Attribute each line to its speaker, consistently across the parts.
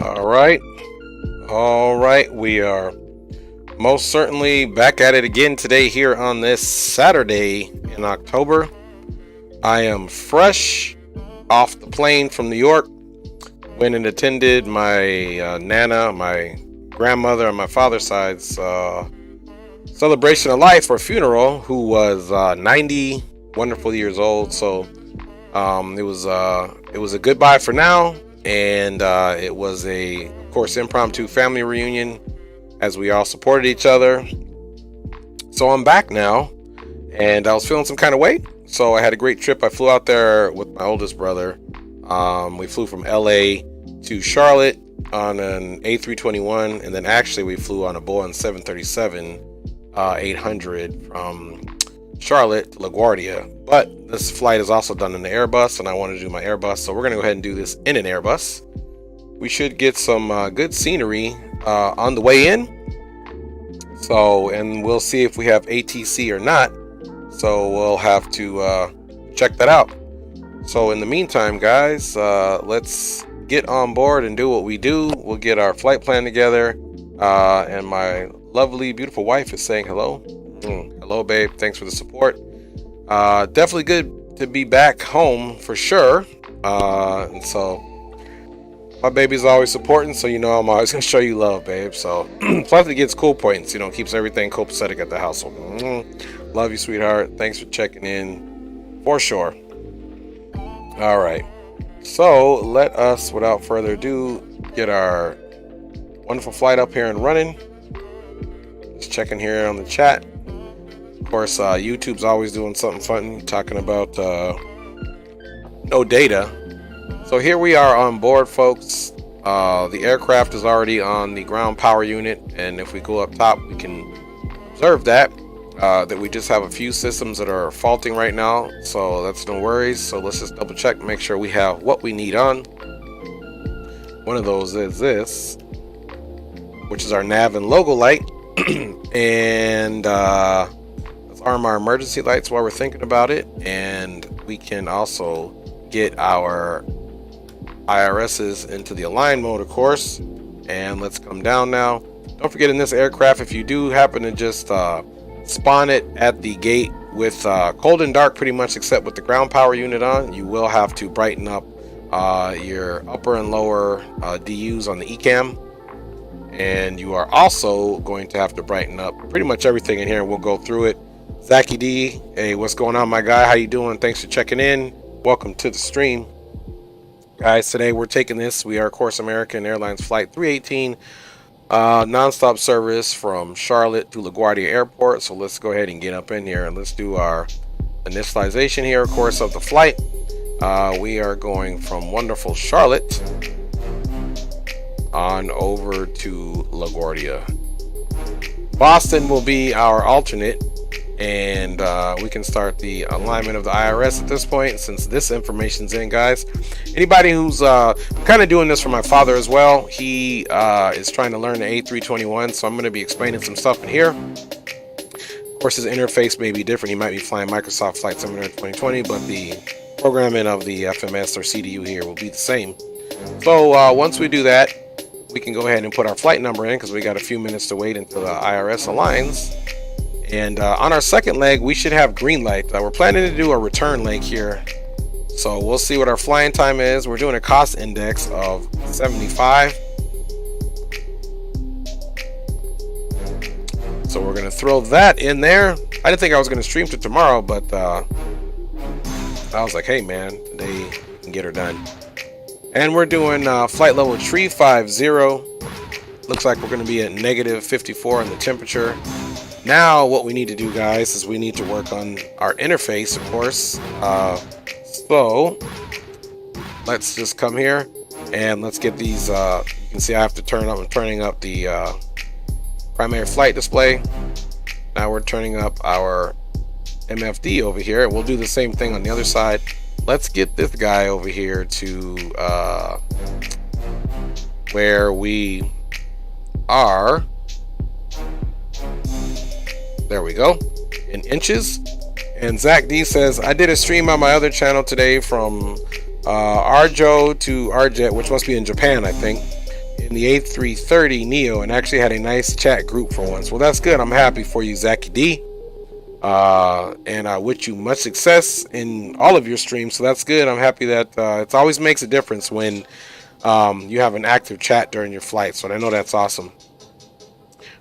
Speaker 1: All right. All right. We are most certainly back at it again today here on this Saturday in October. I am fresh off the plane from New York. Went and attended my Nana, my grandmother on my father's side's celebration of life or funeral, who was 90 wonderful years old. So it was a goodbye for now, and it was of course, impromptu family reunion as we all supported each other. So I'm back now, and I was feeling some kind of way, so I had a great trip. I flew out there with my oldest brother. We flew from LA to Charlotte on an A321, and then actually we flew on a Boeing 737 800 from Charlotte to LaGuardia. But this flight is also done in the Airbus, and I wanted to do my Airbus, so we're going to go ahead and do this in an Airbus. We should get some good scenery on the way in. So, and we'll see if we have ATC or not. So we'll have to check that out. So in the meantime, guys, let's get on board and do what we do. We'll get our flight plan together. And my lovely, beautiful wife is saying hello. Hello, babe. Thanks for the support. Definitely good to be back home for sure. And so my baby's always supporting, so you know I'm always gonna show you love, babe. So plus it gets cool points, keeps everything copacetic at the household. Love you, sweetheart. Thanks for checking in for sure. All right, so let us, without further ado, get our wonderful flight up here and running. Just checking here on the chat. Of course, YouTube's always doing something fun, talking about no data. So here we are on board, folks. The aircraft is already on the ground power unit, and if we go up top, we can observe that we just have a few systems that are faulting right now, so that's no worries. So let's just double check, make sure we have what we need on. One of those is this, which is our nav and logo light. And let's arm our emergency lights while we're thinking about it, and we can also get our IRSs into the align mode, of course. And let's come down now. Don't forget, in this aircraft, if you do happen to just spawn it at the gate with cold and dark pretty much, except with the ground power unit on, you will have to brighten up your upper and lower DUs on the ECAM, and you are also going to have to brighten up pretty much everything in here, and we'll go through it. Zachy D, hey, what's going on, my guy? How you doing? Thanks for checking in. Welcome to the stream, guys. Today we're taking this. We are, of course, American Airlines flight 318, non-stop service from Charlotte to LaGuardia Airport. So let's go ahead and get up in here and let's do our initialization here, of course, of the flight. We are going from wonderful Charlotte on over to LaGuardia. Boston will be our alternate, and we can start the alignment of the IRS at this point, since this information's in, guys. Anybody who's kind of doing this for my father as well, he is trying to learn the A321, so I'm going to be explaining some stuff in here. Of course, his interface may be different. He might be flying Microsoft Flight Simulator 2020, but the programming of the FMS or CDU here will be the same. So once we do that, we can go ahead and put our flight number in, because we got a few minutes to wait until the IRS aligns. And on our second leg, we should have green light. We're planning to do a return leg here, so we'll see what our flying time is. We're doing a cost index of 75. So we're going to throw that in there. I didn't think I was going to stream to tomorrow, but I was like, hey man, today we can get her done. And we're doing flight level 350. Looks like we're going to be at negative 54 in the temperature. Now what we need to do, guys, is we need to work on our interface, of course. So let's just come here and let's get these. You can see I have to I'm turning up the primary flight display. Now we're turning up our MFD over here. We'll do the same thing on the other side. Let's get this guy over here to where we are. There we go, in inches. And Zach D says, I did a stream on my other channel today from Arjo to Arjet, which must be in Japan, I think. in the A330neo and actually had a nice chat group for once. Well, that's good. I'm happy for you, Zachy D. And I wish you much success in all of your streams. So that's good. I'm happy that it always makes a difference when you have an active chat during your flight. So I know that's awesome.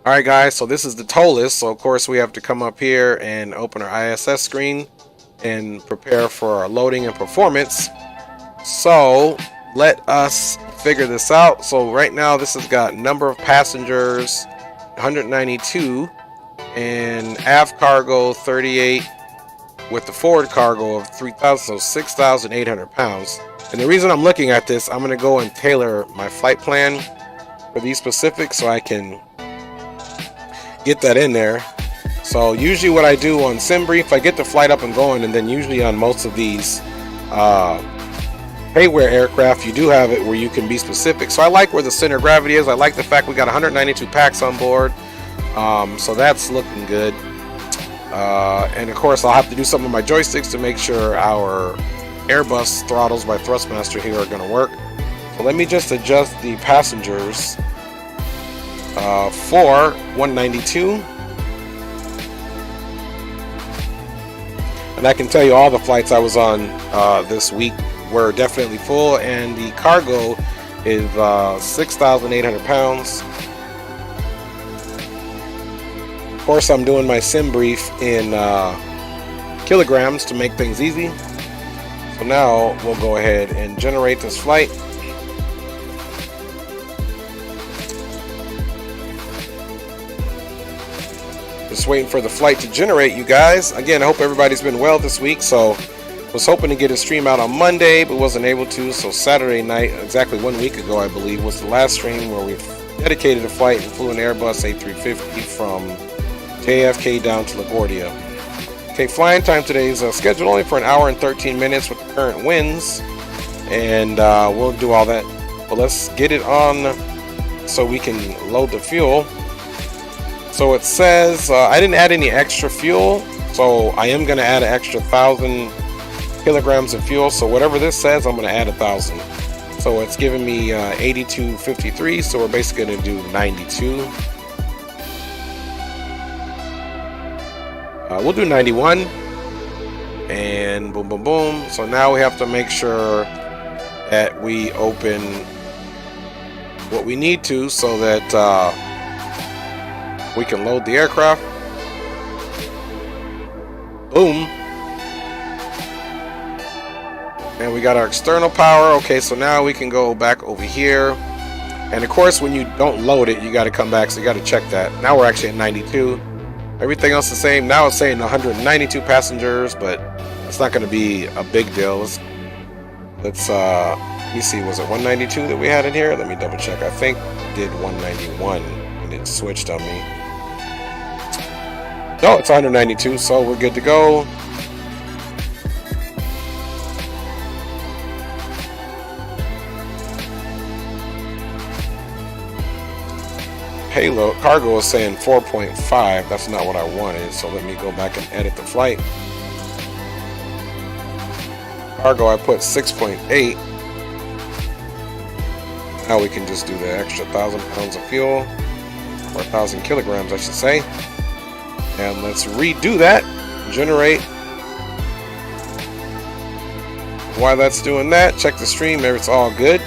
Speaker 1: All right, guys. So this is the toll list. So of course we have to come up here and open our ISS screen and prepare for our loading and performance. So let us figure this out. So right now this has got number of passengers 192 and aft cargo 38 with the forward cargo of 3,000, so 6,800 pounds. And the reason I'm looking at this, I'm going to go and tailor my flight plan for these specifics so I can get that in there. So usually what I do on SimBrief, I get the flight up and going, and then usually on most of these payware aircraft, you do have it where you can be specific. So I like where the center of gravity is. I like the fact we got 192 packs on board. So that's looking good. And of course I'll have to do some of my joysticks to make sure our Airbus throttles by Thrustmaster here are going to work. So let me just adjust the passengers for 192. And I can tell you all the flights I was on this week were definitely full, and the cargo is 6,800 pounds. Of course, I'm doing my sim brief in kilograms to make things easy. So now we'll go ahead and generate this flight. Just waiting for the flight to generate, you guys. Again, I hope everybody's been well this week. So was hoping to get a stream out on Monday, but wasn't able to. So Saturday night, exactly 1 week ago, I believe, was the last stream where we dedicated a flight and flew an Airbus A350 from JFK down to LaGuardia. Okay, flying time today is scheduled only for an hour and 13 minutes with the current winds, and we'll do all that. But let's get it on so we can load the fuel. So it says I didn't add any extra fuel, so I am going to add an extra 1,000 kilograms of fuel. So whatever this says, I'm going to add 1,000. So it's giving me 82.53. So we're basically going to do 92. We'll do 91, and boom, boom, boom. So now we have to make sure that we open what we need to so that we can load the aircraft. Boom. And we got our external power. Okay, so now we can go back over here. And of course, when you don't load it, you got to come back. So you got to check that. Now we're actually at 92. Everything else the same. Now it's saying 192 passengers, but it's not going to be a big deal. Let's let me see. Was it 192 that we had in here? Let me double check. I think I did 191 and it switched on me. No, it's 192, so we're good to go. Payload cargo is saying 4.5. That's not what I wanted, so let me go back and edit the flight. Cargo, I put 6.8. Now we can just do the extra 1,000 pounds of fuel, or 1,000 kilograms I should say. And let's redo that. Generate. While that's doing that, check the stream. It's all good.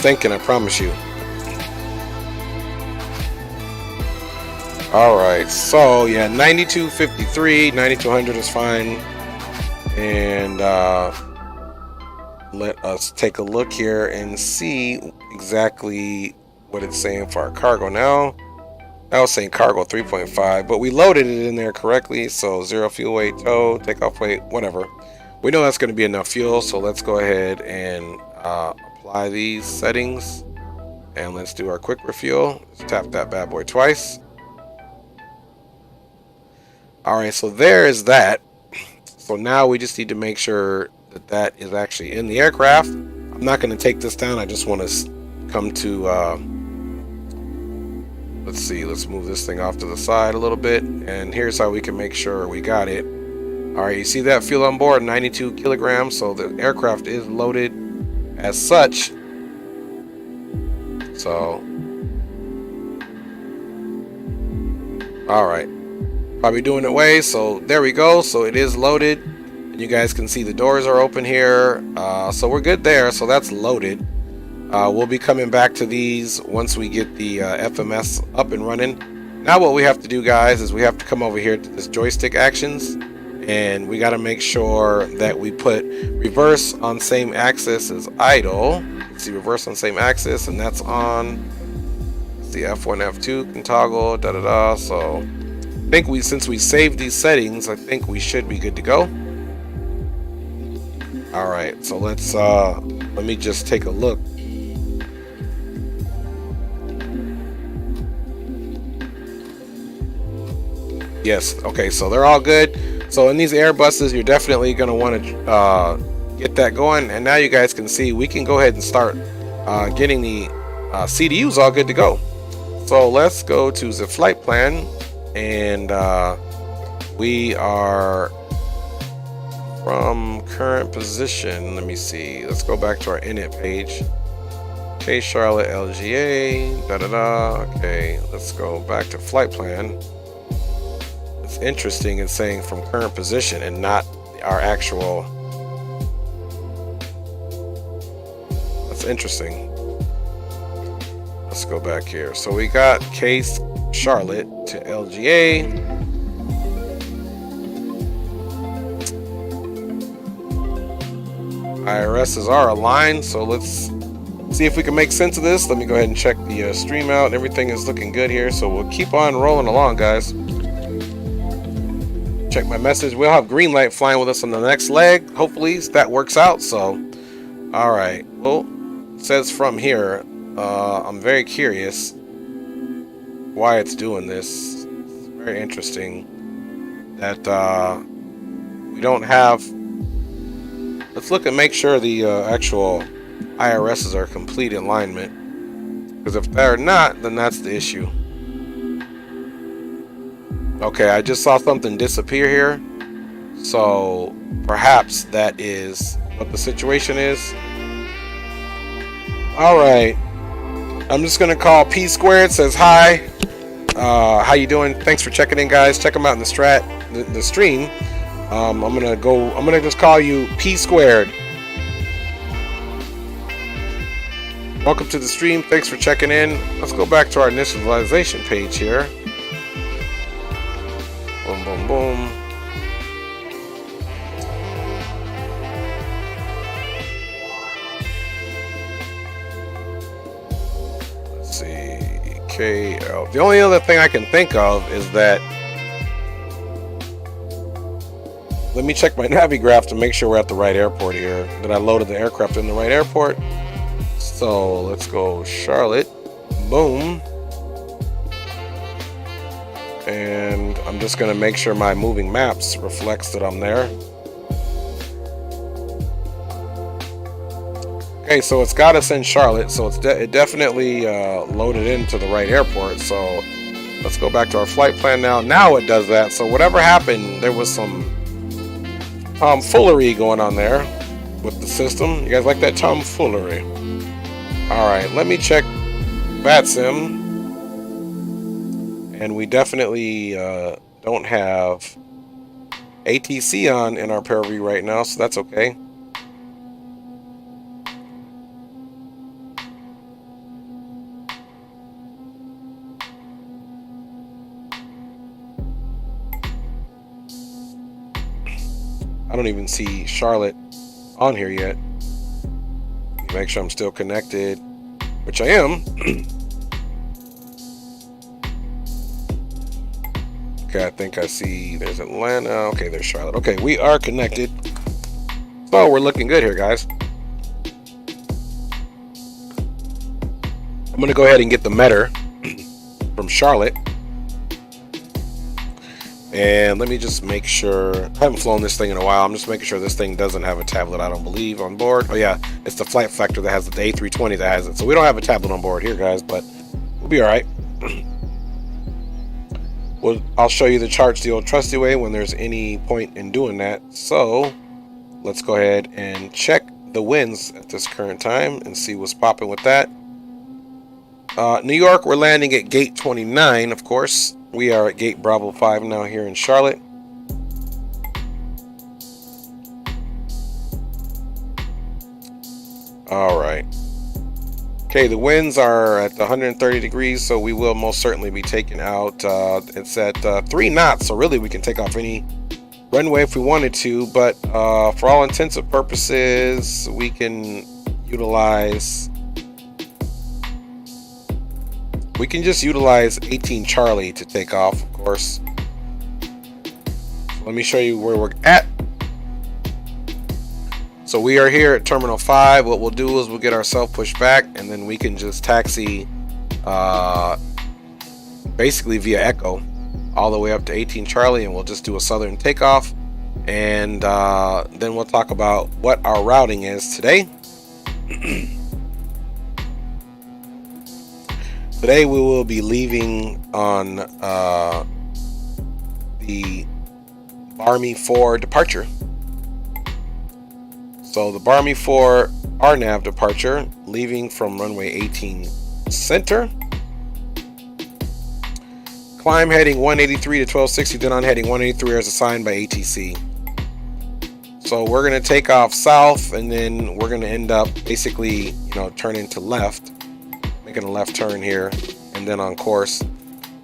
Speaker 1: Thinking, I promise you. Alright, so yeah, 92.53, 9200 is fine. And let us take a look here and see exactly what it's saying for our cargo now. I was saying cargo 3.5, but we loaded it in there correctly. So 0 fuel weight, tow, takeoff weight, whatever. We know that's going to be enough fuel, so let's go ahead and apply these settings, and let's do our quick refuel. Let's tap that bad boy twice. Alright, so there is that. So now we just need to make sure that that is actually in the aircraft. I'm not going to take this down. I just want to come to let's see, let's move this thing off to the side a little bit, and here's how we can make sure we got it. All right, you see that fuel on board, 92 kilograms. So the aircraft is loaded as such. So, all right, probably doing it way. So there we go. So it is loaded. And you guys can see the doors are open here. So we're good there. So that's loaded. We'll be coming back to these once we get the FMS up and running. Now what we have to do, guys, is we have to come over here to this joystick actions, and we got to make sure that we put reverse on same axis as idle. Let's see, reverse on same axis, and that's on. Let's see, F1, F2 can toggle, da da da. So I think since we saved these settings, I think we should be good to go. All right, so let me just take a look. Yes, okay, so they're all good. So in these Airbuses, you're definitely going to want to get that going. And now you guys can see we can go ahead and start getting the CDUs all good to go. So let's go to the flight plan, and we are from current position. Let me see. Let's go back to our init page. Okay, Charlotte LGA, da da da. Okay, let's go back to flight plan. It's interesting, it's saying from current position and not our actual. That's interesting. Let's go back here. So we got case Charlotte to LGA. IRSs are aligned, so let's see if we can make sense of this. Let me go ahead and check the stream out. Everything is looking good here, so we'll keep on rolling along, guys. Check my message. We'll have green light flying with us on the next leg. Hopefully that works out. So, all right. Well, it says from here. I'm very curious why it's doing this. It's very interesting that we don't have. Let's look and make sure the actual IRSs are complete alignment. Because if they're not, then that's the issue. Okay, I just saw something disappear here, so perhaps that is what the situation is. All right, I'm just gonna call P Squared. Says hi. How you doing? Thanks for checking in, guys. Check them out in the stream. I'm gonna just call you P Squared. Welcome to the stream. Thanks for checking in. Let's go back to our initialization page here. Boom, boom, boom. Let's see. KL. The only other thing I can think of is that. Let me check my Navigraph to make sure we're at the right airport here. That I loaded the aircraft in the right airport. So let's go Charlotte. Boom. And I'm just going to make sure my moving maps reflects that I'm there. Okay, so it's got us in Charlotte, so it definitely loaded into the right airport. So let's go back to our flight plan now. Now it does that. So whatever happened, there was some tomfoolery going on there with the system. You guys like that tomfoolery? All right, let me check VATSIM. And we definitely don't have ATC on in our ParaView right now, so that's okay. I don't even see Charlotte on here yet. Make sure I'm still connected, which I am. Okay, I think I see there's Atlanta. Okay, there's Charlotte. Okay, we are connected. So we're looking good here, guys. I'm gonna go ahead and get the meter from Charlotte. And let me just make sure. I haven't flown this thing in a while. I'm just making sure this thing doesn't have a tablet, I don't believe, on board. Oh yeah, it's the flight factor that has it, the A320 that has it. So we don't have a tablet on board here, guys, but we'll be all right. I'll show you the charts the old trusty way when there's any point in doing that. So let's go ahead and check the winds at this current time and see what's popping with that. New York, we're landing at gate 29, of course. We are at gate Bravo 5 now here in Charlotte. All right. Okay, the winds are at 130 degrees, so we will most certainly be taking out. It's at 3 knots, so really we can take off any runway if we wanted to, but for all intents and purposes, we can utilize. We can just utilize 18 Charlie to take off, of course. So let me show you where we're at. So we are here at Terminal 5. What we'll do is we'll get ourselves pushed back, and then we can just taxi basically via Echo all the way up to 18 Charlie, and we'll just do a southern takeoff. And then we'll talk about what our routing is today. Today we will be leaving on the Barmy 4 departure. So the Barmy 4 RNAV departure, leaving from runway 18 center. Climb heading 183 to 1260, then on heading 183 as assigned by ATC. So we're going to take off south, and then we're going to end up basically, turning to left, making a left turn here, and then on course.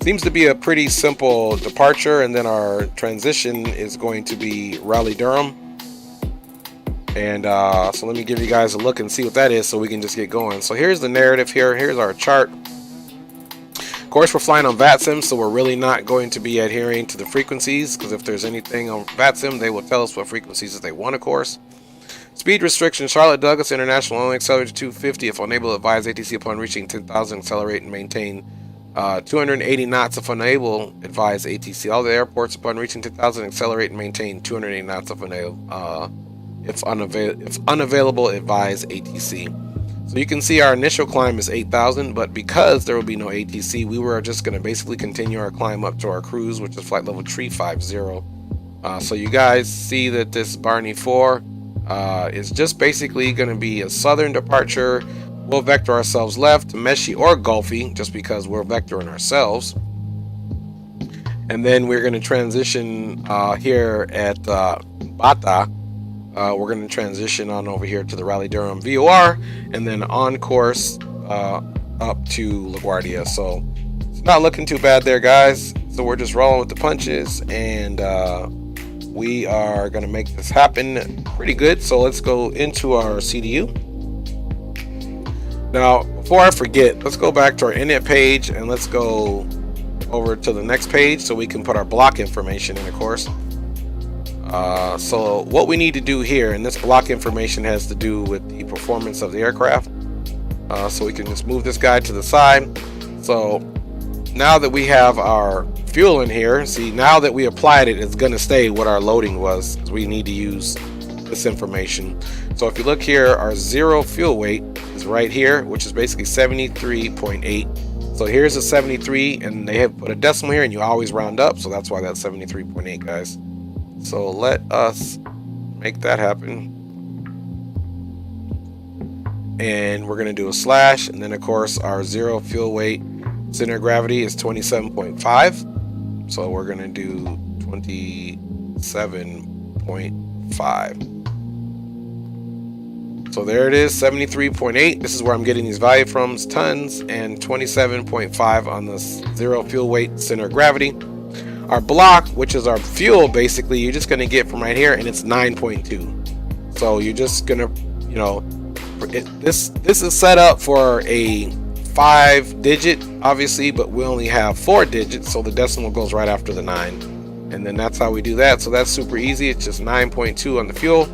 Speaker 1: Seems to be a pretty simple departure, and then our transition is going to be Raleigh-Durham. And so let me give you guys a look and see what that is so we can just get going. So here's the narrative here. Here's our chart. Of course, we're flying on VATSIM, so we're really not going to be adhering to the frequencies, because if there's anything on VATSIM, they will tell us what frequencies that they want, of course. Speed restriction, Charlotte Douglas International only accelerate to 250. If unable, advise ATC upon reaching 10,000, accelerate and maintain 280 knots. If unable, advise ATC. All the airports upon reaching 10,000, accelerate and maintain 280 knots. If unavailable, advise ATC. So you can see our initial climb is 8,000, but because there will be no ATC, we were just going to basically continue our climb up to our cruise, which is flight level 350. So you guys see that this Barney 4 is just basically going to be a southern departure. We'll vector ourselves left to Meshi or Gulfy, just because we're vectoring ourselves. And then we're going to transition here at Bata. We're going to transition on over here to the Raleigh-Durham VOR, and then on course up to LaGuardia. So it's not looking too bad there, guys. So we're just rolling with the punches, and we are going to make this happen pretty good. So let's go into our CDU. Now, before I forget, let's go back to our init page, and let's go over to the next page so we can put our block information in, of course. So what we need to do here, and this block information has to do with the performance of the aircraft. So we can just move this guy to the side. So now that we have our fuel in here, see, now that we applied it, it's going to stay what our loading was, because we need to use this information. So if you look here, our zero fuel weight is right here, which is basically 73.8. So here's a 73, and they have put a decimal here, and you always round up, so that's why that's 73.8, guys. So let us make that happen. And we're going to do a slash, and then of course our zero fuel weight center of gravity is 27.5. So we're going to do 27.5. So there it is, 73.8. This is where I'm getting these values from, it's tons, and 27.5 on the zero fuel weight center of gravity. Our block, which is our fuel, basically, you're just going to get from right here, and it's 9.2. So you're just going to, this is set up for a 5-digit, obviously, but we only have 4 digits, so the decimal goes right after the 9. And then that's how we do that. So that's super easy. It's just 9.2 on the fuel.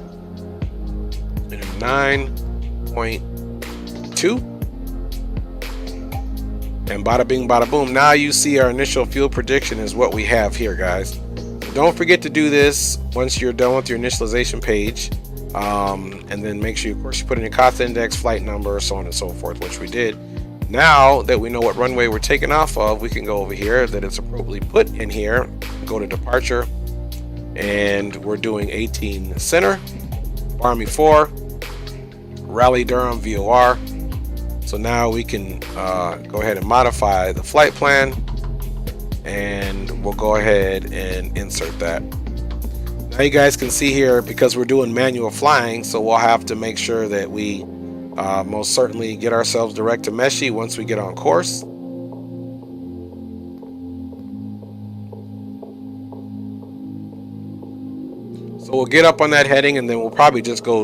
Speaker 1: And 9.2. And bada bing, bada boom. Now you see our initial fuel prediction is what we have here, guys. Don't forget to do this once you're done with your initialization page. And then make sure, of course, you put in your cost index, flight number, so on and so forth, which we did. Now that we know what runway we're taking off of, we can go over here that it's appropriately put in here, go to departure, and we're doing 18 center, Army 4, Raleigh Durham VOR. So now we can go ahead and modify the flight plan, and we'll go ahead and insert that. Now you guys can see here, because we're doing manual flying, so we'll have to make sure that we most certainly get ourselves direct to Meshi once we get on course. So we'll get up on that heading, and then we'll probably just go,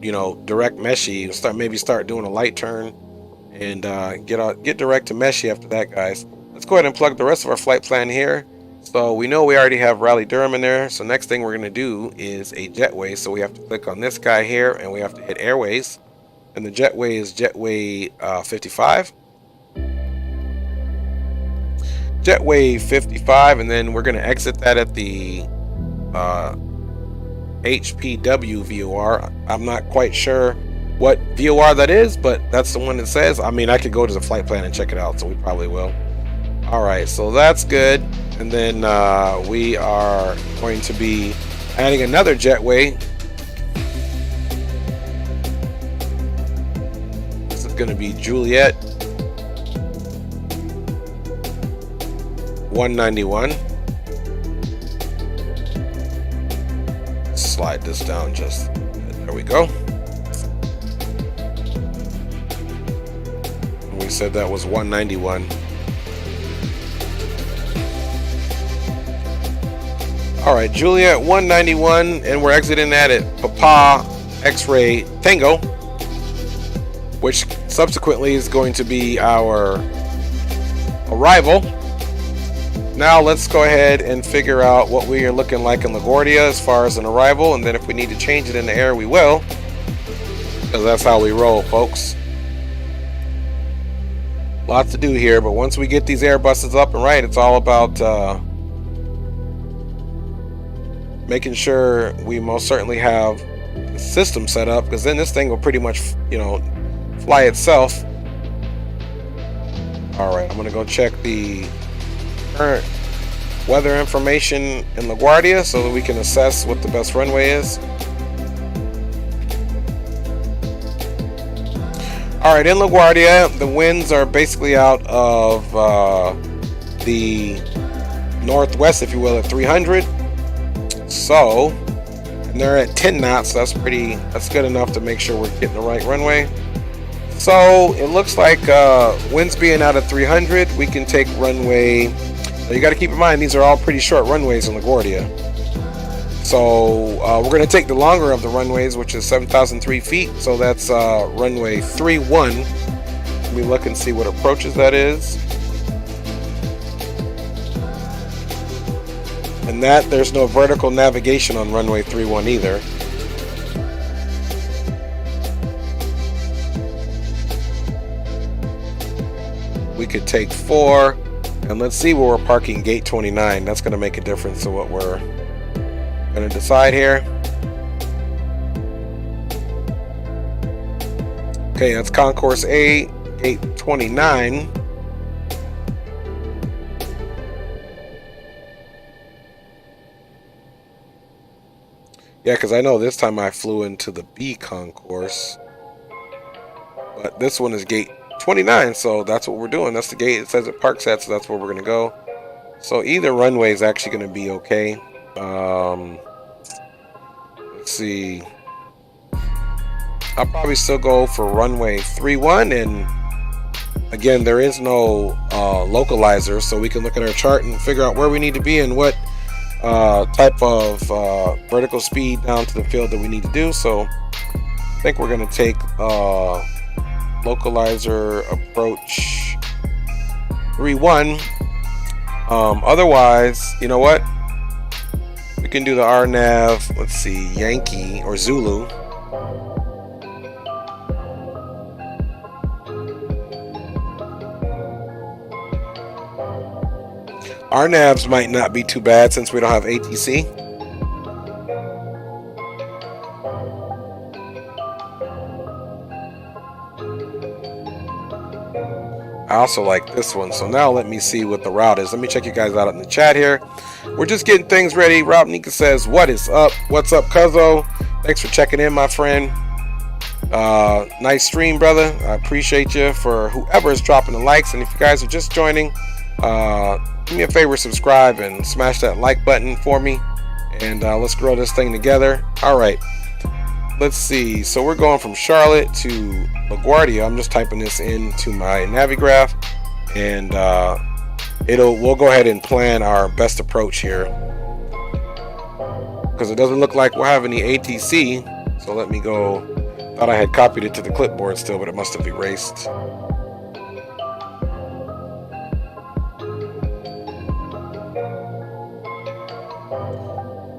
Speaker 1: you know, direct Meshi, maybe start doing a light turn, and get direct to Meshi after that, guys. Let's go ahead and plug the rest of our flight plan here. So we know we already have Raleigh Durham in there. So next thing we're going to do is a jetway. So we have to click on this guy here, and we have to hit Airways. And the jetway is jetway 55. Jetway 55, and then we're going to exit that at the HPW VOR. I'm not quite sure what VOR that is, but that's the one that says. I mean, I could go to the flight plan and check it out, so we probably will. All right, so that's good. And then we are going to be adding another jetway. This is going to be Juliet 191. Slide this down just, there we go. We said that was 191. All right, Juliet 191, and we're exiting that at Papa X-Ray Tango, which subsequently is going to be our arrival. Now let's go ahead and figure out what we are looking like in LaGuardia as far as an arrival, and then if we need to change it in the air, we will, because that's how we roll, folks. Lots to do here, but once we get these Airbuses up and right, it's all about making sure we most certainly have the system set up, because then this thing will pretty much, you know, fly itself. All right, I'm gonna go check the current weather information in LaGuardia so that we can assess what the best runway is. All right, in LaGuardia, the winds are basically out of the northwest, if you will, at 300. So, and they're at 10 knots. So that's good enough to make sure we're getting the right runway. So it looks like winds being out at 300, we can take runway. Now you got to keep in mind these are all pretty short runways in LaGuardia. So we're going to take the longer of the runways, which is 7,003 feet. So that's runway 31. Let me look and see what approaches that is. And that there's no vertical navigation on runway 31 either. We could take 4, and let's see where we're parking gate 29. That's going to make a difference to what we're going to decide here. Okay, that's Concourse A, gate 29. Yeah, because I know this time I flew into the B concourse, but this one is gate 29, so that's what we're doing. That's the gate it says it parks at, so that's where we're going to go. So either runway is actually going to be okay. Let's see. I'll probably still go for runway 31, and again, there is no localizer, so we can look at our chart and figure out where we need to be and what type of vertical speed down to the field that we need to do. So I think we're going to take localizer approach 3-1. Otherwise, you know what, we can do the RNAV, let's see, Yankee or Zulu. Our navs might not be too bad since we don't have ATC. I also like this one. So now let me see what the route is. Let me check you guys out in the chat here. We're just getting things ready. Rob Nika says, what is up? What's up, Cuzzo? Thanks for checking in, my friend. Nice stream, brother. I appreciate you. For whoever is dropping the likes, and if you guys are just joining, do me a favor, subscribe and smash that like button for me, and let's grow this thing together. All right, let's see. So we're going from Charlotte to LaGuardia. I'm just typing this into my Navigraph, and we'll go ahead and plan our best approach here, because it doesn't look like we'll have any ATC. So let me go. Thought I had copied it to the clipboard still, but it must have erased.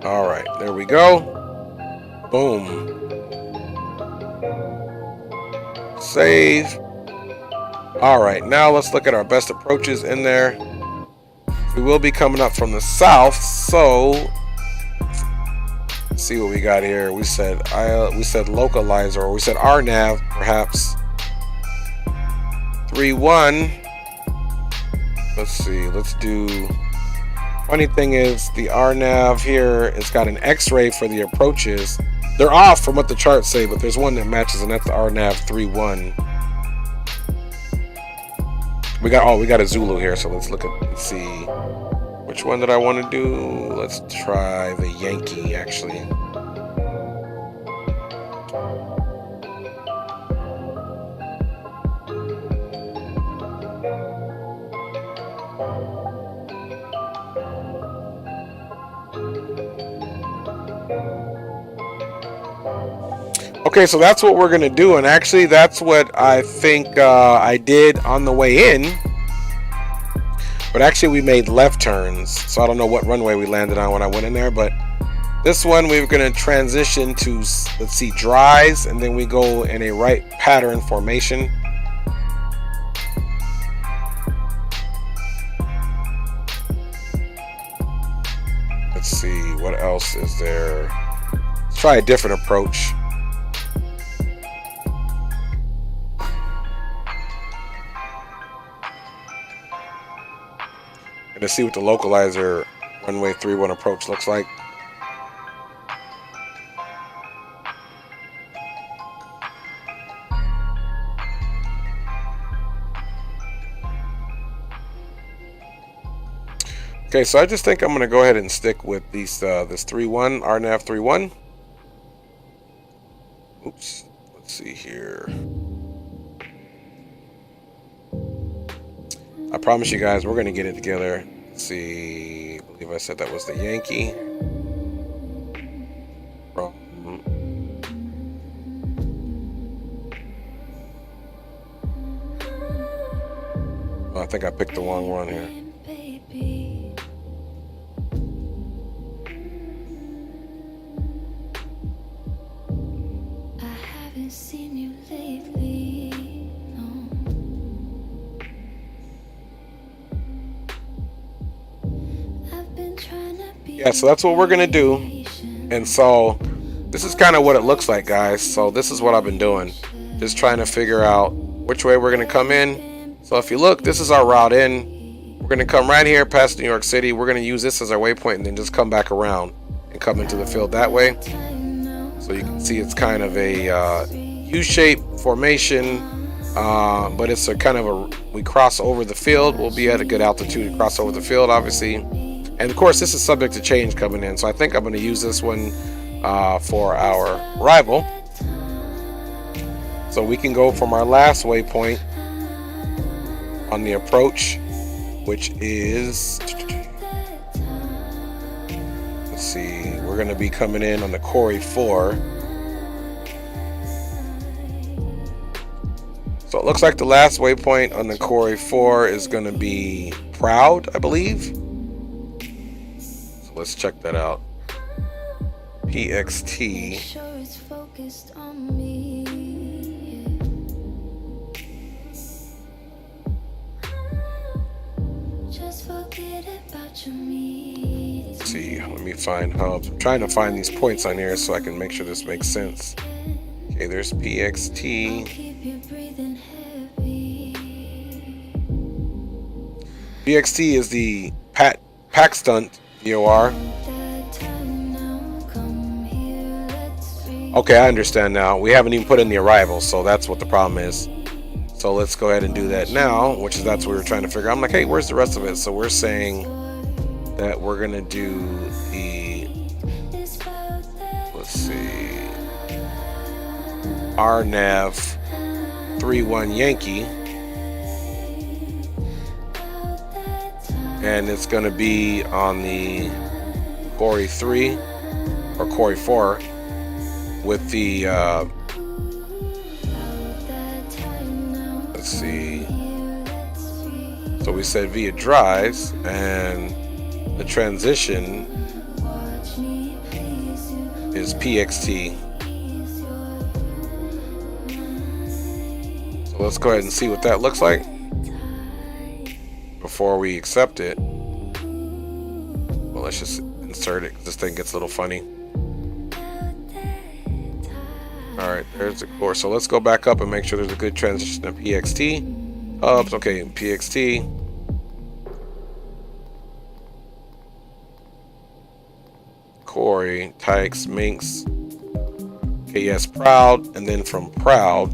Speaker 1: All right, there we go. Boom. Save. All right, now let's look at our best approaches in there. We will be coming up from the south, so let's see what we got here. We said localizer, or we said RNAV, perhaps. 3-1. Let's see. Let's do. Funny thing is, the RNAV here has got an X-ray for the approaches. They're off from what the charts say, but there's one that matches, and that's the RNAV 3-1. We got a Zulu here, so let's see. Which one did I want to do? Let's try the Yankee, actually. Okay, so that's what we're gonna do, and actually that's what I think I did on the way in. But actually we made left turns, so I don't know what runway we landed on when I went in there, but this one we were gonna transition to, let's see, dries, and then we go in a right pattern formation. Let's see, what else is there? Let's try a different approach. To see what the localizer runway 3-1 approach looks like. Okay, so I just think I'm going to go ahead and stick with this 3-1, RNAV 3-1. Oops, let's see here. I promise you guys, we're going to get it together. Let's see, I believe I said that was the Yankee. Oh, I think I picked the wrong one here. Yeah, so that's what we're gonna do. And so this is kind of what it looks like, guys. So this is what I've been doing, just trying to figure out which way we're gonna come in. So if you look, this is our route in. We're gonna come right here past New York City. We're gonna use this as our waypoint, and then just come back around and come into the field that way. So you can see it's kind of a U-shaped formation, but it's a kind of a, we cross over the field. We'll be at a good altitude to cross over the field, obviously. And of course, this is subject to change coming in. So I think I'm going to use this one for our arrival. So we can go from our last waypoint on the approach, which is, let's see, we're going to be coming in on the Corey 4. So it looks like the last waypoint on the Corey 4 is going to be Proud, I believe. Let's check that out. PXT. Let's see, let me find hubs. I'm trying to find these points on here so I can make sure this makes sense. Okay, there's PXT. VXT is the pack stunt VOR. Okay, I understand now. We haven't even put in the arrival, so that's what the problem is. So let's go ahead and do that now, that's what we were trying to figure out. I'm like, hey, where's the rest of it? So we're saying that we're gonna do the, let's see, RNAV 31 Yankee, and it's gonna be on the Corey 3 or Corey 4 with the let's see, so we said via drives, and the transition is PXT. So let's go ahead and see what that looks like before we accept it. Well, let's just insert it because this thing gets a little funny. Alright, there's the core. So let's go back up and make sure there's a good transition to PXT. Hubs, okay, PXT. Corey, Tykes, Minx, KS Proud, and then from Proud,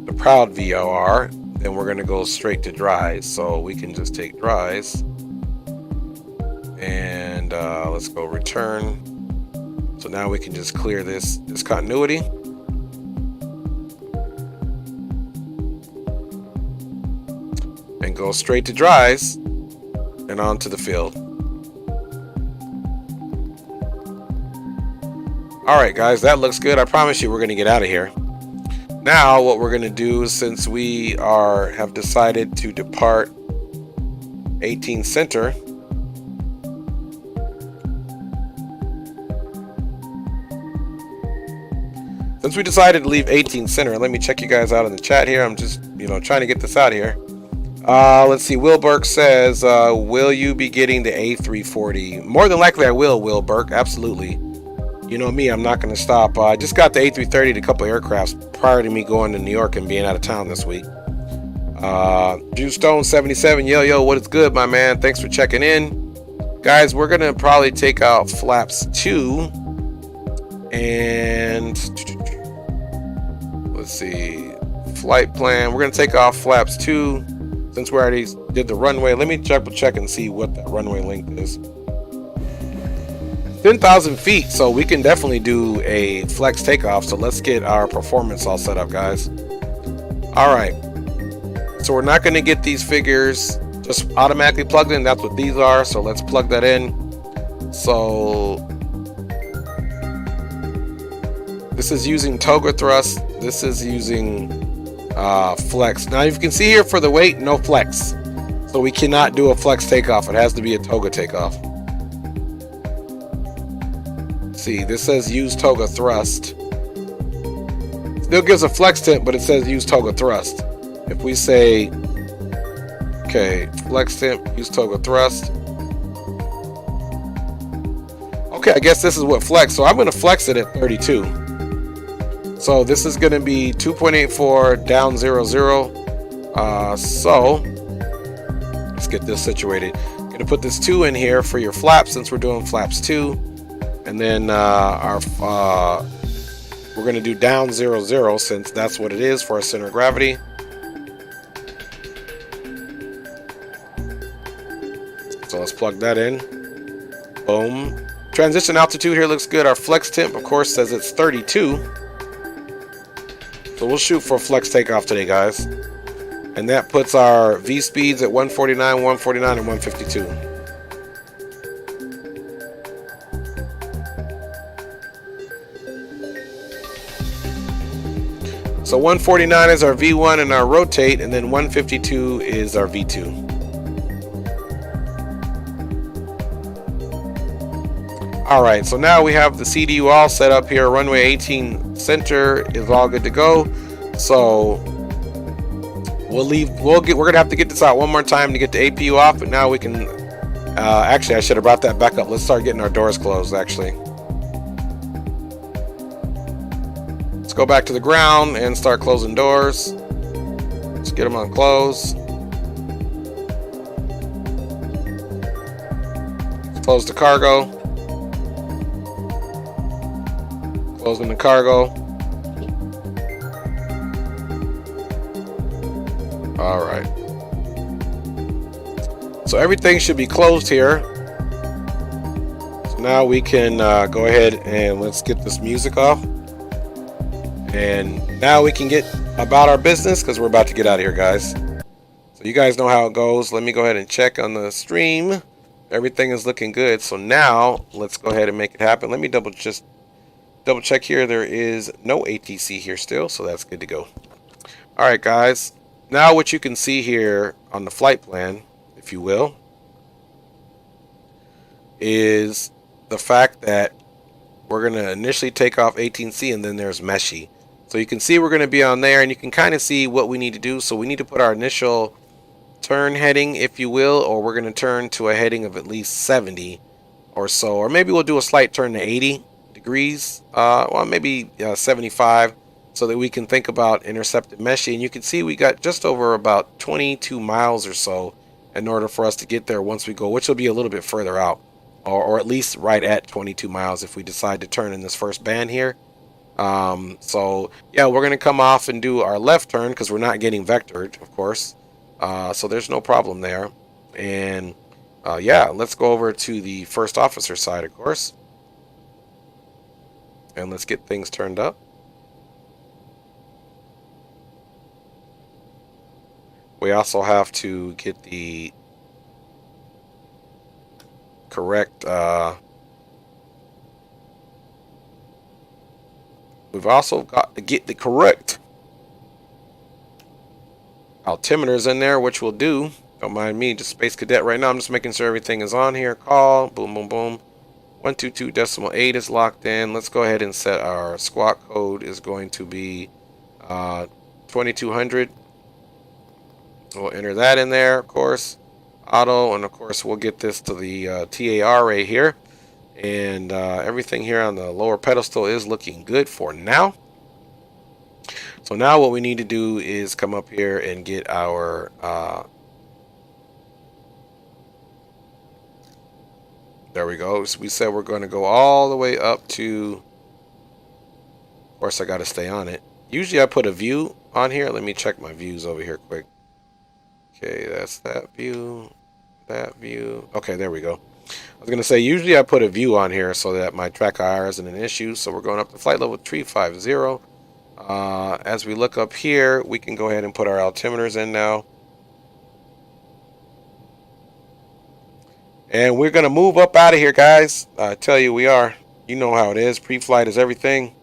Speaker 1: the Proud VOR, then we're going to go straight to Dries. So we can just take Dries, and let's go return. So now we can just clear this continuity. And go straight to Dries and onto the field. Alright guys, that looks good. I promise you we're going to get out of here. Now what we're going to do, since we have decided to depart 18 center, since we decided to leave 18 center, let me check you guys out in the chat here. I'm just, trying to get this out here. Let's see. Will Burke says, will you be getting the A340? More than likely I will, Will Burke. Absolutely. You know me, I'm not going to stop. I just got the A330 and a couple of aircrafts prior to me going to New York and being out of town this week. Drew Stone 77, yo, what is good, my man? Thanks for checking in. Guys, we're going to probably take out flaps 2. And let's see, flight plan. We're going to take off flaps 2 since we already did the runway. Let me check and see what that runway length is. 10,000 feet, so we can definitely do a flex takeoff. So let's get our performance all set up, guys. All right, so we're not going to get these figures just automatically plugged in. That's what these are. So let's plug that in. So this is using toga thrust. This is using flex. Now you can see here for the weight, no flex. So we cannot do a flex takeoff. It has to be a toga takeoff. See, this says use toga thrust. Still gives a flex temp, but it says use toga thrust. If we say, okay, flex temp, use toga thrust. Okay, I guess this is what flex. So I'm going to flex it at 32. So this is going to be 2.84 down 00. So let's get this situated. I'm going to put this 2 in here for your flaps since we're doing flaps 2. And then we're going to do down 00 since that's what it is for our center of gravity. So let's plug that in. Boom. Transition altitude here looks good. Our flex temp, of course, says it's 32. So we'll shoot for a flex takeoff today, guys. And that puts our V speeds at 149, 149, and 152. So 149 is our V1 and our rotate, and then 152 is our V2. Alright, so now we have the CDU all set up here. Runway 18 center is all good to go. So we're gonna have to get this out one more time to get the APU off, but now we can actually I should have brought that back up. Let's start getting our doors closed actually. Let's go back to the ground and start closing doors. Let's get them on close. Close the cargo. Closing the cargo. All right. So everything should be closed here. So now we can go ahead and let's get this music off. And now we can get about our business because we're about to get out of here, guys. So you guys know how it goes. Let me go ahead and check on the stream. Everything is looking good. So now let's go ahead and make it happen. Let me double check here. There is no ATC here still, so that's good to go. All right, guys. Now what you can see here on the flight plan, if you will, is the fact that we're going to initially take off 18C and then there's Meshi. So you can see we're going to be on there and you can kind of see what we need to do. So we need to put our initial turn heading, if you will, or we're going to turn to a heading of at least 70 or so. Or maybe we'll do a slight turn to 80 degrees, well, maybe 75, so that we can think about intercepted Meshi. And you can see we got just over about 22 miles or so in order for us to get there once we go, which will be a little bit further out, or at least right at 22 miles if we decide to turn in this first band here. So yeah, we're going to come off and do our left turn because we're not getting vectored, of course. So there's no problem there. And yeah, let's go over to the first officer side, of course. And let's get things turned up. We also have to get the correct we've also got to get the correct altimeters in there, which we'll do. Don't mind me, just Space Cadet right now. I'm just making sure everything is on here. Call, boom, boom, boom. 122.8 is locked in. Let's go ahead and set our squawk code is going to be 2200. We'll enter that in there, of course. Auto, and of course we'll get this to the TAR right here. And everything here on the lower pedestal is looking good for now. So now what we need to do is come up here and get our there we go. So we said we're going to go all the way up to, of course I got to stay on it. Usually I put a view on here. Let me check my views over here quick. Okay, that's that view, that view. Okay, there we go. I was going to say, usually I put a view on here so that my track IR isn't an issue. So we're going up to flight level 350. As we look up here, we can go ahead and put our altimeters in now. And we're going to move up out of here, guys. I tell you, we are. You know how it is. Pre-flight is everything.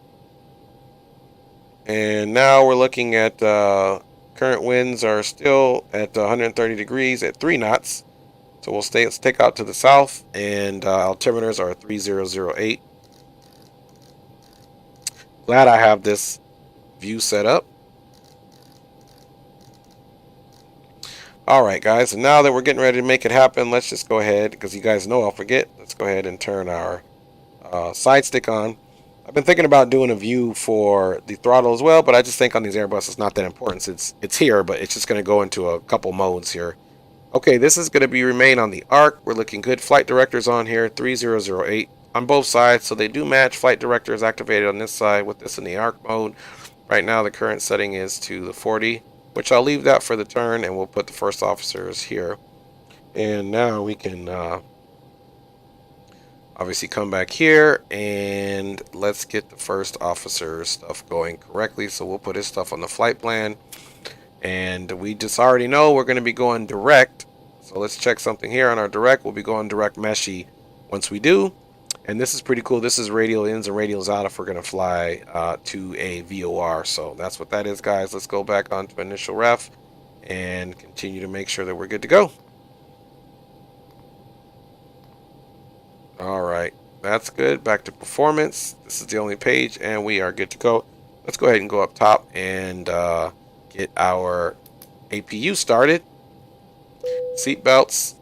Speaker 1: And now we're looking at current winds are still at 130 degrees at 3 knots. So we'll stay. Let's take out to the south, and altimeters are 3008. Glad I have this view set up. All right, guys. And now that we're getting ready to make it happen, let's just go ahead, because you guys know I'll forget. Let's go ahead and turn our side stick on. I've been thinking about doing a view for the throttle as well, but I just think on these Airbus it's not that important. It's here, but it's just going to go into a couple modes here. Okay, this is going to be remain on the arc. We're looking good. Flight directors on here, 3008 on both sides, so they do match. Flight director is activated on this side with this in the arc mode. Right now the current setting is to the 40, which I'll leave that for the turn, and we'll put the first officers here. And now we can obviously come back here, and let's get the first officer stuff going correctly. So we'll put his stuff on the flight plan. And we just already know we're going to be going direct. So let's check something here on our direct. We'll be going direct Meshi once we do. And this is pretty cool. This is radial ins and radials out if we're going to fly to a VOR. So that's what that is, guys. Let's go back onto initial ref and continue to make sure that we're good to go. All right. That's good. Back to performance. This is the only page, and we are good to go. Let's go ahead and go up top and get our APU started. Seat belts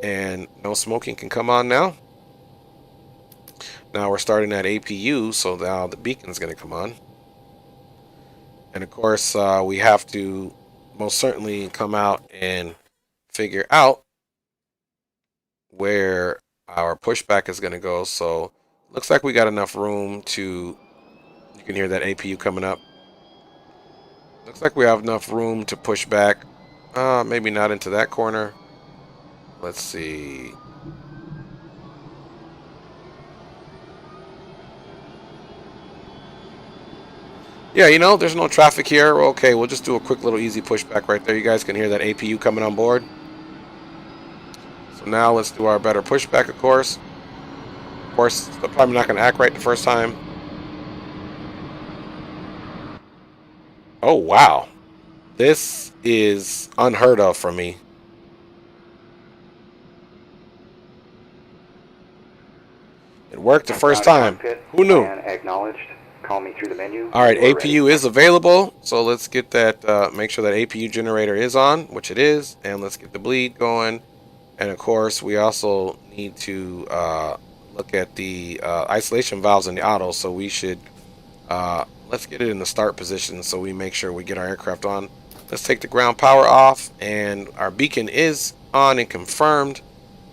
Speaker 1: and no smoking can come on now. Now we're starting at APU, so now the beacon is going to come on. And of course, we have to most certainly come out and figure out where our pushback is going to go. So looks like we got enough room to, you can hear that APU coming up. Looks like we have enough room to push back. Maybe not into that corner. Let's see. Yeah, you know, there's no traffic here. Okay, we'll just do a quick little easy pushback right there. You guys can hear that APU coming on board. So now let's do our better pushback, of course. Of course, they're probably not going to act right the first time. Oh, wow. This is unheard of for me. It worked the first time. Who knew?
Speaker 2: Acknowledged. Call me through the menu.
Speaker 1: All right, APU is available. So let's get that, make sure that APU generator is on, which it is. And let's get the bleed going. And of course, we also need to look at the isolation valves in the auto. So we should, let's get it in the start position so we make sure we get our aircraft on. Let's take the ground power off, and our beacon is on and confirmed.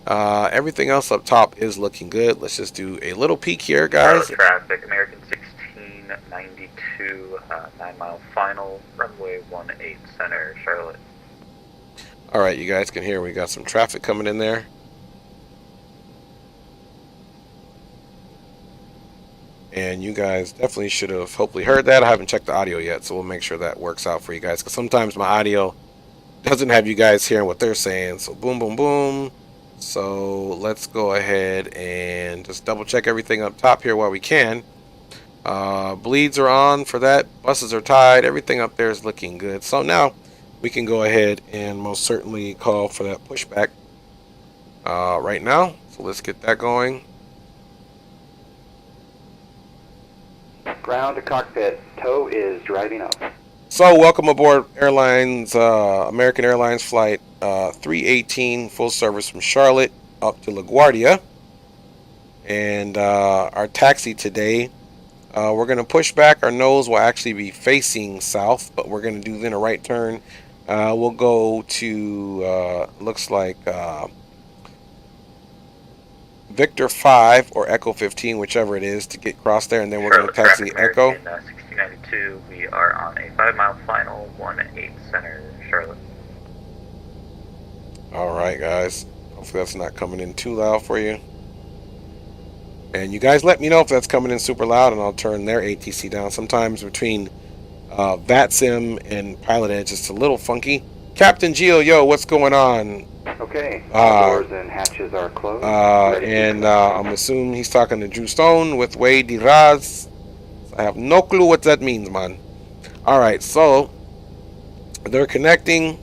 Speaker 1: Everything else up top is looking good. Let's just do a little peek here, guys.
Speaker 3: Traffic, American 1692, 9-mile final, runway 18 center, Charlotte.
Speaker 1: All right, you guys can hear we got some traffic coming in there. And you guys definitely should have hopefully heard that. I haven't checked the audio yet, so we'll make sure that works out for you guys, because sometimes my audio doesn't have you guys hearing what they're saying. So boom, boom, boom. So let's go ahead and just double check everything up top here while we can. Bleeds are on for that. Buses are tied. Everything up there is looking good. So now we can go ahead and most certainly call for that pushback right now. So let's get that going.
Speaker 2: Ground to cockpit. Tow is driving up.
Speaker 1: So welcome aboard Airlines, American Airlines flight 318, full service from Charlotte up to LaGuardia. And our taxi today, we're going to push back. Our nose will actually be facing south, but we're going to do then a right turn. We'll go to, looks like Victor 5 or Echo 15, whichever it is, to get across there, and then we're going to taxi Echo.
Speaker 3: 1692, we are on a 5-mile final, 18 center, Charlotte.
Speaker 1: All right, guys. Hopefully that's not coming in too loud for you. And you guys let me know if that's coming in super loud, and I'll turn their ATC down. Sometimes between VATSIM and Pilot Edge, it's a little funky. Captain Geo, yo, what's going on?
Speaker 2: Okay, doors and hatches are closed.
Speaker 1: I'm assuming he's talking to Drew Stone with Wade Diraz. I have no clue what that means, man. All right, so they're connecting,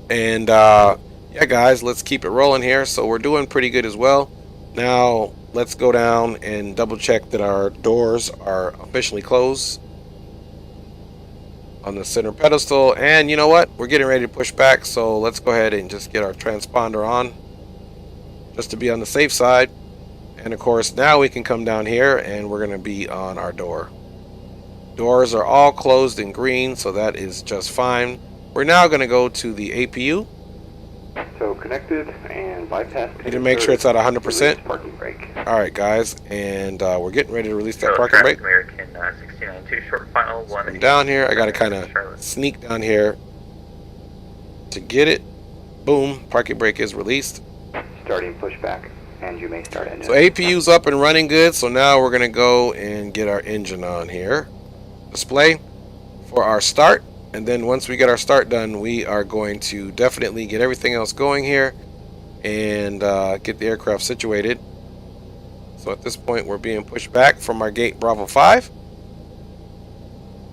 Speaker 1: and yeah, guys, let's keep it rolling here. So we're doing pretty good as well. Now let's go down and double check that our doors are officially closed on the center pedestal. And you know what? We're getting ready to push back, so let's go ahead and just get our transponder on, just to be on the safe side. And of course, now we can come down here and we're going to be on our door. Doors are all closed in green, so that is just fine. We're now going to go to the APU.
Speaker 2: So connected and bypass.
Speaker 1: Need to make sure it's at 100%.
Speaker 2: Parking brake.
Speaker 1: All right, guys, and we're getting ready to release that parking brake.
Speaker 3: American 1692, short final,
Speaker 1: So I'm down here. I got to kind of sneak down here to get it. Boom, parking brake is released.
Speaker 2: Starting pushback, and you may start engine.
Speaker 1: So APU's up and running good. So now we're going to go and get our engine on here. Display for our start, and then once we get our start done, we are going to definitely get everything else going here and get the aircraft situated. So at this point, we're being pushed back from our gate Bravo 5.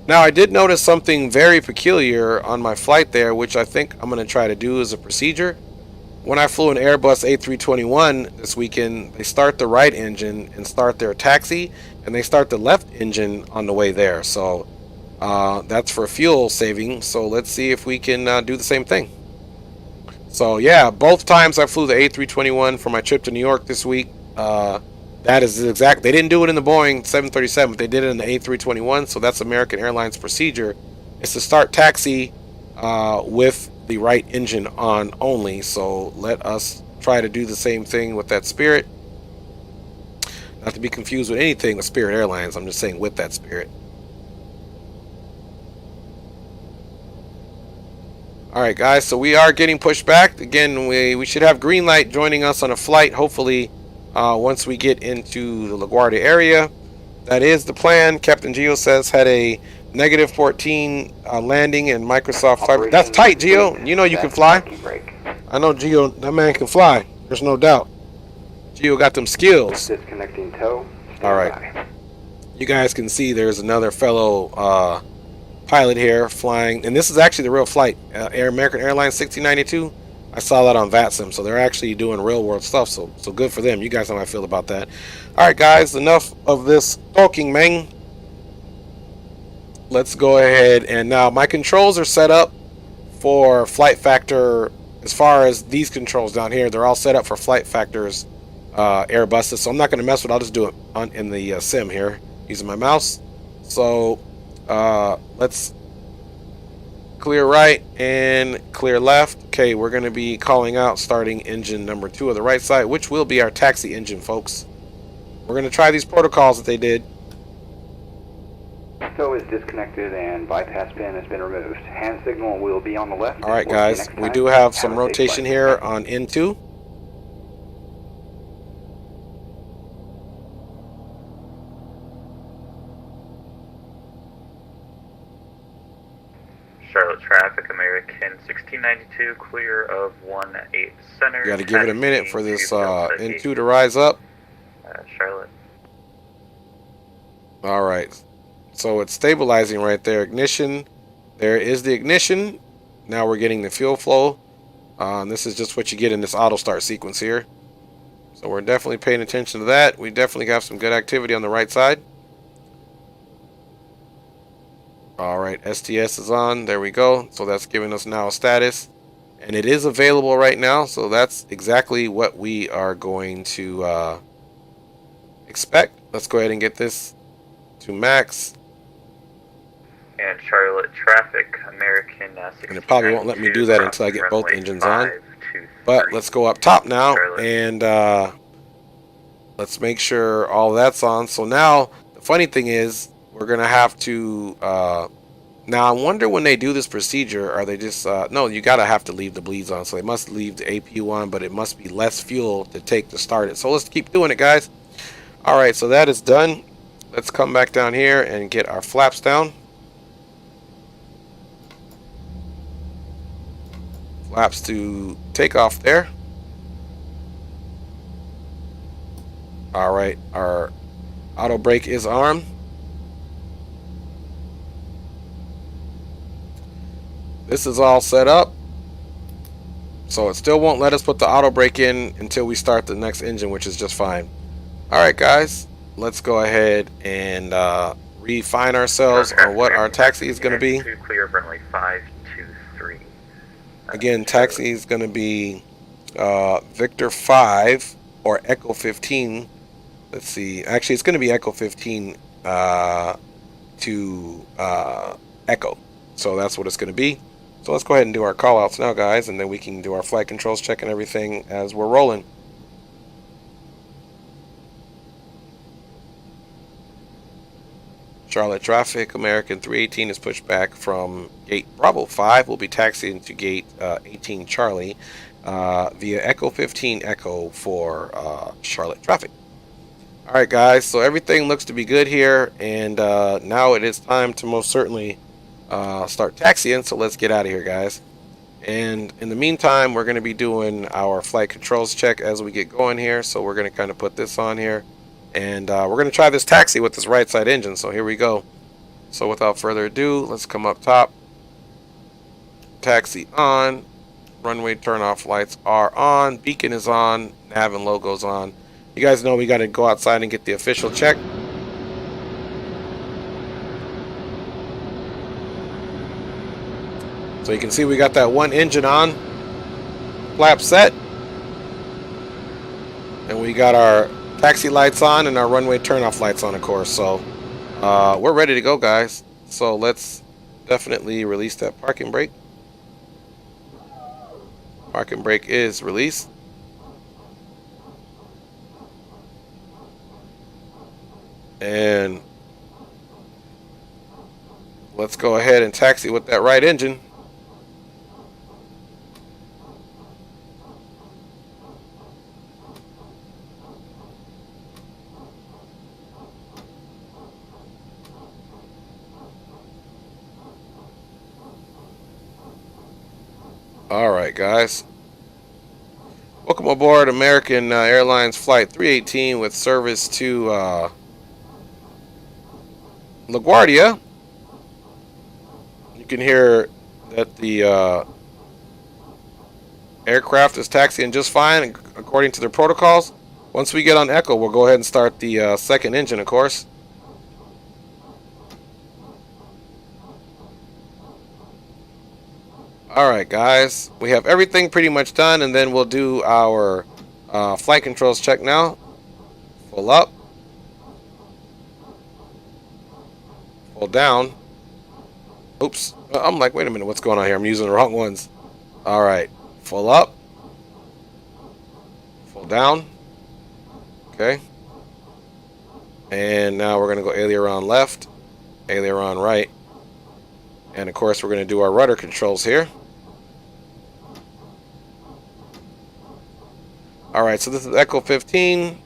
Speaker 1: Now I did notice something very peculiar on my flight there, which I think I'm going to try to do as a procedure. When I flew an Airbus A321 this weekend, they start the right engine and start their taxi, and they start the left engine on the way there. So that's for fuel saving. So let's see if we can do the same thing. So yeah, both times I flew the A321 for my trip to New York this week. That is exact. They didn't do it in the Boeing 737, but they did it in the A321. So that's American Airlines procedure. It's to start taxi with the right engine on only. So let us try to do the same thing with that Spirit. Not to be confused with anything with Spirit Airlines. I'm just saying with that Spirit. Alright guys, so we are getting pushed back. Again, we should have green light joining us on a flight, hopefully, once we get into the LaGuardia area. That is the plan. Captain Geo says had a -14 landing in Microsoft Flight. That's tight, Geo. You know you can fly. I know Geo, that man can fly. There's no doubt. Geo got them skills.
Speaker 2: Disconnecting tow.
Speaker 1: Alright. You guys can see there's another fellow pilot here flying, and this is actually the real flight, American Airlines 1692. I saw that on VATSIM, so they're actually doing real world stuff, so good for them. You guys know how I feel about that. Alright guys, enough of this talking, man. Let's go ahead, and now my controls are set up for flight factor. As far as these controls down here, they're all set up for flight factors Airbuses, so I'm not going to mess with it. I'll just do it in the sim here using my mouse. So let's clear right and clear left. Okay, we're going to be calling out starting engine number 2 of the right side, which will be our taxi engine, folks. We're going to try these protocols that they did.
Speaker 2: Tow is disconnected and bypass pin has been removed. Hand signal will be on the left.
Speaker 1: Alright guys, we do have some rotation here on N2.
Speaker 3: Charlotte traffic, American 1692, clear of 18 center.
Speaker 1: You got to give it a minute for this N2 to rise up.
Speaker 3: Charlotte.
Speaker 1: All right, so it's stabilizing right there. Ignition, there is the ignition. Now we're getting the fuel flow. And this is just what you get in this auto start sequence here. So we're definitely paying attention to that. We definitely got some good activity on the right side. All right, STS is on. There we go. So that's giving us now a status, and it is available right now. So that's exactly what we are going to expect. Let's go ahead and get this to max.
Speaker 3: And Charlotte traffic, American
Speaker 1: and it probably won't let me do that until I get both engines on. But let's go up top now, Charlotte. And let's make sure all that's on. So now the funny thing is, we're gonna have to now I wonder when they do this procedure, are they just no, you gotta have to leave the bleeds on, so they must leave the APU on, but it must be less fuel to take to start it. So let's keep doing it, guys. All right, so that is done. Let's come back down here and get our flaps down. Flaps to take off there. All right, our auto brake is armed. This is all set up, so it still won't let us put the auto brake in until we start the next engine, which is just fine. Alright guys, let's go ahead and refine ourselves on what our taxi is going to be.
Speaker 3: Clear of runway 523.
Speaker 1: Again, taxi is going to be Victor 5 or Echo 15. Let's see, actually it's going to be Echo 15 to Echo, so that's what it's going to be. So let's go ahead and do our call outs now, guys, and then we can do our flight controls check and everything as we're rolling. Charlotte traffic, American 318 is pushed back from gate Bravo 5. We'll be taxiing to gate 18 Charlie via Echo 15 Echo for Charlotte traffic. Alright guys, so everything looks to be good here, and now it is time to most certainly start taxiing, so let's get out of here, guys. And in the meantime, we're going to be doing our flight controls check as we get going here. So we're going to kind of put this on here, and we're going to try this taxi with this right side engine. So here we go. So without further ado, let's come up top. Taxi on. Runway turn-off lights are on. Beacon is on. Nav and logo's on. You guys know we got to go outside and get the official check. So you can see we got that one engine on, flap set, and we got our taxi lights on and our runway turnoff lights on, of course. So we're ready to go, guys. So let's definitely release that parking brake. Parking brake is released. And let's go ahead and taxi with that right engine. All right, guys. Welcome aboard American Airlines Flight 318 with service to LaGuardia. You can hear that the aircraft is taxiing just fine according to their protocols. Once we get on Echo, we'll go ahead and start the second engine, of course. Alright, guys, we have everything pretty much done, and then we'll do our flight controls check now. Full up, full down. Oops, I'm like, wait a minute, what's going on here? I'm using the wrong ones. Alright, full up, full down. Okay, and now we're going to go aileron left, aileron right, and of course we're going to do our rudder controls here. Alright, so this is Echo 15.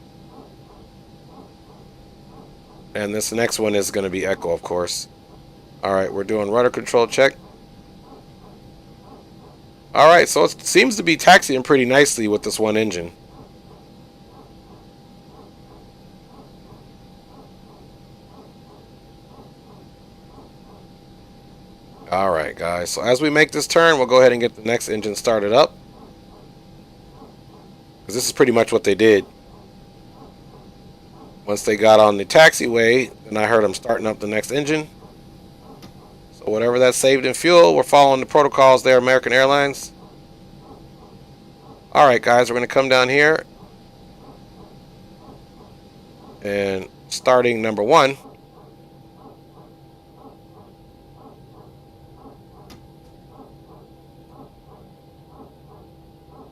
Speaker 1: And this next one is going to be Echo, of course. Alright, we're doing rudder control check. Alright, so it seems to be taxiing pretty nicely with this one engine. Alright, guys, so as we make this turn, we'll go ahead and get the next engine started up. Because this is pretty much what they did. Once they got on the taxiway, then I heard them starting up the next engine. So whatever that saved in fuel, we're following the protocols there, American Airlines. Alright, guys, we're going to come down here. And starting number 1.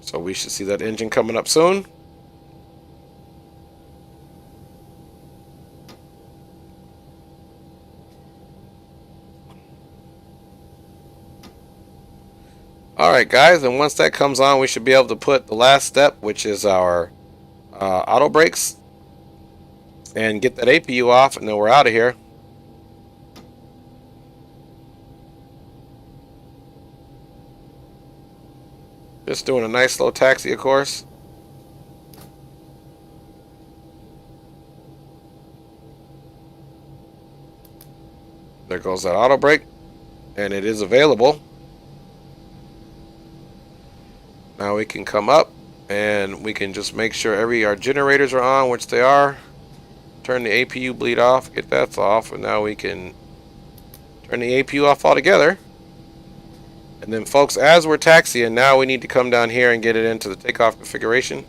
Speaker 1: So we should see that engine coming up soon. Alright, guys, and once that comes on, we should be able to put the last step, which is our auto brakes, and get that APU off, and then we're out of here. Just doing a nice slow taxi, of course. There goes that auto brake, and it is available. Now we can come up, and we can just make sure our generators are on, which they are. Turn the APU bleed off, get that off, and now we can turn the APU off altogether. And then, folks, as we're taxiing, now we need to come down here and get it into the takeoff configuration.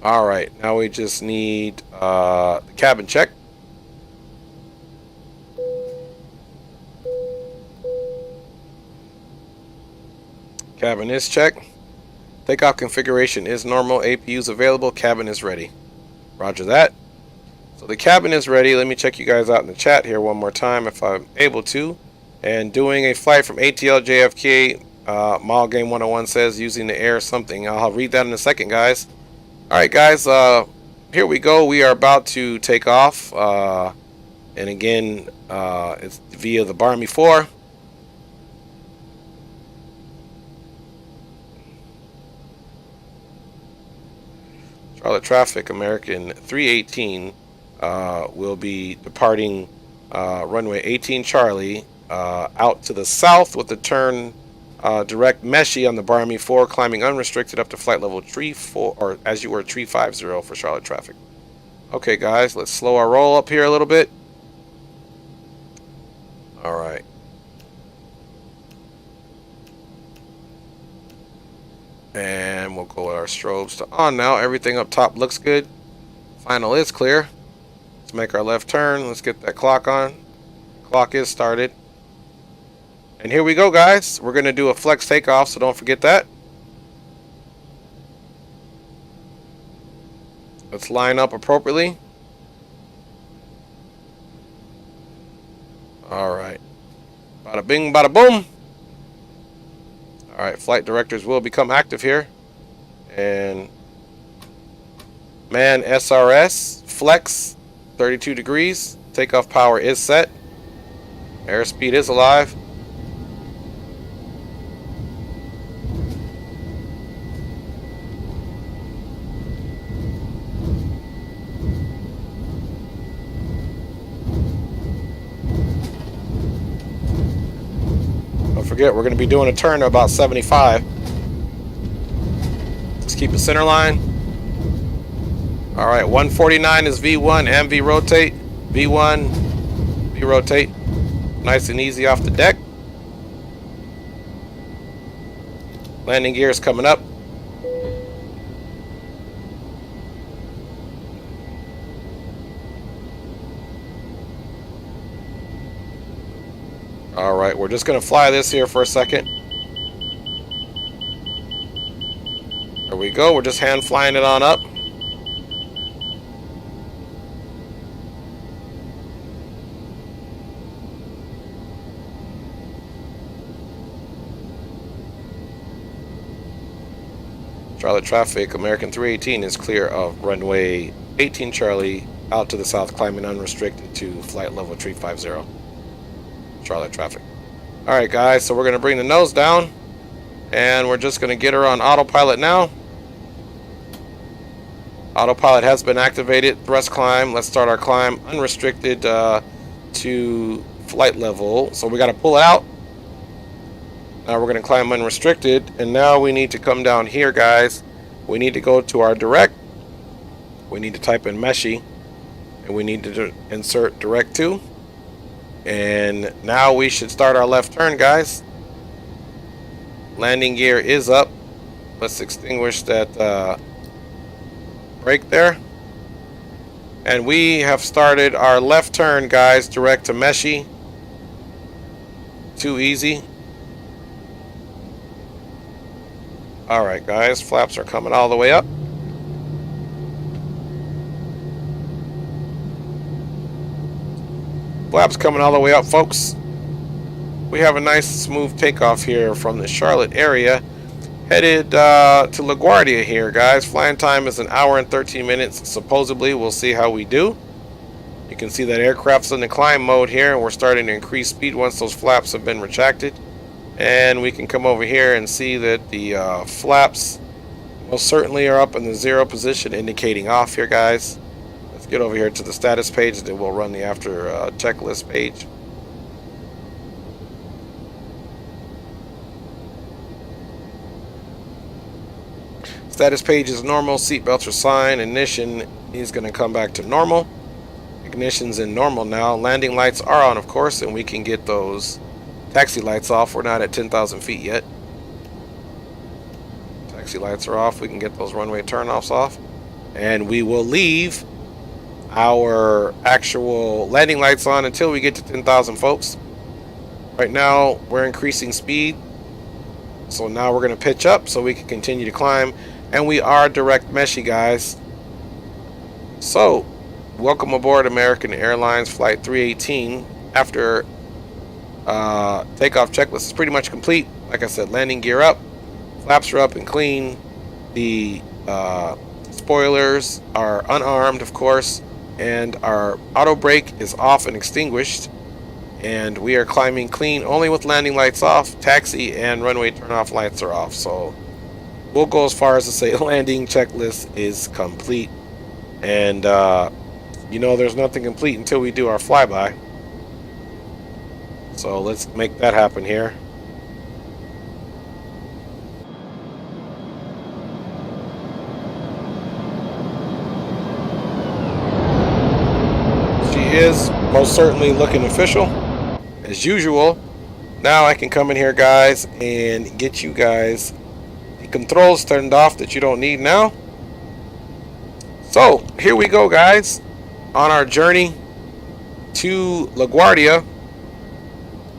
Speaker 1: Alright, now we just need the cabin check. Cabin is checked. Takeoff configuration is normal. APU is available. Cabin is ready. Roger that. So the cabin is ready. Let me check you guys out in the chat here one more time if I'm able to. And doing a flight from ATL JFK, Mall Game 101 says using the air something. I'll read that in a second, guys. Alright, guys, here we go. We are about to take off. And again, it's via the Barmy 4. Charlotte traffic, American 318 will be departing runway 18 Charlie out to the south with the turn direct meshy on the Barmy 4, climbing unrestricted up to flight level 34, or as you were 350 for Charlotte traffic. Okay, guys, let's slow our roll up here a little bit. All right. And we'll go with our strobes to on now. Everything up top looks good. Final is clear. Let's make our left turn. Let's get that clock on. Clock is started. And here we go, guys. We're going to do a flex takeoff, so don't forget that. Let's line up appropriately. All right. Bada bing, bada boom. All right, flight directors will become active here. And man, SRS, flex, 32 degrees. Takeoff power is set. Airspeed is alive. Don't forget, we're going to be doing a turn of about 75. Let's keep it center line. All right, 149 is V1, MV rotate. V1, V rotate. Nice and easy off the deck. Landing gear is coming up. All right, we're just going to fly this here for a second. There we go. We're just hand flying it on up. Charlotte traffic, American 318 is clear of runway 18 Charlie out to the south, climbing unrestricted to flight level 350. Charlotte traffic. All right, guys, so we're going to bring the nose down, and we're just going to get her on autopilot now. Autopilot has been activated. Thrust climb. Let's start our climb unrestricted to flight level. So we got to pull it out. Now we're going to climb unrestricted, and now we need to come down here, guys. We need to go to our direct. We need to type in Meshy, and we need to insert direct to. And now we should start our left turn, guys. Landing gear is up. Let's extinguish that brake there. And we have started our left turn, guys, direct to Meshy. Too easy. Alright, guys, flaps are coming all the way up. Flaps coming all the way up, folks. We have a nice smooth takeoff here from the Charlotte area, headed to LaGuardia here, guys. Flying time is 1 hour and 13 minutes. Supposedly, we'll see how we do. You can see that aircraft's in the climb mode here, and we're starting to increase speed once those flaps have been retracted. And we can come over here and see that the flaps most certainly are up in the 0 position, indicating off here, guys. Let's get over here to the status page, and then we'll run the after checklist page. Status page is normal, seatbelts are signed, ignition is going to come back to normal. Ignition's in normal now. Landing lights are on, of course, and we can get those taxi lights off. We're not at 10,000 feet yet. Taxi lights are off. We can get those runway turnoffs off. And we will leave our actual landing lights on until we get to 10,000, folks. Right now, we're increasing speed. So now we're going to pitch up so we can continue to climb. And we are direct Meshy, guys. So, welcome aboard American Airlines Flight 318. After takeoff checklist is pretty much complete. Like I said, landing gear up, flaps are up and clean. The spoilers are unarmed, of course, and our auto brake is off and extinguished. And we are climbing clean only with landing lights off. Taxi and runway turnoff lights are off. So we'll go as far as to say landing checklist is complete. And you know, there's nothing complete until we do our flyby. So let's make that happen here. She is most certainly looking official, as usual. Now I can come in here, guys, and get you guys the controls turned off that you don't need now. So here we go, guys, on our journey to LaGuardia.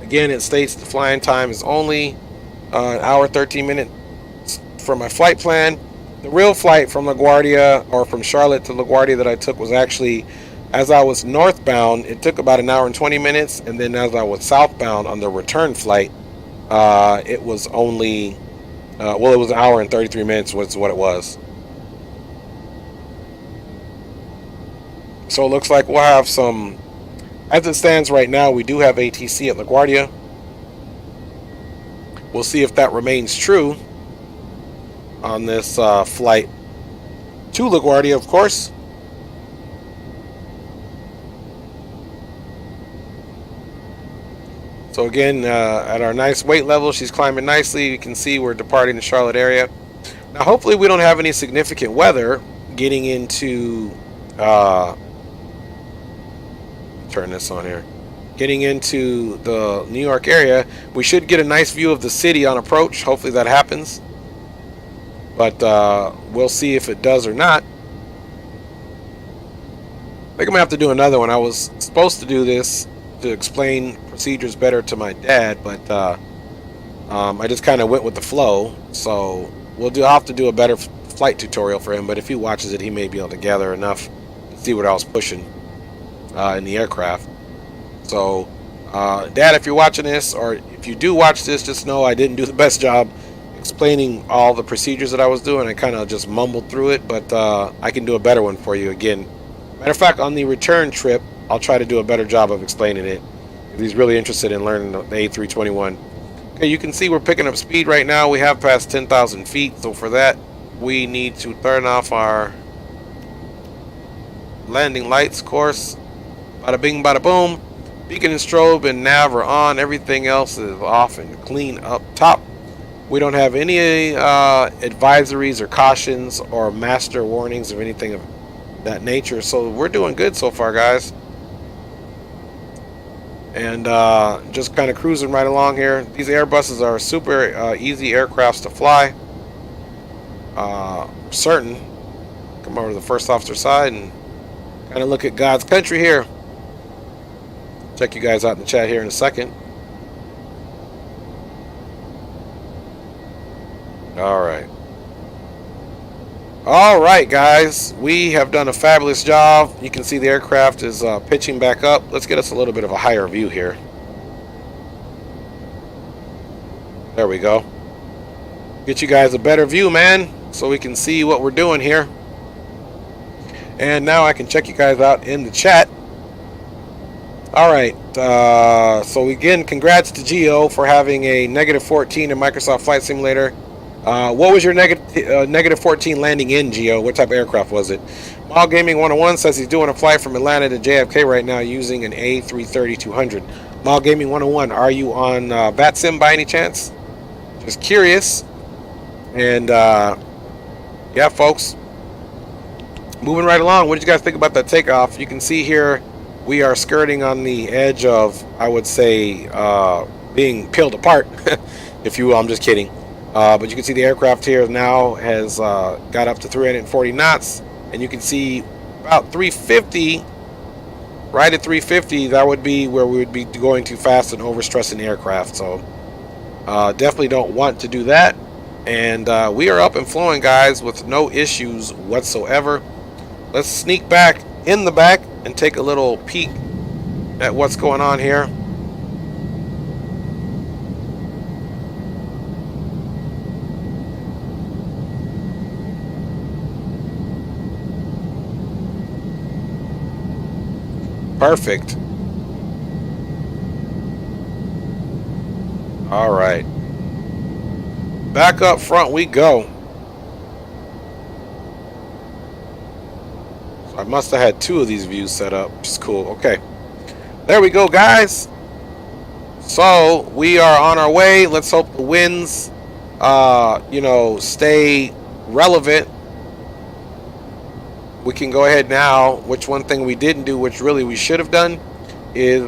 Speaker 1: Again, it states the flying time is only an hour 13 minutes for my flight plan. The real flight from LaGuardia, or from Charlotte to LaGuardia, that I took was actually, as I was northbound, it took about an hour and 20 minutes, and then as I was southbound on the return flight, it was only, well, it was an hour and 33 minutes was what it was. So it looks like we'll have some, as it stands right now, we do have ATC at LaGuardia. We'll see if that remains true on this flight to LaGuardia, of course. So again, at our nice weight level, she's climbing nicely. You can see we're departing the Charlotte area. Now, hopefully we don't have any significant weather getting into, turn this on here, getting into the New York area. We should get a nice view of the city on approach. Hopefully that happens. But we'll see if it does or not. I think I'm going to have to do another one. I was supposed to do this to explain procedures better to my dad, but I just kind of went with the flow. So I'll have to do a better flight tutorial for him, but if he watches it, he may be able to gather enough to see what I was pushing in the aircraft. So Dad, if you're watching this, or if you do watch this, just know I didn't do the best job explaining all the procedures that I was doing. I kind of just mumbled through it, but I can do a better one for you again. Matter of fact, on the return trip, I'll try to do a better job of explaining it, if he's really interested in learning the A321. Okay, you can see we're picking up speed right now. We have passed 10,000 feet, so for that we need to turn off our landing lights, of course. Bada bing, bada boom. Beacon and strobe and nav are on. Everything else is off and clean up top. We don't have any advisories or cautions or master warnings of anything of that nature, so we're doing good so far, guys. And just kind of cruising right along here. These Airbuses are super easy aircrafts to fly. Certain. Come over to the first officer side and kind of look at God's country here. Check you guys out in the chat here in a second. All right, guys, we have done a fabulous job. You can see the aircraft is pitching back up. Let's get us a little bit of a higher view here. There we go. Get you guys a better view, man, so we can see what we're doing here. And now I can check you guys out in the chat. All right, so again, congrats to Geo for having a -14 in Microsoft Flight Simulator. What was your negative 14 landing in, Geo? What type of aircraft was it? Mall Gaming 101 says he's doing a flight from Atlanta to JFK right now using an A330-200. Mall Gaming 101, are you on VATSIM by any chance? Just curious. And yeah, folks, moving right along. What did you guys think about that takeoff? You can see here we are skirting on the edge of, I would say, being peeled apart, if you will. I'm just kidding. But you can see the aircraft here now has got up to 340 knots, and you can see about 350, right at 350, that would be where we would be going too fast and overstressing the aircraft. So definitely don't want to do that. And we are up and flowing, guys, with no issues whatsoever. Let's sneak back in the back and take a little peek at what's going on here. Perfect. All right. Back up front we go. So I must have had two of these views set up, which is cool. Okay. There we go, guys. So we are on our way. Let's hope the winds, you know, stay relevant. We can go ahead now, which one thing we didn't do, which really we should have done, is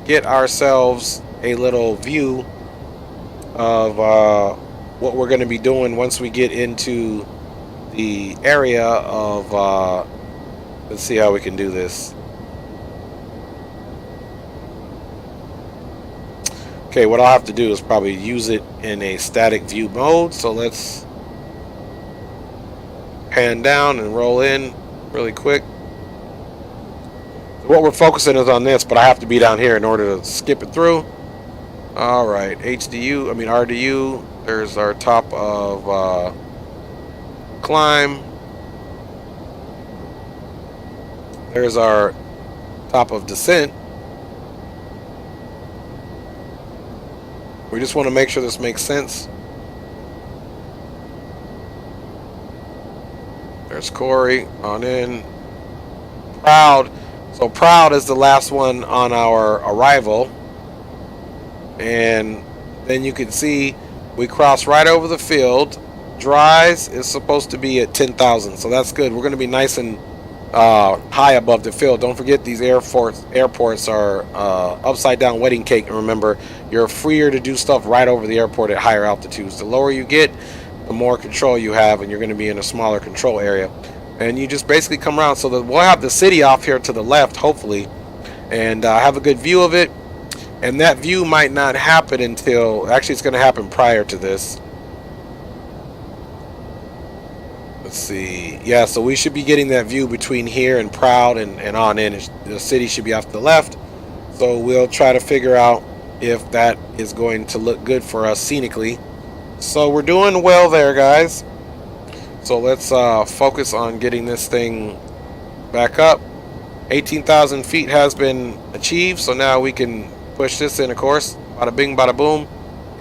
Speaker 1: get ourselves a little view of what we're going to be doing once we get into the area of, let's see how we can do this. Okay, what I'll have to do is probably use it in a static view mode. So let's pan down and roll in really quick. What we're focusing is on this, but I have to be down here in order to skip it through. All right, RDU. There's our top of climb. There's our top of descent. We just want to make sure this makes sense. There's Corey on in. Proud. So Proud is the last one on our arrival. And then you can see we cross right over the field. Dries is supposed to be at 10,000. So that's good. We're going to be nice and high above the field. Don't forget these airports are upside down wedding cake. And remember, you're freer to do stuff right over the airport at higher altitudes. The lower you get, the more control you have, and you're going to be in a smaller control area. And you just basically come around. So that we'll have the city off here to the left, hopefully, and have a good view of it. And that view might not happen until, actually it's going to happen prior to this. Let's see. Yeah, so we should be getting that view between here and Proud and on in. The city should be off to the left. So we'll try to figure out if that is going to look good for us scenically. So we're doing well there, guys. So let's focus on getting this thing back up. 18,000 feet has been achieved. So now we can push this in, of course. Bada bing, bada boom.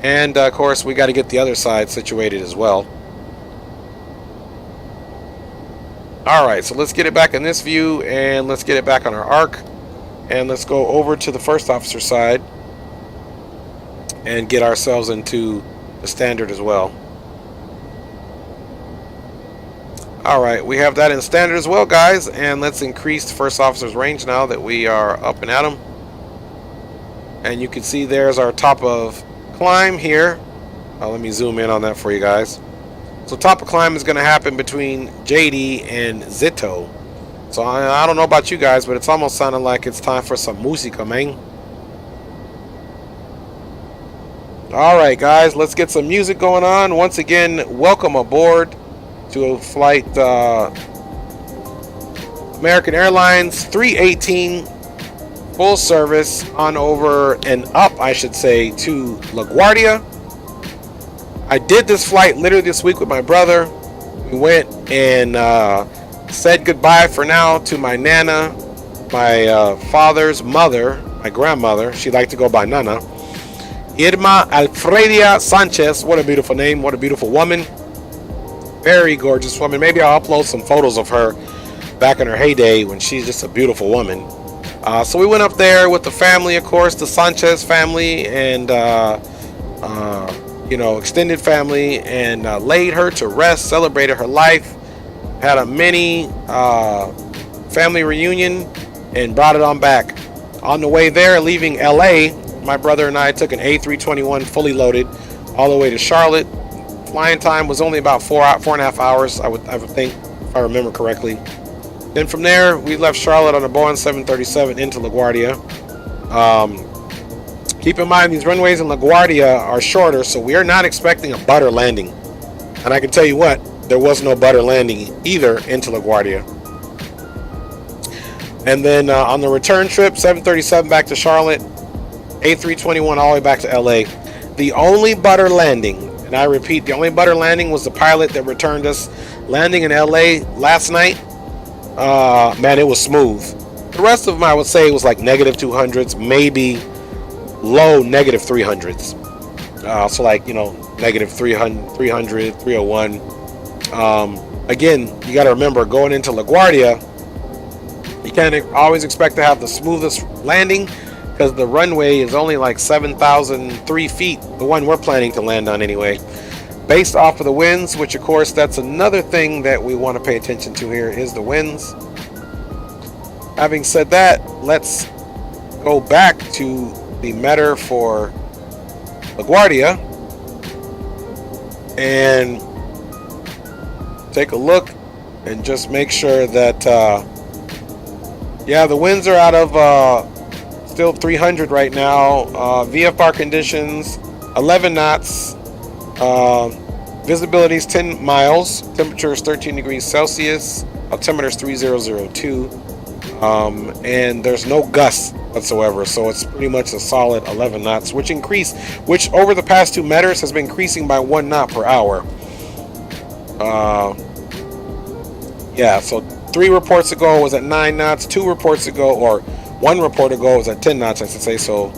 Speaker 1: And of course, we got to get the other side situated as well. Alright, so let's get it back in this view, and let's get it back on our arc. And let's go over to the first officer side and get ourselves into the standard as well. Alright, we have that in standard as well, guys. And let's increase the first officer's range now that we are up and at him. And you can see there's our top of climb here. Let me zoom in on that for you guys. So top of climb is going to happen between JD and Zito. So I don't know about you guys, but it's almost sounding like it's time for some música, man. Alright guys, let's get some music going on. Once again, welcome aboard to flight American Airlines 318 full service on over and up, I should say, to LaGuardia. I did this flight literally this week with my brother. We went and said goodbye for now to my Nana, my father's mother, my grandmother. She liked to go by Nana. Irma Alfredia Sanchez. What a beautiful name. What a beautiful woman. Very gorgeous woman. Maybe I'll upload some photos of her back in her heyday when she's just a beautiful woman. So we went up there with the family, of course, the Sanchez family, and extended family, and laid her to rest, celebrated her life, had a mini family reunion, and brought it on back. On the way there, leaving LA, my brother and I took an A321 fully loaded all the way to Charlotte. Flying time was only about 4.5 hours, I would think, if I remember correctly. Then from there, we left Charlotte on a Boeing 737 into LaGuardia. Keep in mind, these runways in LaGuardia are shorter, so we are not expecting a butter landing. And I can tell you what, there was no butter landing either into LaGuardia. And then on the return trip, 737 back to Charlotte, A321 all the way back to LA. The only butter landing, and I repeat, the only butter landing was the pilot that returned us landing in LA last night. Man, it was smooth. The rest of them, I would say, was like negative 200s, maybe low negative 300s. So like, negative 300, 301. Again, you got to remember, going into LaGuardia, you can't always expect to have the smoothest landing, because the runway is only like 7,003 feet, the one we're planning to land on anyway, based off of the winds, which of course, that's another thing that we want to pay attention to here, is the winds. Having said that, let's go back to the meter for LaGuardia and take a look and just make sure that the winds are out of still 300 right now. VFR conditions 11 knots. Visibility is 10 miles. Temperature is 13 degrees Celsius. Altimeter is 3002. And there's no gusts whatsoever, so it's pretty much a solid 11 knots, which over the past 2 meters has been increasing by 1 knot per hour. Yeah, so 3 reports ago was at 9 knots. 2 reports ago, or 1 report ago, was at 10 knots, I should say. So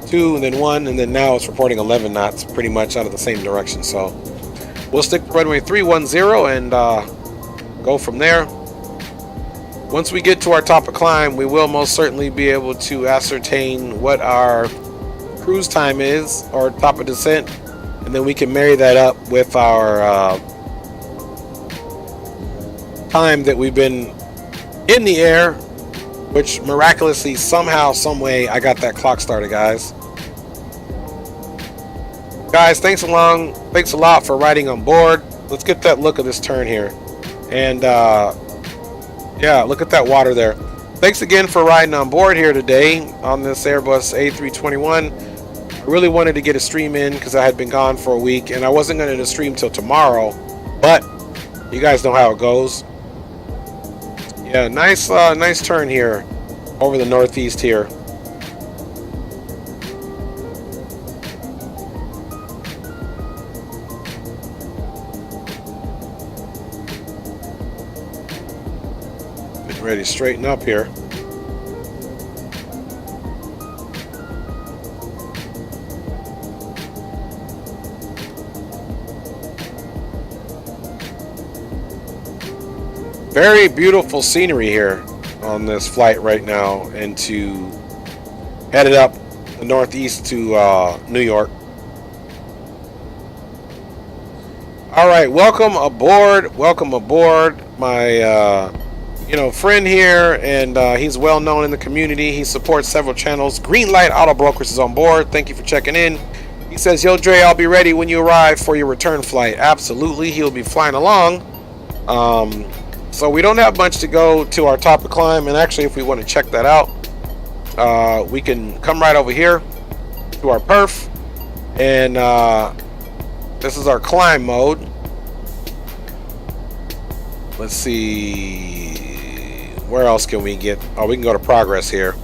Speaker 1: 2 and then 1, and then now it's reporting 11 knots, pretty much out of the same direction. So we'll stick to runway 310 and go from there. Once we get to our top of climb, we will most certainly be able to ascertain what our cruise time is, or top of descent, and then we can marry that up with our time that we've been in the air, which miraculously, somehow, some way, I got that clock started, guys. Guys, thanks a lot for riding on board. Let's get that look of this turn here. And yeah, look at that water there. Thanks again for riding on board here today on this Airbus A321. I really wanted to get a stream in because I had been gone for a week, and I wasn't going to stream till tomorrow, but you guys know how it goes. Yeah, nice turn here over the northeast here. Getting ready to straighten up here. Very beautiful scenery here on this flight right now, and to headed up the northeast to New York. All right, welcome aboard my friend here, and he's well known in the community. He supports several channels. Greenlight Auto Brokers is on board. Thank you for checking in. He says, yo Dre, I'll be ready when you arrive for your return flight. Absolutely, he'll be flying along. So we don't have much to go to our top of climb, and actually if we want to check that out, we can come right over here to our perf, and this is our climb mode. Let's see, where else can we get? Oh, we can go to progress here,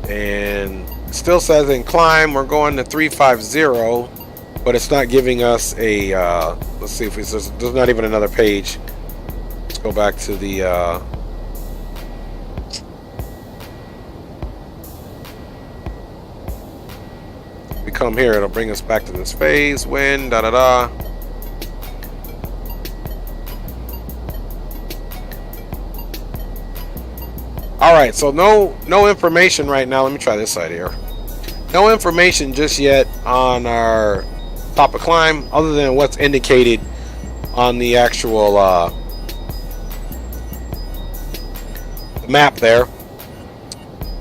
Speaker 1: and it still says in climb we're going to 350, but it's not giving us a let's see if there's not even another page. Let's go back to the we come here, it'll bring us back to this phase, wind, da. Alright, so no information right now. Let me try this side here. No information just yet on our top of climb, other than what's indicated on the actual map there.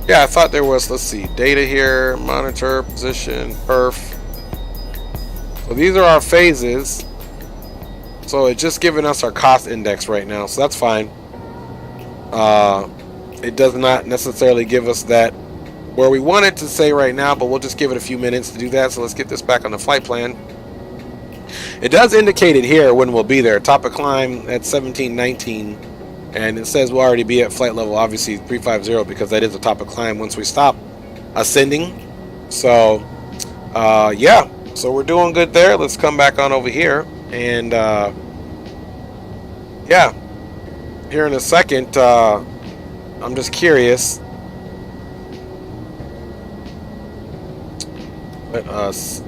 Speaker 1: Yeah, I thought there was, let's see, data here, monitor, position, perf. So these are our phases. So it's just giving us our cost index right now, so that's fine. It does not necessarily give us that where we want it to say right now, but we'll just give it a few minutes to do that. So let's get this back on the flight plan. It does indicate it here when we'll be there. Top of climb at 1719. And it says we'll already be at flight level, obviously 350, because that is the top of climb once we stop ascending. So, yeah, so we're doing good there. Let's come back on over here. And, yeah, here in a second, I'm just curious. Let us.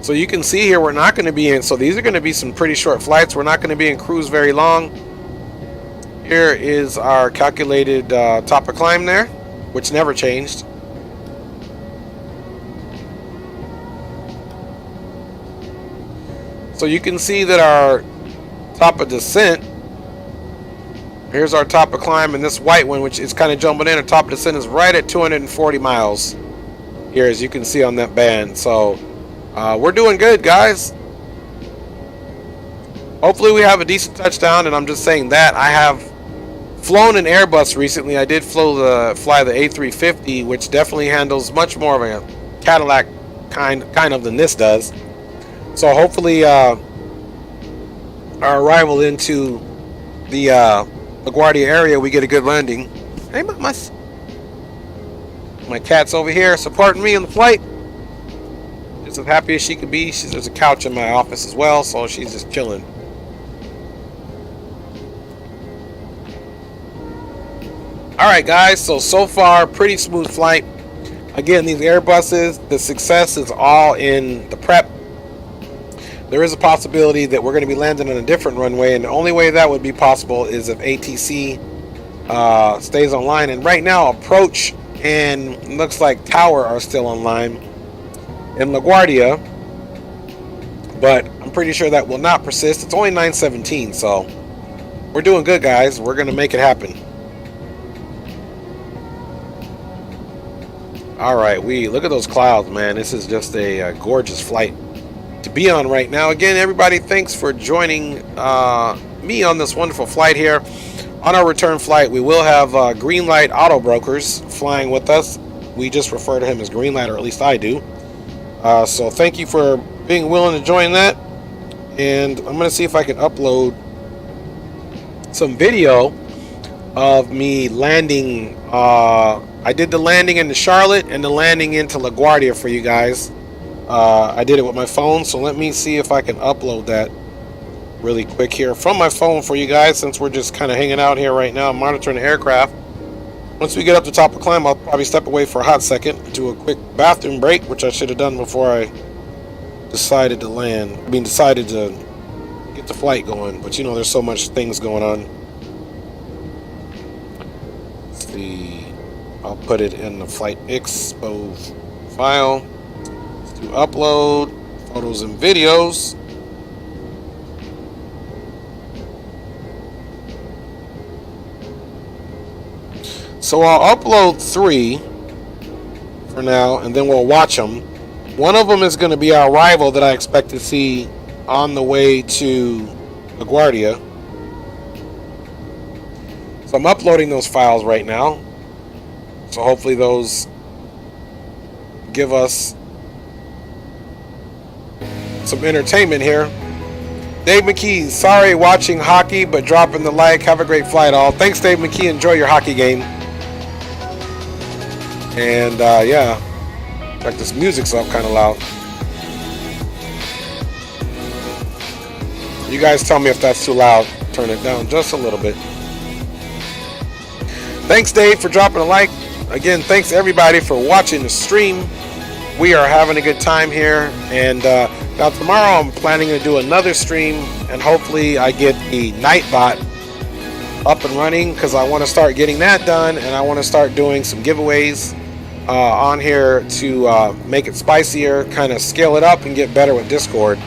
Speaker 1: So you can see here, we're not going to be in. So these are going to be some pretty short flights. We're not going to be in cruise very long. Here is our calculated top of climb there, which never changed. So you can see that our top of descent, here's our top of climb, and this white one, which is kind of jumping in, our top of descent is right at 240 miles here, as you can see on that band. So we're doing good, guys. Hopefully we have a decent touchdown, and I'm just saying that I have flown an Airbus recently. I did fly the A350, which definitely handles much more of a Cadillac kind of than this does. So hopefully our arrival into the LaGuardia area, we get a good landing. Hey, my cat's over here supporting me in the flight. Just as happy as she can be. There's a couch in my office as well, so she's just chilling. Alright guys, so far pretty smooth flight. Again, these Airbuses, the success is all in the prep. There is a possibility that we're going to be landing on a different runway, and the only way that would be possible is if ATC stays online. And right now, approach and looks like tower are still online in LaGuardia, but I'm pretty sure that will not persist. It's only 9:17, so we're doing good, guys. We're going to make it happen. All right, we look at those clouds, man. This is just a gorgeous flight to be on right now. Again, everybody, thanks for joining me on this wonderful flight here. On our return flight, we will have Greenlight Auto Brokers flying with us. We just refer to him as Greenlight, or at least I do. So thank you for being willing to join that. And I'm going to see if I can upload some video of me landing. I did the landing into Charlotte and the landing into LaGuardia for you guys. I did it with my phone, so let me see if I can upload that really quick here from my phone for you guys, since we're just kind of hanging out here right now monitoring the aircraft. Once we get up the top of the climb, I'll probably step away for a hot second, do a quick bathroom break, which I should have done before I decided to land. I mean, decided to get the flight going, but you know, there's so much things going on. Let's see, I'll put it in the flight expo file. Let's do upload photos and videos. So I'll upload 3 for now, and then we'll watch them. One of them is going to be our rival that I expect to see on the way to LaGuardia. So I'm uploading those files right now. So hopefully those give us some entertainment here. Dave McKee, sorry watching hockey, but dropping the like. Have a great flight all. Thanks, Dave McKee. Enjoy your hockey game. And yeah, in fact, this music's up kind of loud. You guys tell me if that's too loud. Turn it down just a little bit. Thanks, Dave, for dropping a like. Again, thanks everybody for watching the stream. We are having a good time here, and now tomorrow I'm planning to do another stream, and hopefully I get the Nightbot up and running, because I want to start getting that done, and I want to start doing some giveaways on here to make it spicier, kind of scale it up and get better with Discord.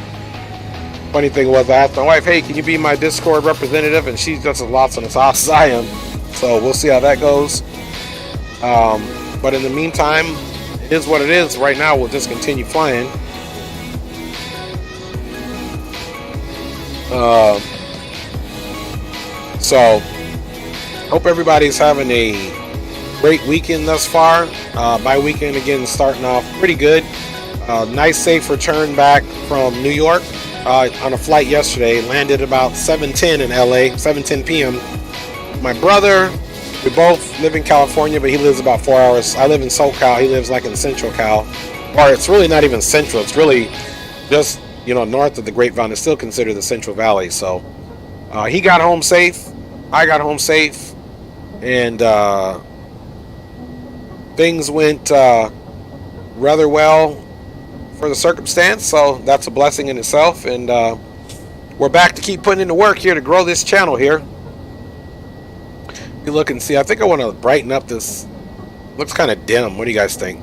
Speaker 1: Funny thing was, I asked my wife, hey, can you be my Discord representative, and she's just as lost in the sauce as I am, so we'll see how that goes. But in the meantime, it is what it is. Right now we'll just continue flying. So hope everybody's having a great weekend thus far. My weekend again starting off pretty good. Nice safe return back from New York on a flight yesterday. Landed about 7:10 in LA, 7:10 p.m. My brother, we both live in California, but he lives about 4 hours. I live in SoCal. He lives like in Central Cal, or it's really not even Central. It's really just, you know, north of the Grapevine. It's still considered the Central Valley. So he got home safe. I got home safe, and things went rather well for the circumstance. So that's a blessing in itself. And we're back to keep putting in the work here to grow this channel here. You look and see. I think I want to brighten up this. Looks kind of dim. What do you guys think?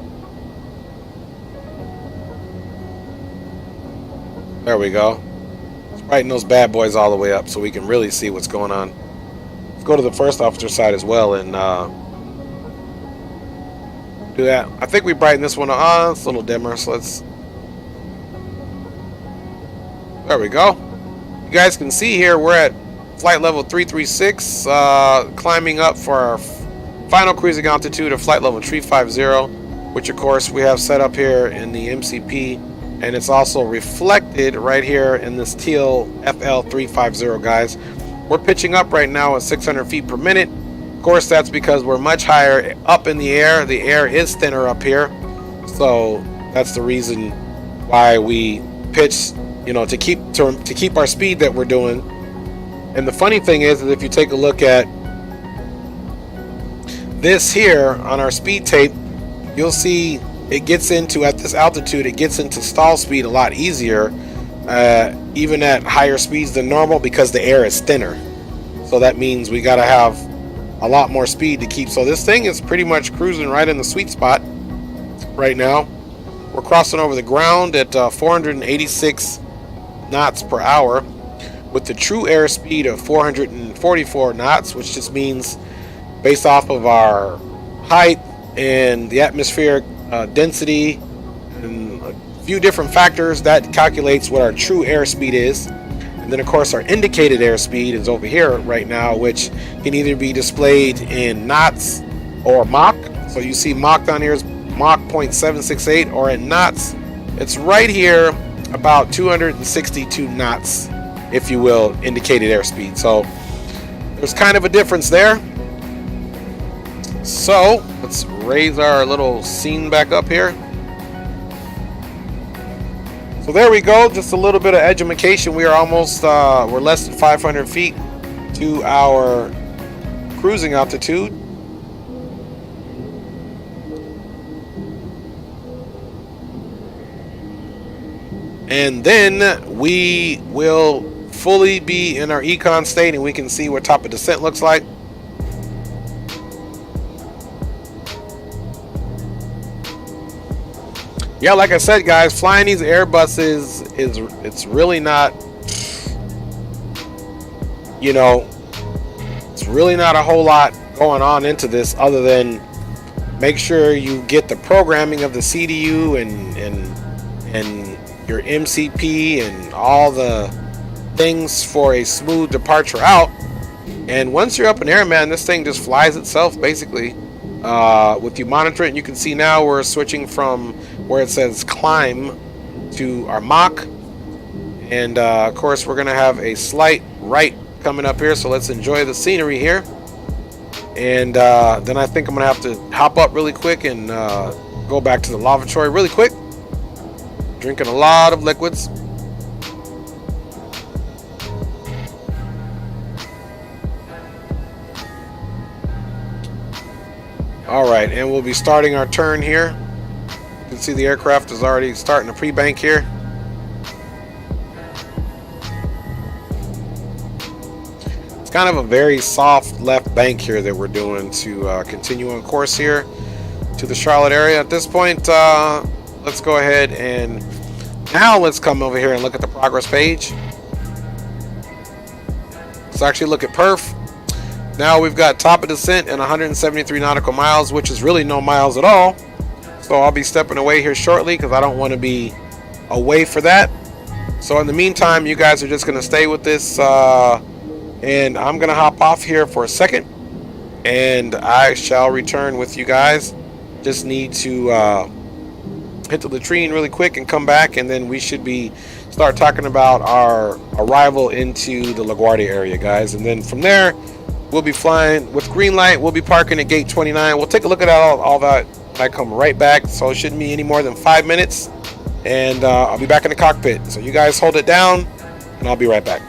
Speaker 1: There we go. Let's brighten those bad boys all the way up so we can really see what's going on. Let's go to the first officer side as well and do that. I think we brighten this one up. It's a little dimmer, so let's. There we go. You guys can see here we're at flight level 336, climbing up for our final cruising altitude of flight level 350, which of course we have set up here in the MCP, and it's also reflected right here in this teal FL350, guys. We're pitching up right now at 600 feet per minute. Of course, that's because we're much higher up in the air. The air is thinner up here, so that's the reason why we pitch, you know, to keep our speed that we're doing. And the funny thing is if you take a look at this here on our speed tape, you'll see it gets into, at this altitude, it gets into stall speed a lot easier, even at higher speeds than normal, because the air is thinner. So that means we got to have a lot more speed to keep. So this thing is pretty much cruising right in the sweet spot right now. We're crossing over the ground at 486 knots per hour with the true airspeed of 444 knots, which just means based off of our height and the atmospheric density and a few different factors, that calculates what our true airspeed is. And then of course our indicated airspeed is over here right now, which can either be displayed in knots or Mach. So you see Mach down here is Mach 0.768, or in knots it's right here about 262 knots, if you will, indicated airspeed. So there's kind of a difference there. So let's raise our little scene back up here. So there we go, just a little bit of edumacation. We are almost, we're less than 500 feet to our cruising altitude. And then we will fully be in our econ state and we can see what top of descent looks like. Yeah, like I said, guys, flying these Airbuses it's really not, you know, it's really not a whole lot going on into this other than make sure you get the programming of the CDU and your MCP and all the things for a smooth departure out. And once you're up in air, man, this thing just flies itself basically. With you monitor it, you can see now we're switching from where it says climb to our Mach, and of course we're gonna have a slight right coming up here, so let's enjoy the scenery here. And then I think I'm gonna have to hop up really quick and go back to the lavatory really quick, drinking a lot of liquids. All right, and we'll be starting our turn here. You can see the aircraft is already starting a pre-bank here. It's kind of a very soft left bank here that we're doing to continue on course here to the Charlotte area. At this point, let's go ahead and now let's come over here and look at the progress page. Let's actually look at perf. Now we've got top of descent and 173 nautical miles, which is really no miles at all. So I'll be stepping away here shortly because I don't want to be away for that. So in the meantime, you guys are just going to stay with this, and I'm going to hop off here for a second, and I shall return with you guys. Just need to hit the latrine really quick and come back, and then we should be start talking about our arrival into the LaGuardia area, guys. And then from there, we'll be flying with green light. We'll be parking at gate 29. We'll take a look at all that when I come right back. So it shouldn't be any more than 5 minutes. And I'll be back in the cockpit. So you guys hold it down and I'll be right back.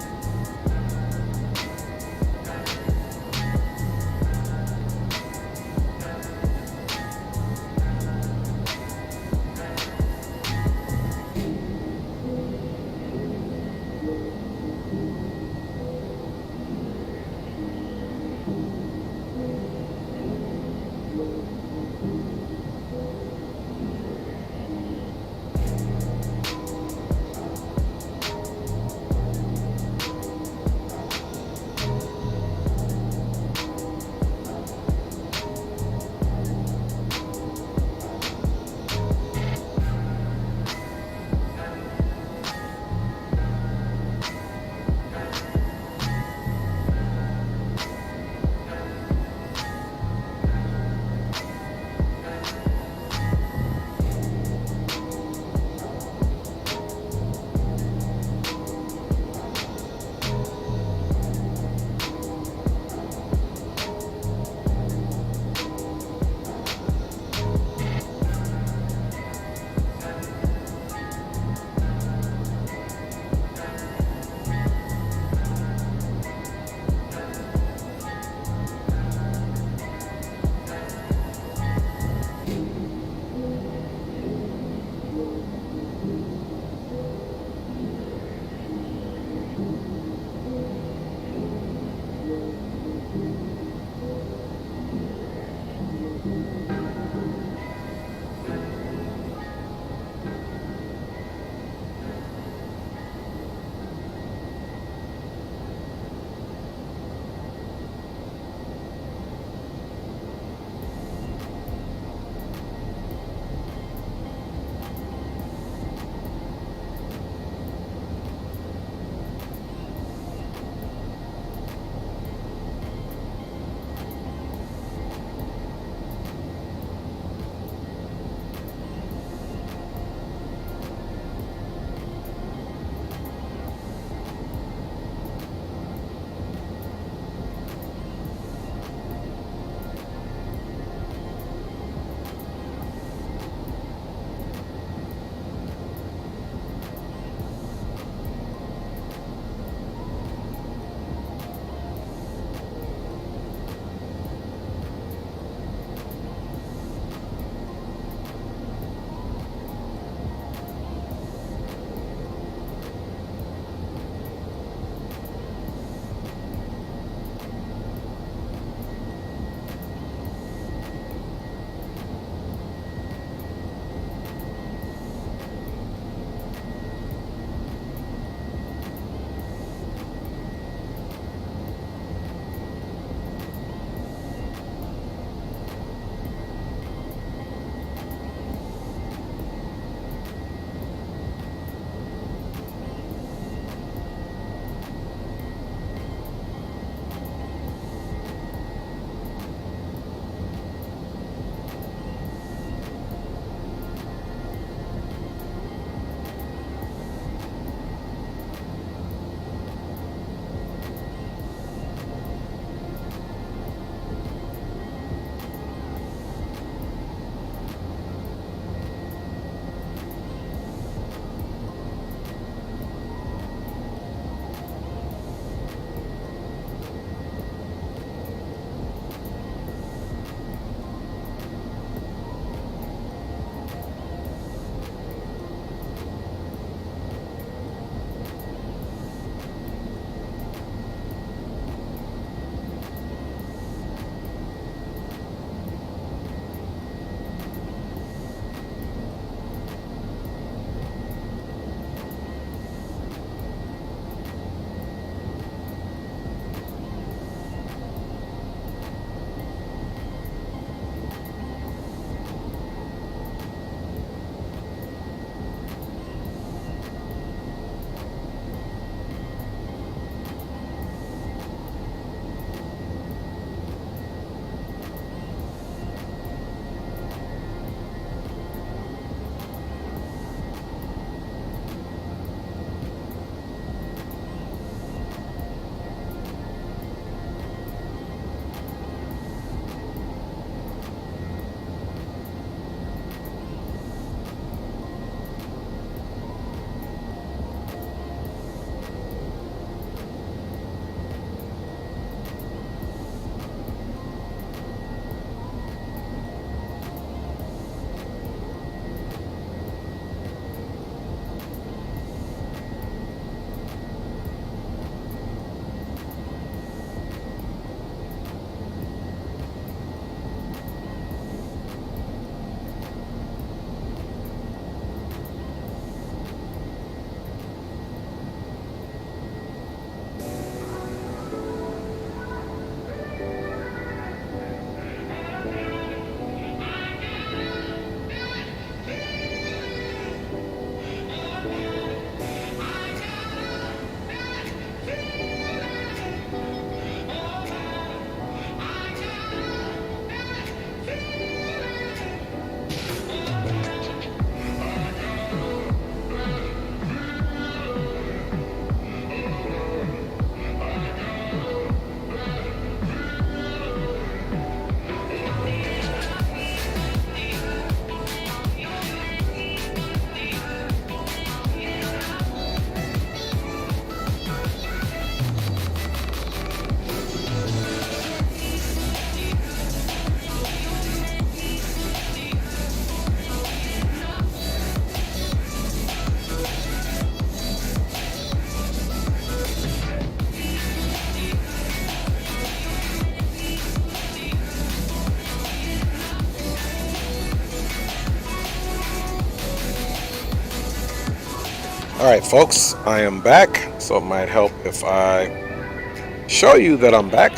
Speaker 1: All right, folks, I am back, so it might help if I show you that I'm back.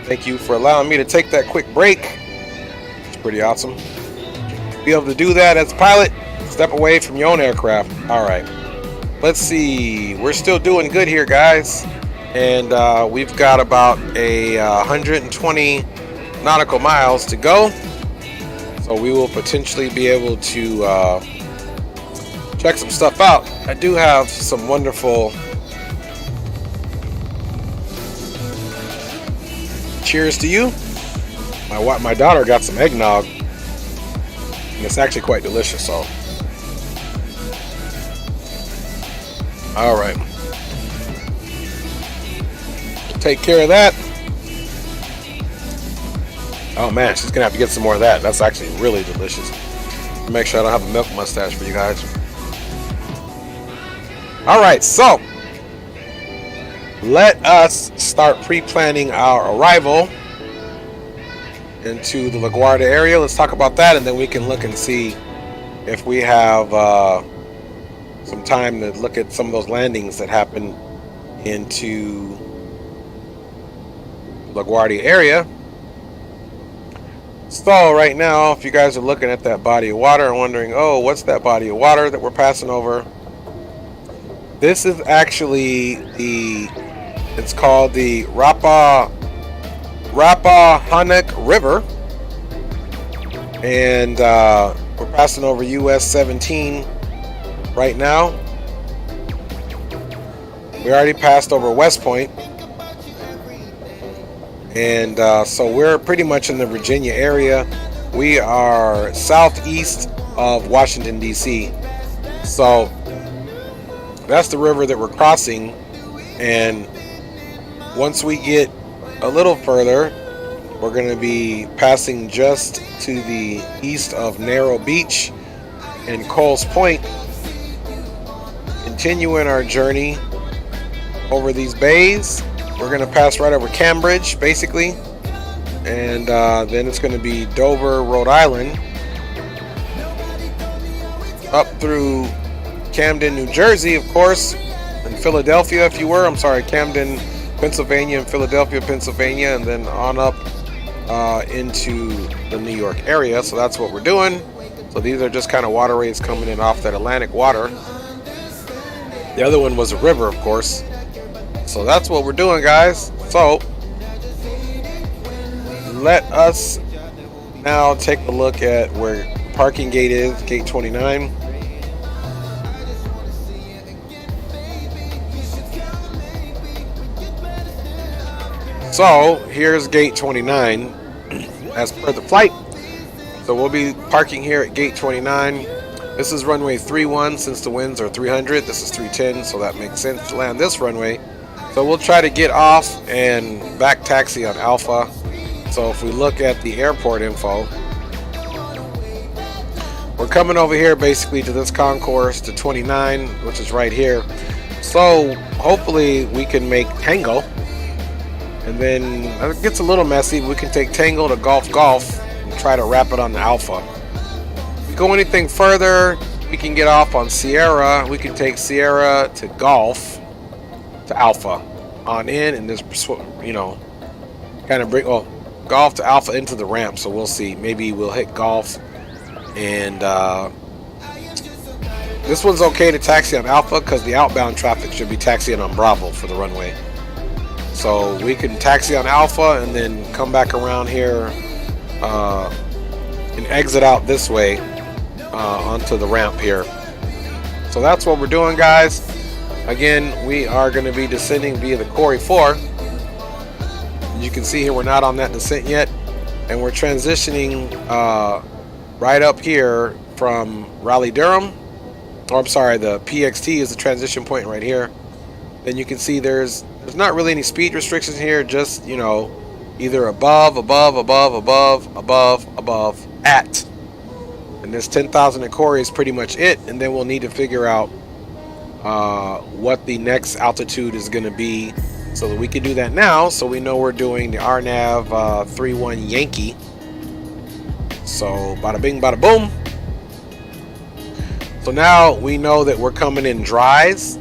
Speaker 1: Thank you for allowing me to take that quick break. It's pretty awesome. Be able to do that as a pilot, step away from your own aircraft. All right, let's see. We're still doing good here, guys, and we've got about 120 nautical miles to go, so we will potentially be able to check some stuff out. I do have some wonderful cheers to you. My daughter got some eggnog, and it's actually quite delicious. So, all right, take care of that. Oh man, she's gonna have to get some more of that. That's actually really delicious. Make sure I don't have a milk mustache for you guys. All right, so let us start pre-planning our arrival into the LaGuardia area. Let's talk about that, and then we can look and see if we have some time to look at some of those landings that happen into LaGuardia area. So right now, if you guys are looking at that body of water and wondering, oh, what's that body of water that we're passing over? This is actually it's called the Rappahannock River, and we're passing over US 17 right now. We already passed over West Point, and so we're pretty much in the Virginia area. We are southeast of Washington, D.C. So that's the river that we're crossing, and once we get a little further, we're going to be passing just to the east of Narrow Beach and Coles Point, continuing our journey over these bays. We're going to pass right over Cambridge, basically, and then it's going to be Dover, Rhode Island, up through Camden, New Jersey, of course, and Philadelphia, if you were. I'm sorry, Camden, Pennsylvania, and Philadelphia, Pennsylvania, and then on up into the New York area. So that's what we're doing. So these are just kind of waterways coming in off that Atlantic water. The other one was a river, of course. So that's what we're doing, guys. So let us now take a look at where parking gate is, gate 29. So here's gate 29 as per the flight. So we'll be parking here at gate 29. This is runway 31 since the winds are 300. This is 310, so that makes sense to land this runway. So we'll try to get off and back taxi on Alpha. So if we look at the airport info, we're coming over here basically to this concourse to 29, which is right here. So hopefully we can make Tango. And then it gets a little messy. We can take Tango to Golf and try to wrap it on the Alpha. If we go anything further, we can get off on Sierra. We can take Sierra to Golf to Alpha on in, and just, you know, kind of bring Golf to Alpha into the ramp. So we'll see. Maybe we'll hit Golf, and this one's okay to taxi on Alpha because the outbound traffic should be taxiing on Bravo for the runway. So we can taxi on Alpha and then come back around here and exit out this way onto the ramp here. So that's what we're doing, guys. Again, we are going to be descending via the Corey 4. You can see here we're not on that descent yet, and we're transitioning right up here from Raleigh-Durham. Or I'm sorry, the PXT is the transition point right here. Then you can see there's not really any speed restrictions here, just, you know, either above, at. And this 10,000 at Corey is pretty much it, and then we'll need to figure out what the next altitude is going to be, so that we can do that now, so we know we're doing the RNAV 31 Yankee. So bada bing, bada boom. So now we know that we're coming in dries,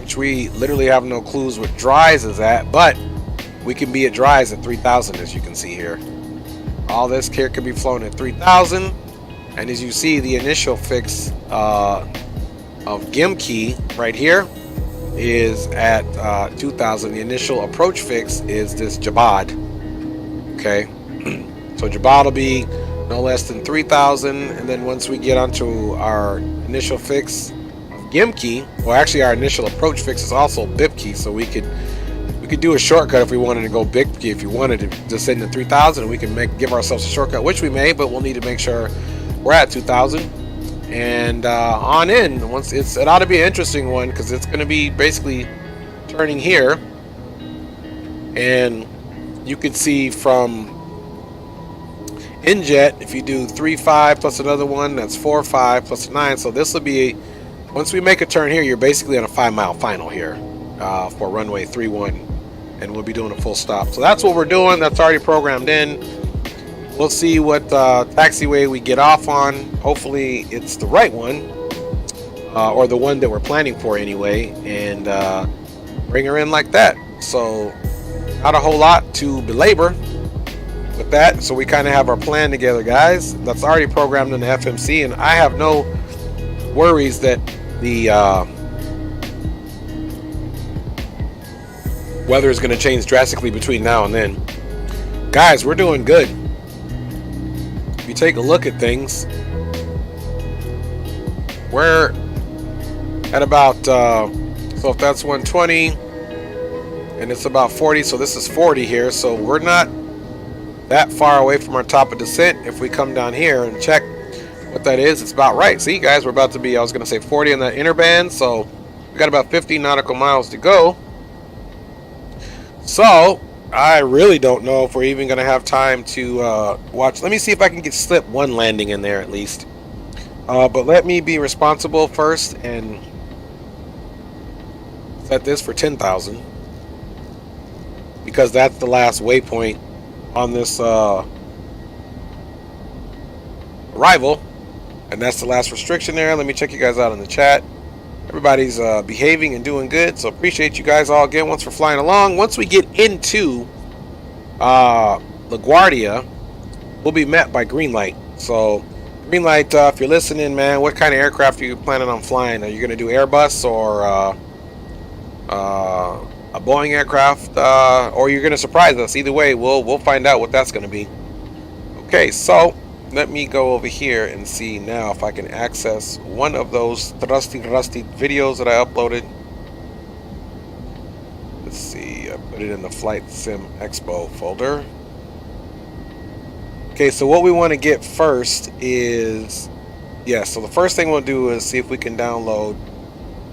Speaker 1: which we literally have no clues what dries is at, but we can be at dries at 3,000, as you can see here. All this here can be flown at 3,000, and as you see, the initial fix of Gimki right here is at 2,000. The initial approach fix is this Jabad. Okay, so Jabad will be no less than 3,000, and then once we get onto our initial fix of Gimki, well, actually our initial approach fix is also Bipki, so we could do a shortcut if we wanted to go Bipki. If you wanted to just send to 3,000, we can give ourselves a shortcut, which we may, but we'll need to make sure we're at 2,000 and on in. Once it ought to be an interesting one because it's going to be basically turning here, and you can see from Injet, if you do 3.5 plus another one, that's 4.5 plus 9. So this will be, once we make a turn here, you're basically on a 5-mile final here for runway 31, and we'll be doing a full stop. So that's what we're doing. That's already programmed in. We'll see what taxiway we get off on. Hopefully it's the right one, or the one that we're planning for anyway, and bring her in like that. So not a whole lot to belabor with that. So we kind of have our plan together, guys. That's already programmed in the FMC, and I have no worries that the weather is going to change drastically between now and then. Guys, we're doing good. If you take a look at things, we're at about so if that's 120 and it's about 40, so this is 40 here, so we're not that far away from our top of descent. If we come down here and check what that is, it's about right. See, guys, we're about to be, I was going to say 40 in that inner band, so we got about 50 nautical miles to go. So I really don't know if we're even going to have time to watch. Let me see if I can slip one landing in there at least. But let me be responsible first and set this for 10,000, because that's the last waypoint on this arrival, and that's the last restriction there. Let me check you guys out in the chat. Everybody's behaving and doing good, so appreciate you guys all again once for flying along. Once we get into LaGuardia, we'll be met by green light. So green light, if you're listening, man, what kind of aircraft are you planning on flying? Are you going to do Airbus or a Boeing aircraft, or you're going to surprise us? Either way, we'll find out what that's going to be. Okay, so let me go over here and see now if I can access one of those rusty videos that I uploaded. Let's see, I put it in the Flight Sim Expo folder. Okay, so what we want to get first is, so the first thing we'll do is see if we can download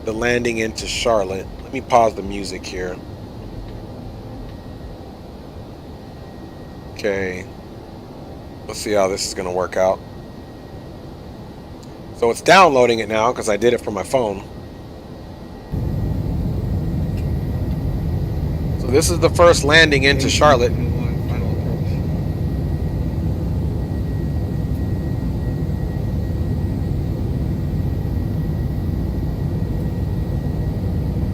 Speaker 1: the landing into Charlotte. Let me pause the music here. Okay. Let's see how this is going to work out. So it's downloading it now because I did it from my phone. So this is the first landing into Charlotte.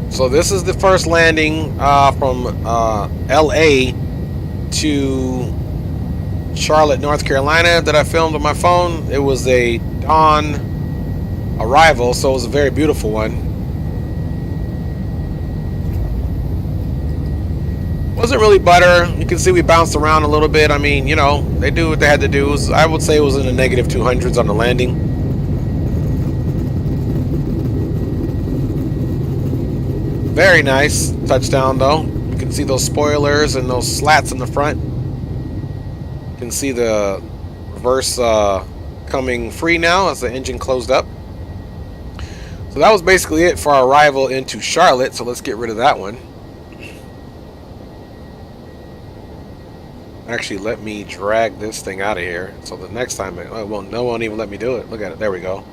Speaker 1: So this is the first landing from LA to Charlotte, North Carolina that I filmed on my phone. It was a dawn arrival, so it was a very beautiful one. Wasn't really butter. You can see we bounced around a little bit. I mean, you know, they do what they had to do. I would say it was in the negative 200s on the landing. Very nice touchdown though. You can see those spoilers and those slats in the front. You can see the reverse coming free now as the engine closed up. So that was basically it for our arrival into Charlotte. So let's get rid of that one. Actually, let me drag this thing out of here. So the next time, no one won't even let me do it. Look at it. There we go.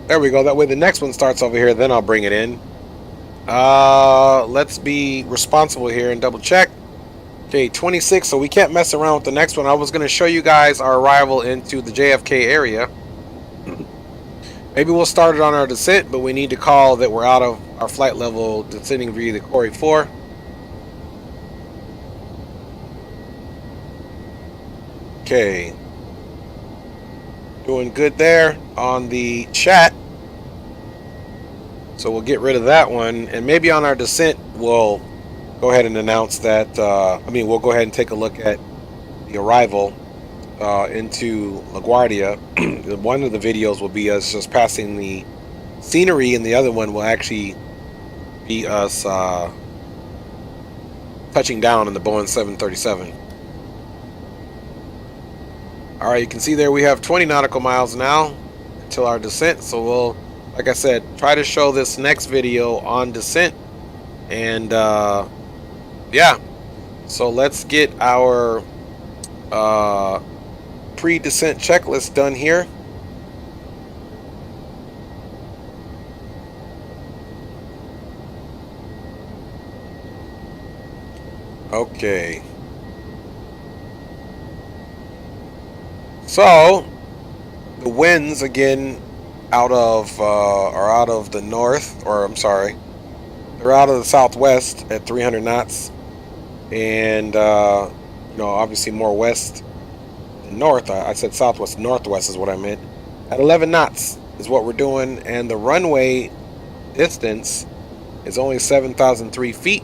Speaker 1: There we go. That way the next one starts over here. Then I'll bring it in. Let's be responsible here and double check. Okay, 26, so we can't mess around with the next one. I was going to show you guys our arrival into the JFK area. Maybe we'll start it on our descent, but we need to call that we're out of our flight level descending via the Corey 4. Okay. Doing good there on the chat. So we'll get rid of that one. And maybe on our descent, we'll go ahead and announce that. We'll go ahead and take a look at the arrival into LaGuardia. One of the videos will be us just passing the scenery, and the other one will actually be us touching down in the Boeing 737. All right, you can see there we have 20 nautical miles now until our descent. So we'll, like I said, try to show this next video on descent. And yeah, so let's get our pre-descent checklist done here. Okay. So the winds again are out of the north, or I'm sorry, they're out of the southwest at 300 knots, and obviously more west than north. I said southwest, northwest is what I meant. At 11 knots is what we're doing, and the runway distance is only 7,003 feet.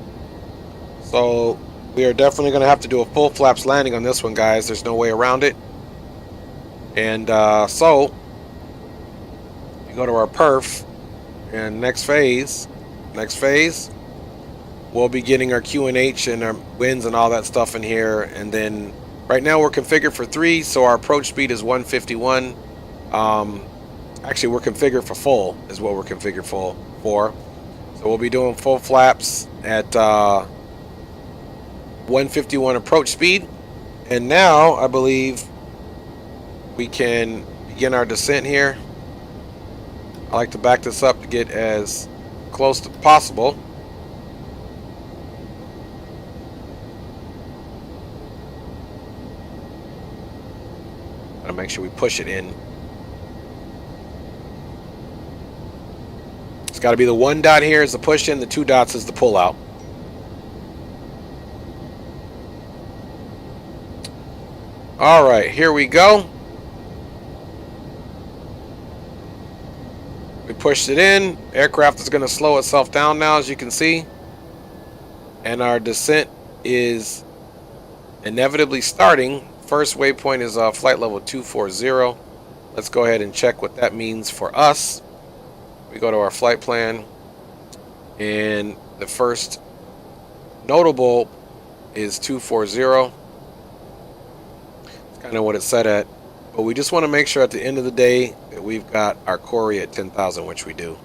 Speaker 1: So we are definitely going to have to do a full flaps landing on this one, guys. There's no way around it. And so we go to our perf, and next phase, we'll be getting our QNH and our winds and all that stuff in here. And then right now we're configured for 3, so our approach speed is 151. Actually, we're configured for full, is what we're configured for. So we'll be doing full flaps at 151 approach speed. And now I believe we can begin our descent here. I like to back this up to get as close as possible. Gotta make sure we push it in. It's got to be the 1 dot here is the push in, the 2 dots is the pull out. All right, here we go. We pushed it in. Aircraft is going to slow itself down now, as you can see. And our descent is inevitably starting. First waypoint is flight level 240. Let's go ahead and check what that means for us. We go to our flight plan, and the first notable is 240. It's kind of what it's set at. But we just want to make sure at the end of the day that we've got our Corey at 10,000, which we do.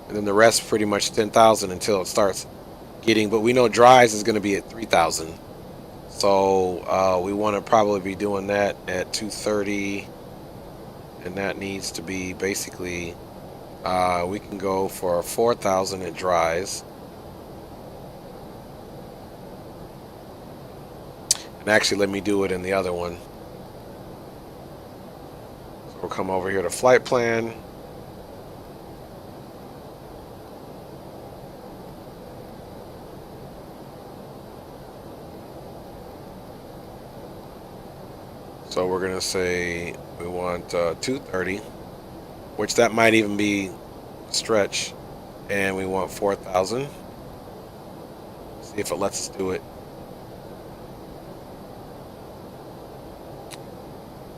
Speaker 1: And then the rest pretty much 10,000 until it starts getting, but we know dries is going to be at 3,000. So we want to probably be doing that at 230. And that needs to be basically, we can go for 4,000 at dries. And actually, let me do it in the other one. So we'll come over here to flight plan. So we're going to say we want 230, which that might even be a stretch. And we want 4,000. See if it lets us do it.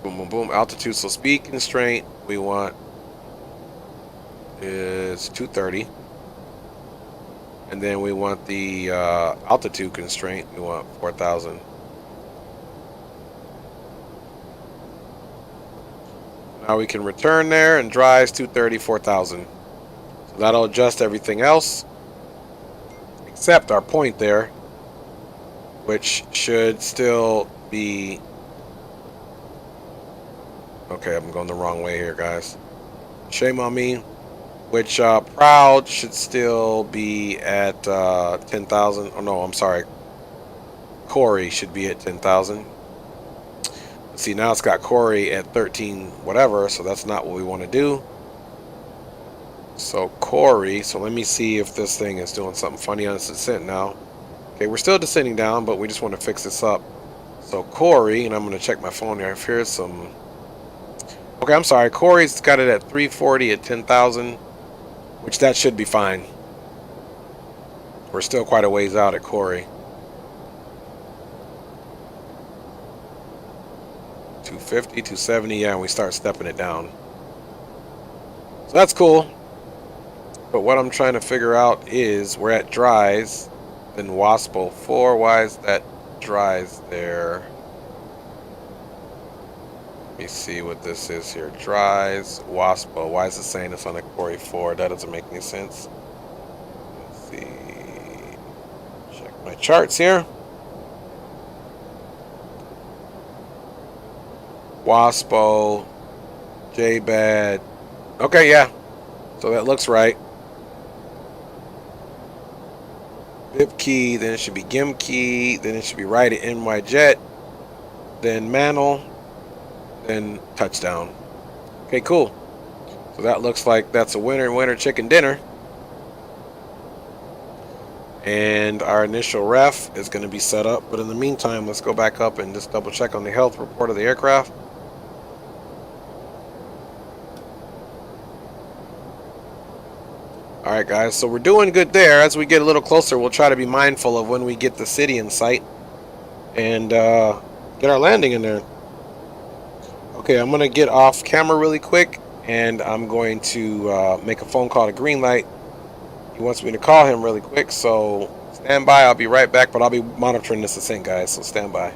Speaker 1: Boom, boom, boom. Altitude. So speed constraint we want is 230. And then we want the altitude constraint. We want 4,000. Now we can return there, and dries 230, 4,000. So that'll adjust everything else except our point there, which should still be... Okay, I'm going the wrong way here, guys. Shame on me. Which proud should still be at 10,000. Oh no, I'm sorry. Corey should be at 10,000. See, now it's got Corey at 13 whatever, so that's not what we want to do. So Corey, so let me see if this thing is doing something funny on its descent now. Okay, we're still descending down, but we just want to fix this up. So Corey, and I'm going to check my phone here. If here's some... Okay, I'm sorry. Corey's got it at 340 at 10,000, which that should be fine. We're still quite a ways out at Corey. 250, 270, yeah, and we start stepping it down. So that's cool. But what I'm trying to figure out is we're at dries, then WASPO 4. Why is that dries there? Let me see what this is here. Dries, WASPO. Why is it saying it's on a Corey 4? That doesn't make any sense. Let's see. Check my charts here. WASPO, JBAD. Okay, yeah. So that looks right. Bip key, then it should be GIM key, then it should be right at NY Jet, then Mantle, then touchdown. Okay, cool. So that looks like that's a winner chicken dinner. And our initial ref is going to be set up, but in the meantime, let's go back up and just double check on the health report of the aircraft. Alright guys, so we're doing good there. As we get a little closer, we'll try to be mindful of when we get the city in sight and get our landing in there. Okay, I'm going to get off camera really quick, and I'm going to make a phone call to Greenlight. He wants me to call him really quick, so stand by. I'll be right back, but I'll be monitoring this ascent, guys, so stand by.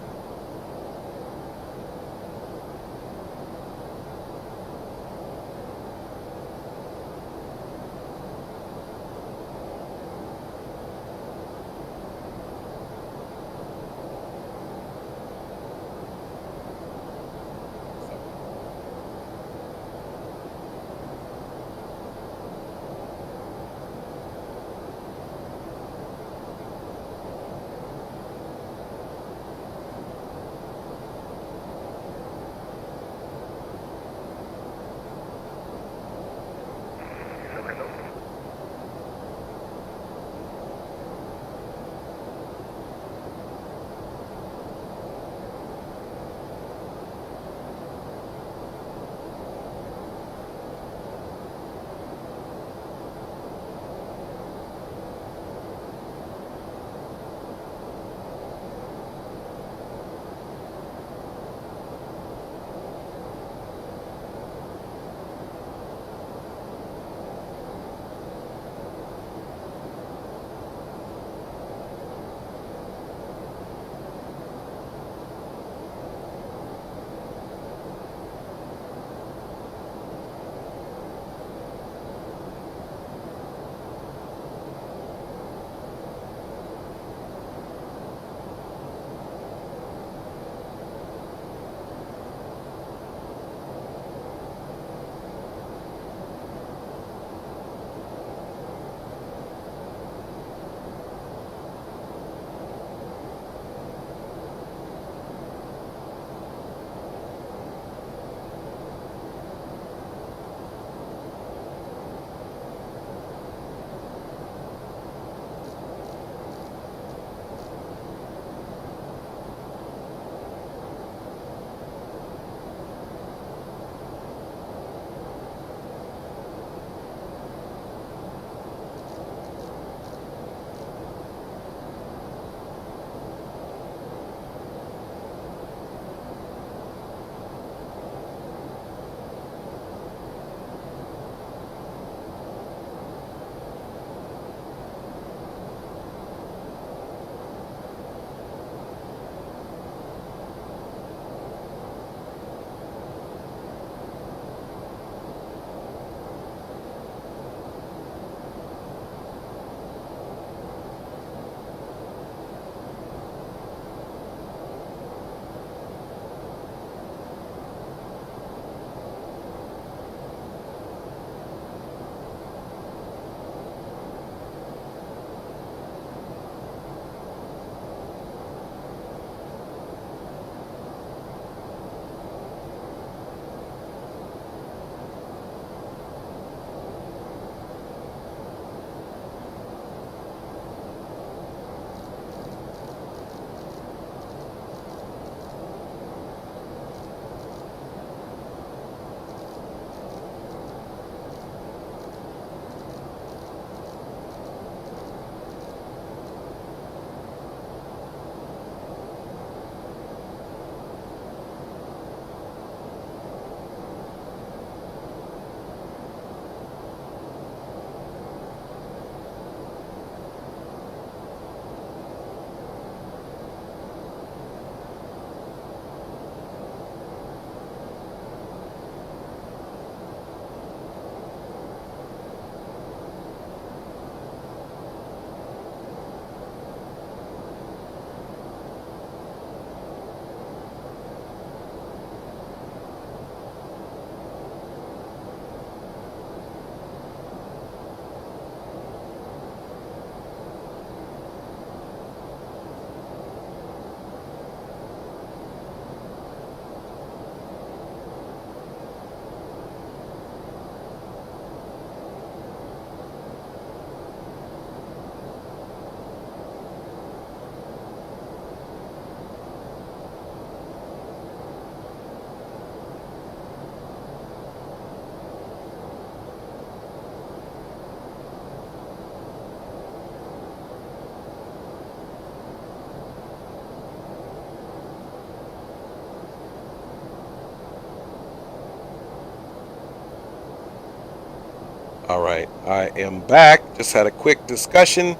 Speaker 1: All right, I am back. Just had a quick discussion.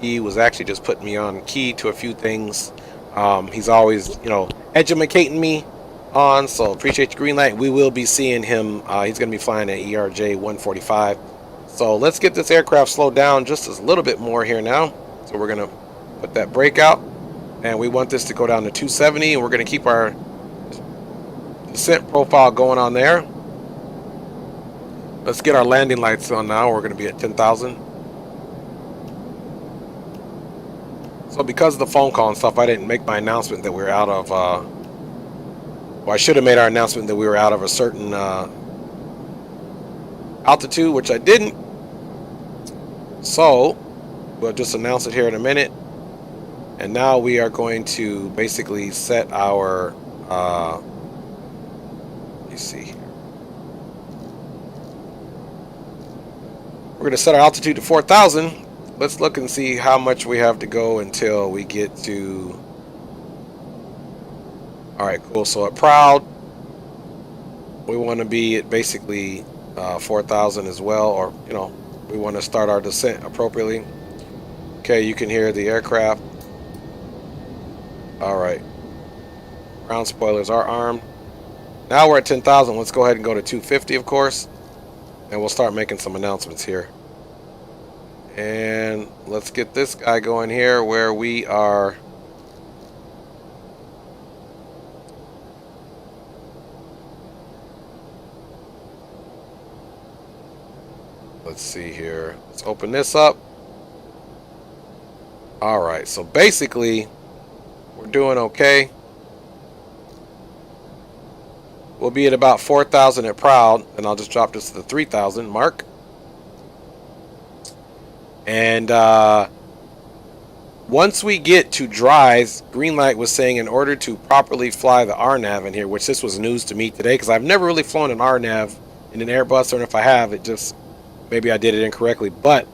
Speaker 1: He was actually just putting me on key to a few things. He's always, educating me on, so appreciate your green light. We will be seeing him. He's going to be flying at ERJ 145. So let's get this aircraft slowed down just a little bit more here now. So we're going to put that brake out, and we want this to go down to 270, and we're going to keep our descent profile going on there. Let's get our landing lights on now. We're going to be at 10,000. So because of the phone call and stuff, I didn't make my announcement that we were out of, well, I should have made our announcement that we were out of a certain altitude, which I didn't. So we'll just announce it here in a minute. And now we are going to basically set our, let me see here. We're going to set our altitude to 4,000. Let's look and see how much we have to go until we get to... Alright, cool. So at Proud, we want to be at basically 4,000 as well, or, we want to start our descent appropriately. Okay, you can hear the aircraft. Alright. Ground spoilers are armed. Now we're at 10,000. Let's go ahead and go to 250, of course. And we'll start making some announcements here. And let's get this guy going here where we are. Let's see here. Let's open this up. All right. So basically, we're doing okay. We'll be at about 4,000 at Proud, and I'll just drop this to the 3,000 mark. And once we get to dries, Greenlight was saying in order to properly fly the RNAV in here, which this was news to me today, because I've never really flown an RNAV in an Airbus, or if I have, it just, maybe I did it incorrectly. But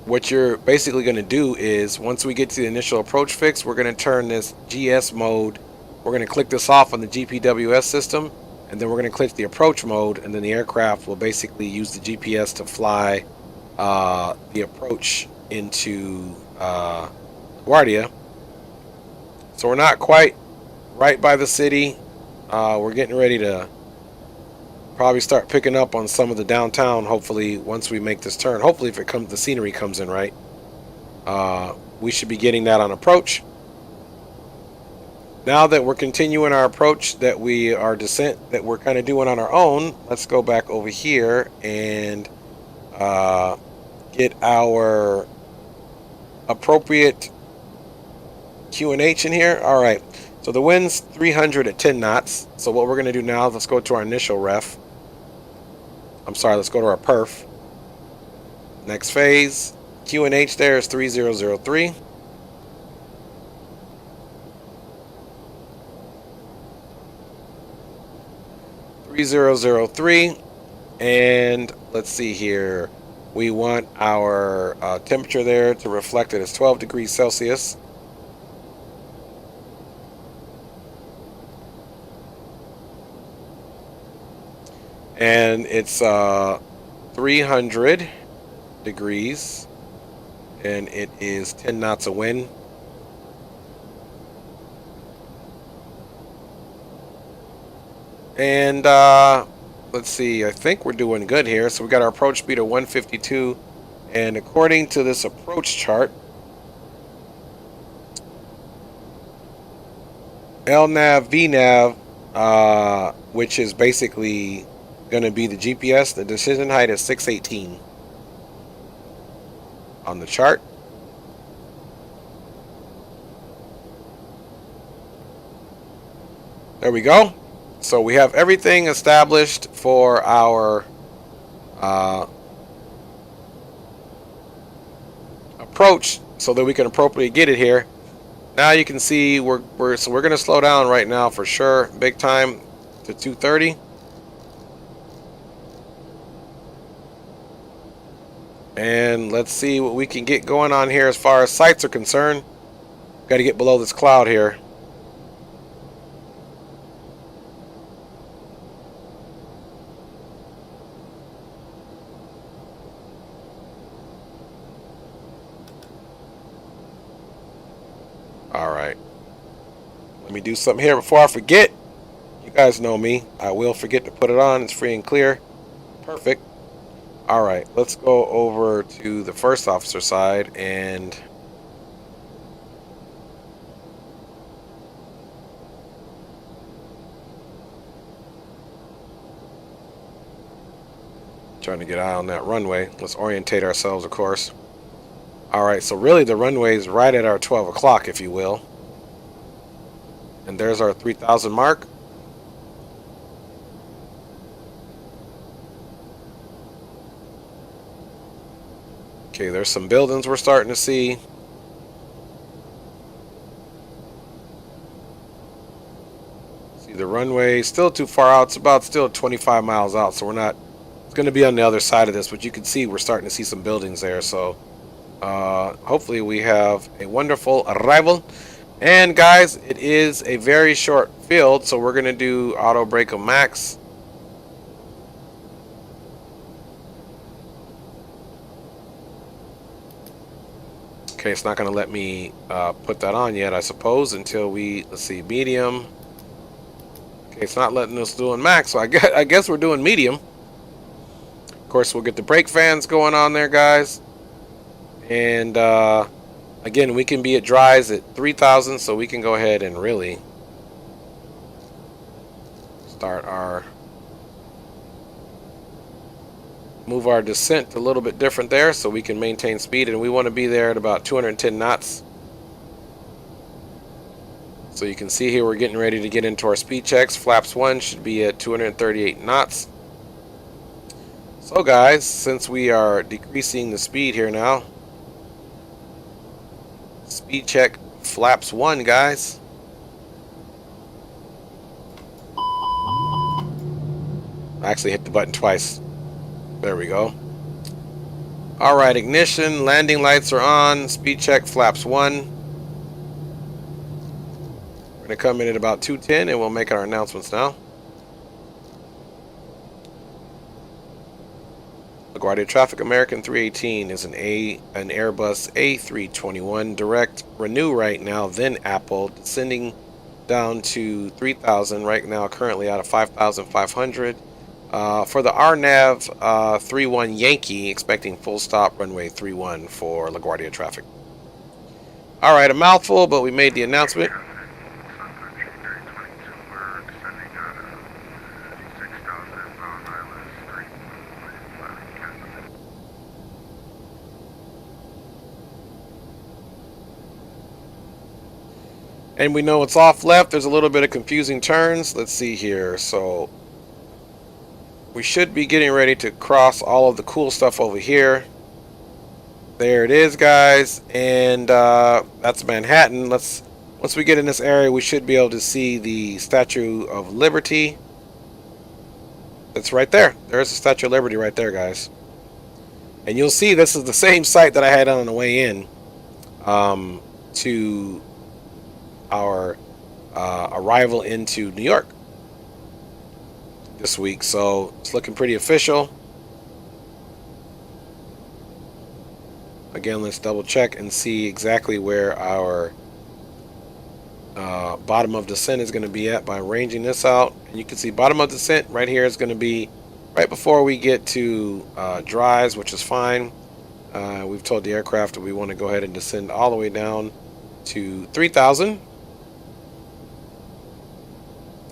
Speaker 1: what you're basically going to do is, once we get to the initial approach fix, we're going to turn this GS mode. We're going to click this off on the GPWS system, and then we're going to click the approach mode, and then the aircraft will basically use the GPS to fly the approach into LaGuardia. So we're not quite right by the city. We're getting ready to probably start picking up on some of the downtown, hopefully, once we make this turn. Hopefully, if the scenery comes in right. We should be getting that on approach. Now that we're continuing our approach, that our descent that we're kind of doing on our own, let's go back over here and get our appropriate QNH in here. All right, so the wind's 300 at 10 knots. So what we're going to do now, let's go to our initial ref. Let's go to our perf. Next phase, QNH there is 3003. And let's see here, we want our temperature there to reflect it as 12 degrees Celsius. And it's 300 degrees, and it is 10 knots of wind. And let's see, I think we're doing good here. So we got our approach speed of 152, and according to this approach chart, LNAV, VNAV, which is basically going to be the GPS, the decision height is 618 on the chart. There we go. So we have everything established for our approach, so that we can appropriately get it here. Now you can see we're going to slow down right now for sure, big time, to 230. And let's see what we can get going on here as far as sights are concerned. Got to get below this cloud here. me do something here before I forget. You guys know me. I will forget to put it on. It's free and clear. Perfect. All right, let's go over to the first officer side and trying to get eye on that runway. Let's orientate ourselves, of course. All right, so really the runway is right at our 12 o'clock, if you will. And there's our 3,000 mark. Okay, there's some buildings we're starting to see. See the runway, still too far out. It's about still 25 miles out, so we're not, it's going to be on the other side of this, but you can see we're starting to see some buildings there. So hopefully we have a wonderful arrival. And guys, it is a very short field, so we're going to do auto brake of max. Okay, it's not going to let me put that on yet, I suppose, until we, let's see, medium. Okay, it's not letting us do in max, so I guess we're doing medium. Of course, we'll get the brake fans going on there, guys. And again, we can be at dries at 3,000, so we can go ahead and really start our, move our descent a little bit different there so we can maintain speed, and we want to be there at about 210 knots. So you can see here we're getting ready to get into our speed checks. Flaps 1 should be at 238 knots. So guys, since we are decreasing the speed here now, speed check flaps 1, guys. I actually hit the button twice. There we go. All right, ignition, landing lights are on, speed check flaps 1. We're going to come in at about 210 and we'll make our announcements now. LaGuardia traffic, American 318 is an Airbus A321 direct renew right now, then Apple, descending down to 3,000 right now, currently out of 5,500. For the RNAV 31 Yankee, expecting full stop runway 31 for LaGuardia traffic. All right, a mouthful, but we made the announcement. And we know it's off left. There's a little bit of confusing turns. Let's see here. So we should be getting ready to cross all of the cool stuff over here. There it is, guys. And that's Manhattan. Once we get in this area, we should be able to see the Statue of Liberty. That's right there. There's the Statue of Liberty right there, guys. And you'll see this is the same site that I had on the way in to our arrival into New York this week. So it's looking pretty official. Again, let's double check and see exactly where our bottom of descent is going to be at by ranging this out. And you can see bottom of descent right here is going to be right before we get to dries, which is fine. We've told the aircraft that we want to go ahead and descend all the way down to 3,000.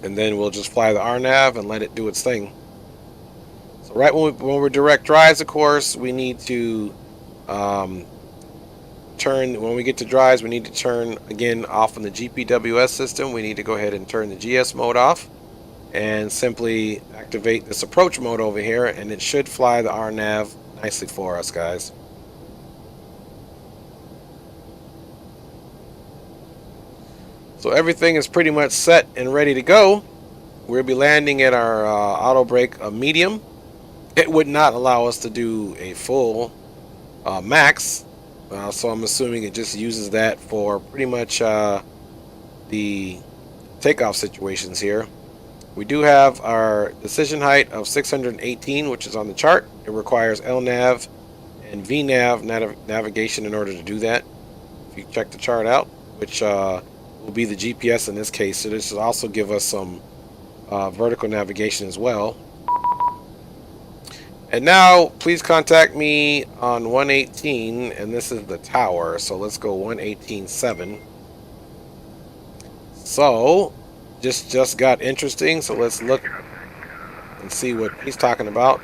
Speaker 1: And then we'll just fly the RNAV and let it do its thing. So right when we're direct dries, of course, we need to turn, when we get to dries, we need to turn again off on the GPWS system. We need to go ahead and turn the GS mode off and simply activate this approach mode over here, and it should fly the RNAV nicely for us, guys. So everything is pretty much set and ready to go. We'll be landing at our auto brake medium. It would not allow us to do a full max, so I'm assuming it just uses that for pretty much the takeoff situations here. We do have our decision height of 618, which is on the chart. It requires LNAV and VNAV navigation in order to do that. If you check the chart out, which we'll will be the GPS in this case. So this will also give us some vertical navigation as well. And now, please contact me on 118, and this is the tower. So let's go 118.7. So, just got interesting. So let's look and see what he's talking about.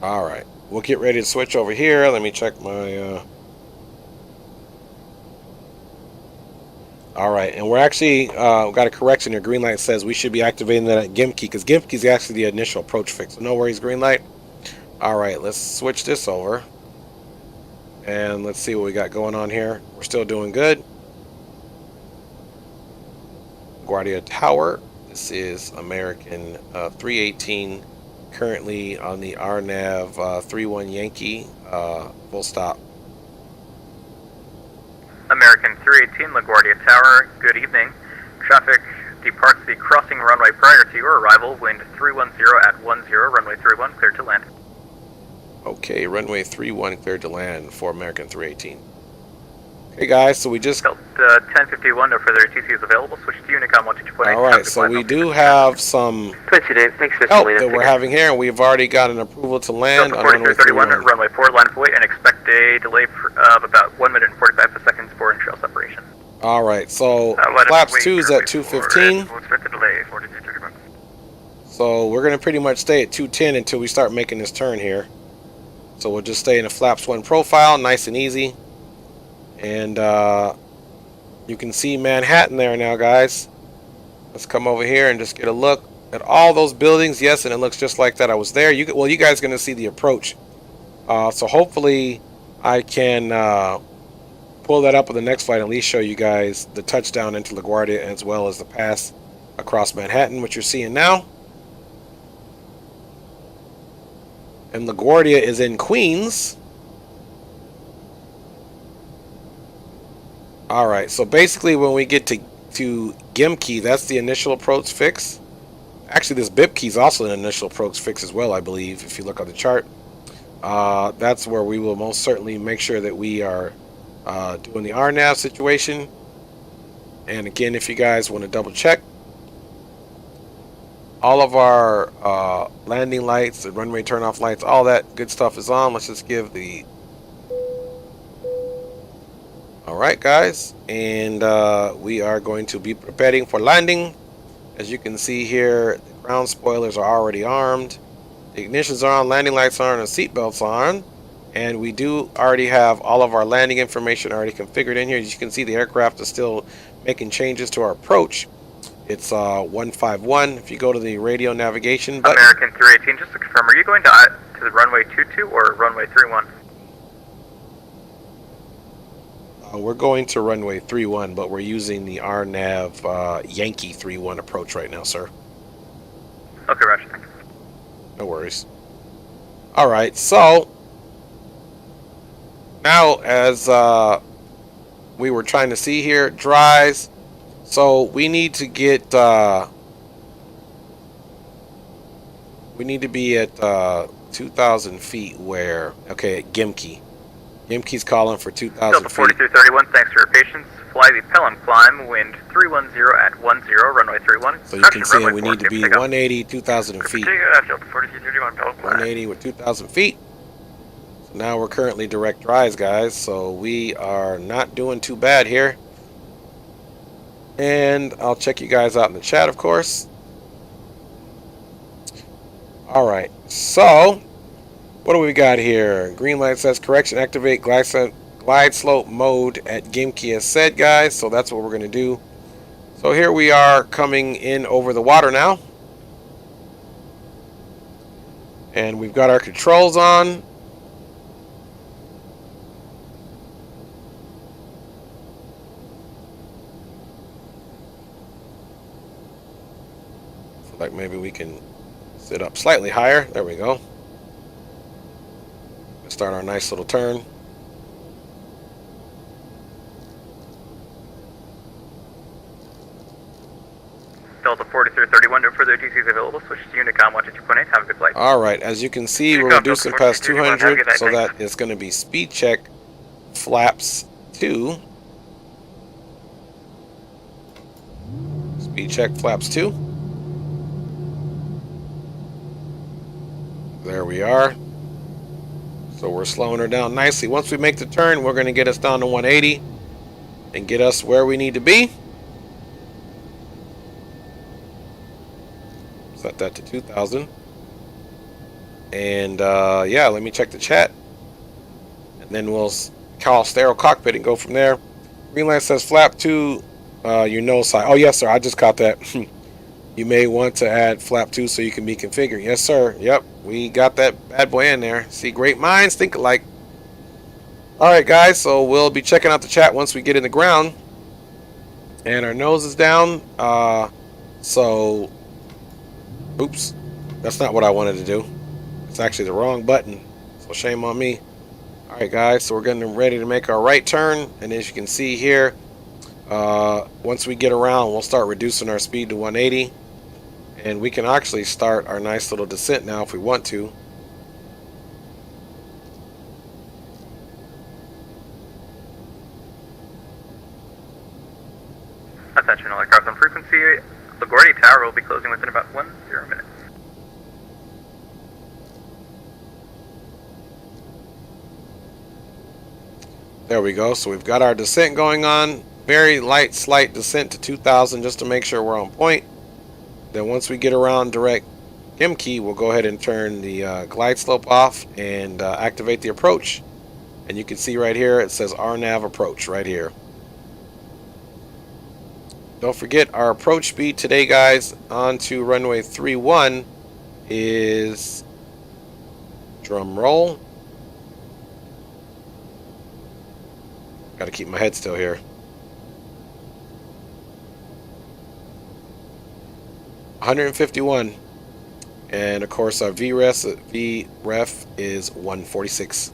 Speaker 1: All right, we'll get ready to switch over here. Let me check my all right, and we're actually got a correction here. Green light says we should be activating that at Gimke, because Gimke is actually the initial approach fix. So no worries, green light. All right, let's switch this over, and let's see what we got going on here. We're still doing good. LaGuardia Tower. This is American 318. Currently on the RNAV 31 Yankee, full stop.
Speaker 3: American 318, LaGuardia Tower, good evening. Traffic departs the crossing runway prior to your arrival. Wind 310 at 10, runway 31, cleared to land.
Speaker 1: Okay, runway 31 cleared to land for American 318. Okay, guys, so we just...
Speaker 3: 1051, no further TCs available. Switch to Unicom 122.8.
Speaker 1: Alright, so we do have some help that we're having here, and we've already got an approval to land on runway 31.
Speaker 3: Runway 4, line of weight, and expect a delay of about 1 minute and 45 seconds for in-trail separation.
Speaker 1: Alright, so flaps 2 is at 2:15. So we're going to pretty much stay at 2:10 until we start making this turn here. So we'll just stay in a flaps 1 profile, nice and easy. And you can see Manhattan there now, guys. Let's come over here and just get a look at all those buildings. Yes, and it looks just like that. I was there. Well, you guys are going to see the approach. So hopefully I can pull that up with the next flight and at least show you guys the touchdown into LaGuardia as well as the pass across Manhattan, which you're seeing now. And LaGuardia is in Queens. Alright, so basically when we get to Gimke, that's the initial approach fix. Actually, this Bipke is also an initial approach fix as well, I believe, if you look on the chart. That's where we will most certainly make sure that we are doing the RNAV situation. And again, if you guys want to double check, all of our landing lights, the runway turnoff lights, all that good stuff is on. Let's just give the... Alright, guys, and we are going to be preparing for landing. As you can see here, the ground spoilers are already armed, the ignitions are on, landing lights are on, and seatbelts on. And we do already have all of our landing information already configured in here. As you can see, the aircraft is still making changes to our approach. It's 151. If you go to the radio navigation button.
Speaker 3: American 318, just to confirm, are you going to the runway 22 or runway 31?
Speaker 1: We're going to runway 31, but we're using the RNAV Yankee 31 approach right now, sir.
Speaker 3: Okay, roger. Thank you.
Speaker 1: No worries. All right, so now as we were trying to see here, dries. So we need to get we need to be at 2,000 feet where, okay, at Gimke. Gimke's calling for 2,000 feet.
Speaker 3: 4231, thanks for your patience. Fly the Pelham climb, wind 310 at 10, runway 31.
Speaker 1: So you can see we need to be 180, 2,000 feet. 180 with 2,000 feet. So now we're currently direct dries, guys, so we are not doing too bad here. And I'll check you guys out in the chat, of course. Alright, so what do we got here? Green light says correction, activate glide slope mode at Gimke as said, guys. So that's what we're going to do. So here we are coming in over the water now. And we've got our controls on. So like maybe we can sit up slightly higher. There we go. Start our nice little turn.
Speaker 3: 31, no further DCs available. Switch to Unicom, watch at 2.8. Have a good flight.
Speaker 1: All right, as you can see, we're reducing past 200, so that is going to be speed check flaps 2. Speed check flaps 2. There we are. So we're slowing her down nicely. Once we make the turn, we're going to get us down to 180 and get us where we need to be. Set that to 2,000. And yeah, let me check the chat. And then we'll call stereo cockpit and go from there. Green light says flap 2, your nose side. Oh, yes, sir. I just caught that. You may want to add flap 2 so you can be configured. Yes, sir. Yep, we got that bad boy in there. See, great minds think alike. All right, guys, so we'll be checking out the chat once we get in the ground. And our nose is down. So, oops, that's not what I wanted to do. It's actually the wrong button. So shame on me. All right, guys, so we're getting ready to make our right turn. And as you can see here, once we get around, we'll start reducing our speed to 180. And we can actually start our nice little descent now if we want to.
Speaker 3: Attention all aircraft on frequency. LaGuardia Tower will be closing within about 10 minutes.
Speaker 1: There we go. So we've got our descent going on. Very light, slight descent to 2,000 just to make sure we're on point. Then once we get around direct M key, we'll go ahead and turn the glide slope off and activate the approach. And you can see right here, it says RNAV approach right here. Don't forget our approach speed today, guys, onto runway 31 is, drum roll. Got to keep my head still here. 151, and of course our VREF is 146.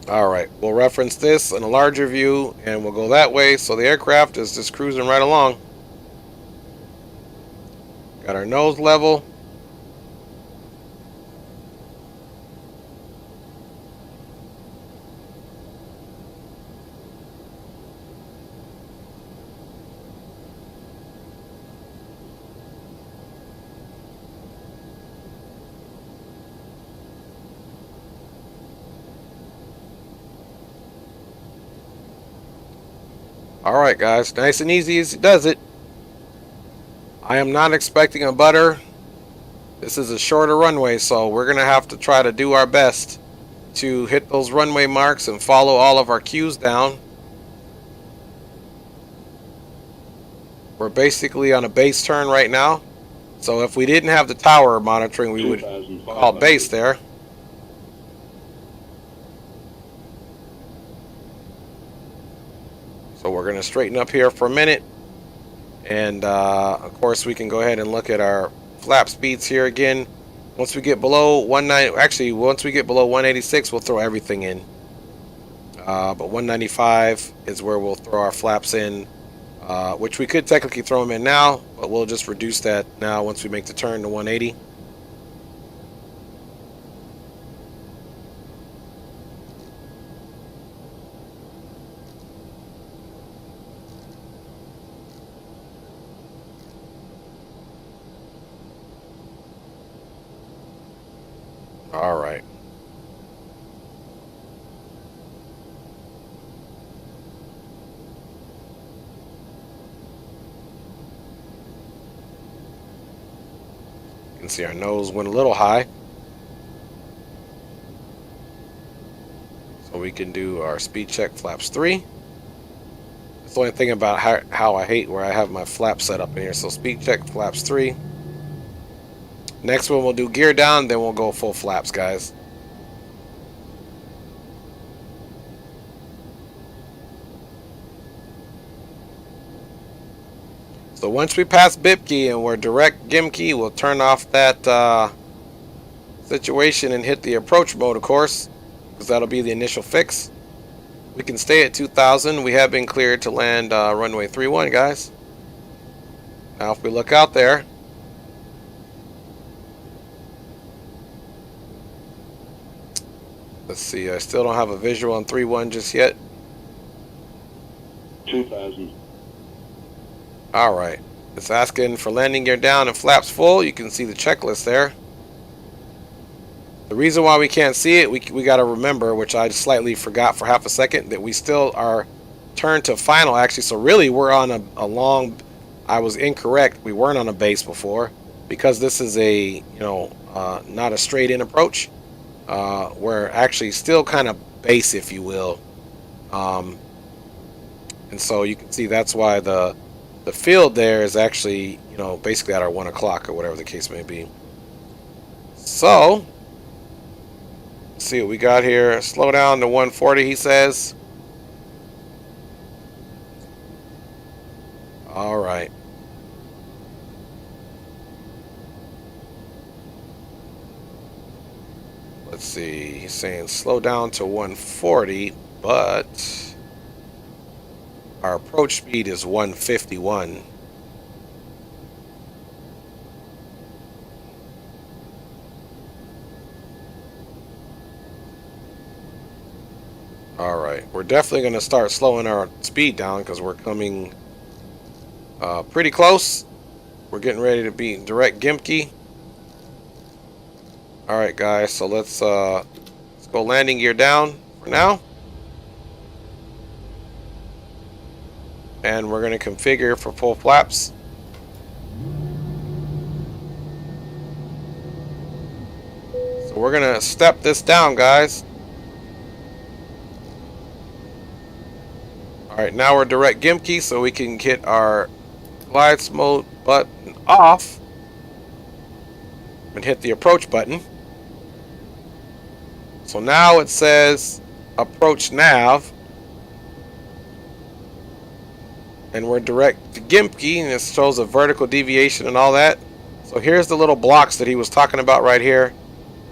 Speaker 1: All right, we'll reference this in a larger view and we'll go that way. So the aircraft is just cruising right along. Got our nose level. Alright guys, nice and easy as it does it. I am not expecting a butter. This is a shorter runway, so we're going to have to try to do our best to hit those runway marks and follow all of our cues down. We're basically on a base turn right now. So if we didn't have the tower monitoring, we would call base there. So we're going to straighten up here for a minute. And of course we can go ahead and look at our flap speeds here again. Once we get below 190, actually once we get below 186, we'll throw everything in. But 195 is where we'll throw our flaps in, which we could technically throw them in now, but we'll just reduce that now once we make the turn to 180. All right. You can see our nose went a little high. So we can do our speed check flaps 3. That's the only thing about how I hate where I have my flap set up in here. So speed check flaps 3. Next one we'll do gear down, then we'll go full flaps, guys. So once we pass Bipke and we're direct Gimke, we'll turn off that situation and hit the approach mode, of course, because that'll be the initial fix. We can stay at 2,000. We have been cleared to land runway 31, guys. Now if we look out there, let's see, I still don't have a visual on 3-1 just yet.
Speaker 4: 2,000.
Speaker 1: Alright, it's asking for landing gear down and flaps full. You can see the checklist there. The reason why we can't see it, we got to remember, which I slightly forgot for half a second, that we still are turned to final actually. So really we're on a long, I was incorrect, we weren't on a base before, because this is a, not a straight in approach. We're actually still kind of base, if you will. And so you can see that's why the field there is actually, basically at our 1 o'clock or whatever the case may be. So, let's see what we got here. Slow down to 140, he says. All right. Let's see. He's saying slow down to 140, but our approach speed is 151. All right, we're definitely going to start slowing our speed down because we're coming pretty close. We're getting ready to be direct Gimke. All right, guys, so let's go landing gear down for now. And we're going to configure for full flaps. So we're going to step this down, guys. Alright, now we're direct Gimke, so we can get our glide mode button off and hit the approach button. So now it says approach nav. And we're direct to Gimke, and it shows a vertical deviation and all that. So here's the little blocks that he was talking about right here.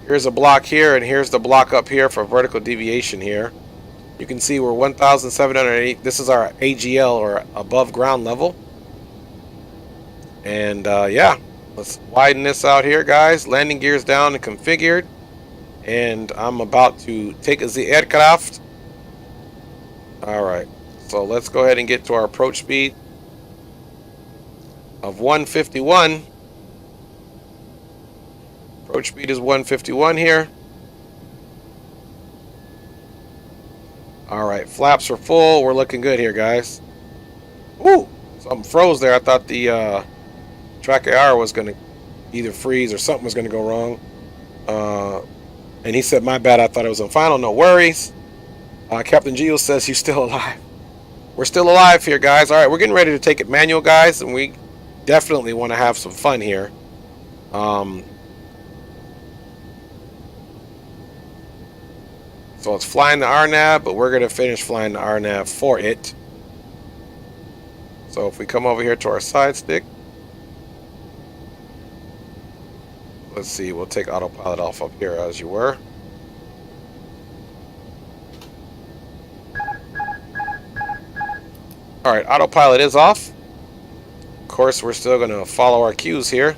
Speaker 1: Here's a block here, and here's the block up here for vertical deviation here. You can see we're 1,708. This is our AGL, or above ground level. And yeah, let's widen this out here, guys. Landing gears down and configured. And I'm about to take the aircraft. All right. So let's go ahead and get to our approach speed of 151. Approach speed is 151 here. All right, flaps are full. We're looking good here, guys. Woo! Something froze there. I thought the track AR was going to either freeze or something was going to go wrong. And he said, my bad, I thought it was on final. No worries. Captain Geo says he's still alive. We're still alive here, guys. All right, we're getting ready to take it manual, guys, and we definitely want to have some fun here. So it's flying the RNAV, but we're going to finish flying the RNAV for it. So if we come over here to our side stick, let's see, we'll take autopilot off up here as you were. Alright, autopilot is off. Of course, we're still going to follow our cues here.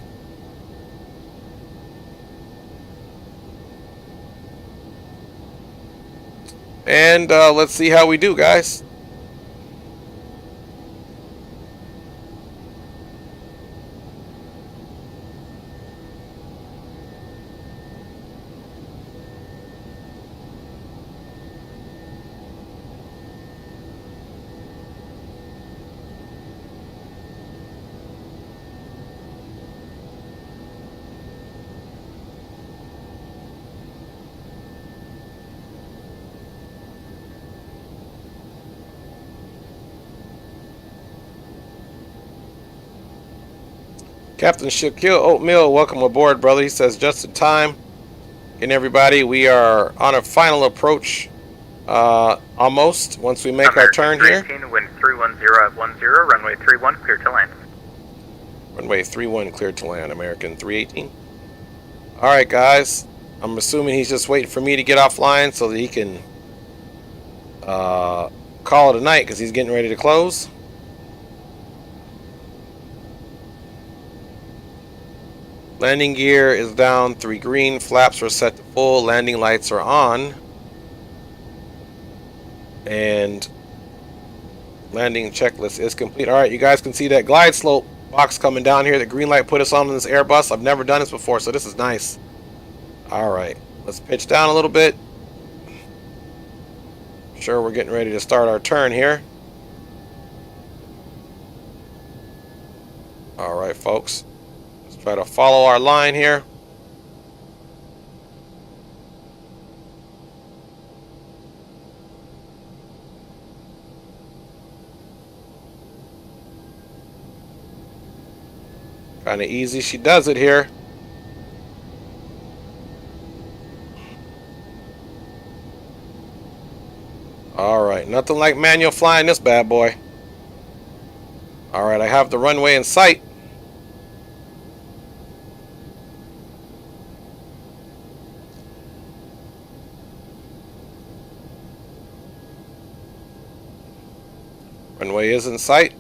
Speaker 1: And let's see how we do, guys. Captain Shaquille Oatmeal, welcome aboard, brother. He says just in time. And everybody, we are on a final approach, almost, once we make our turn here.
Speaker 3: Wind 310 at 10, runway 31, clear to land.
Speaker 1: Runway 31 cleared to land, American 318. Alright guys, I'm assuming he's just waiting for me to get offline so that he can call it a night because he's getting ready to close. Landing gear is down, 3 green, flaps are set to full, landing lights are on. And landing checklist is complete. Alright, you guys can see that glide slope box coming down here. The green light put us on this Airbus. I've never done this before, so this is nice. Alright, let's pitch down a little bit. Sure, we're getting ready to start our turn here. Alright, folks. Let's try to follow our line here. Kind of easy she does it here. Alright, nothing like manual flying this bad boy. Alright, I have the runway in sight. Runway is in sight.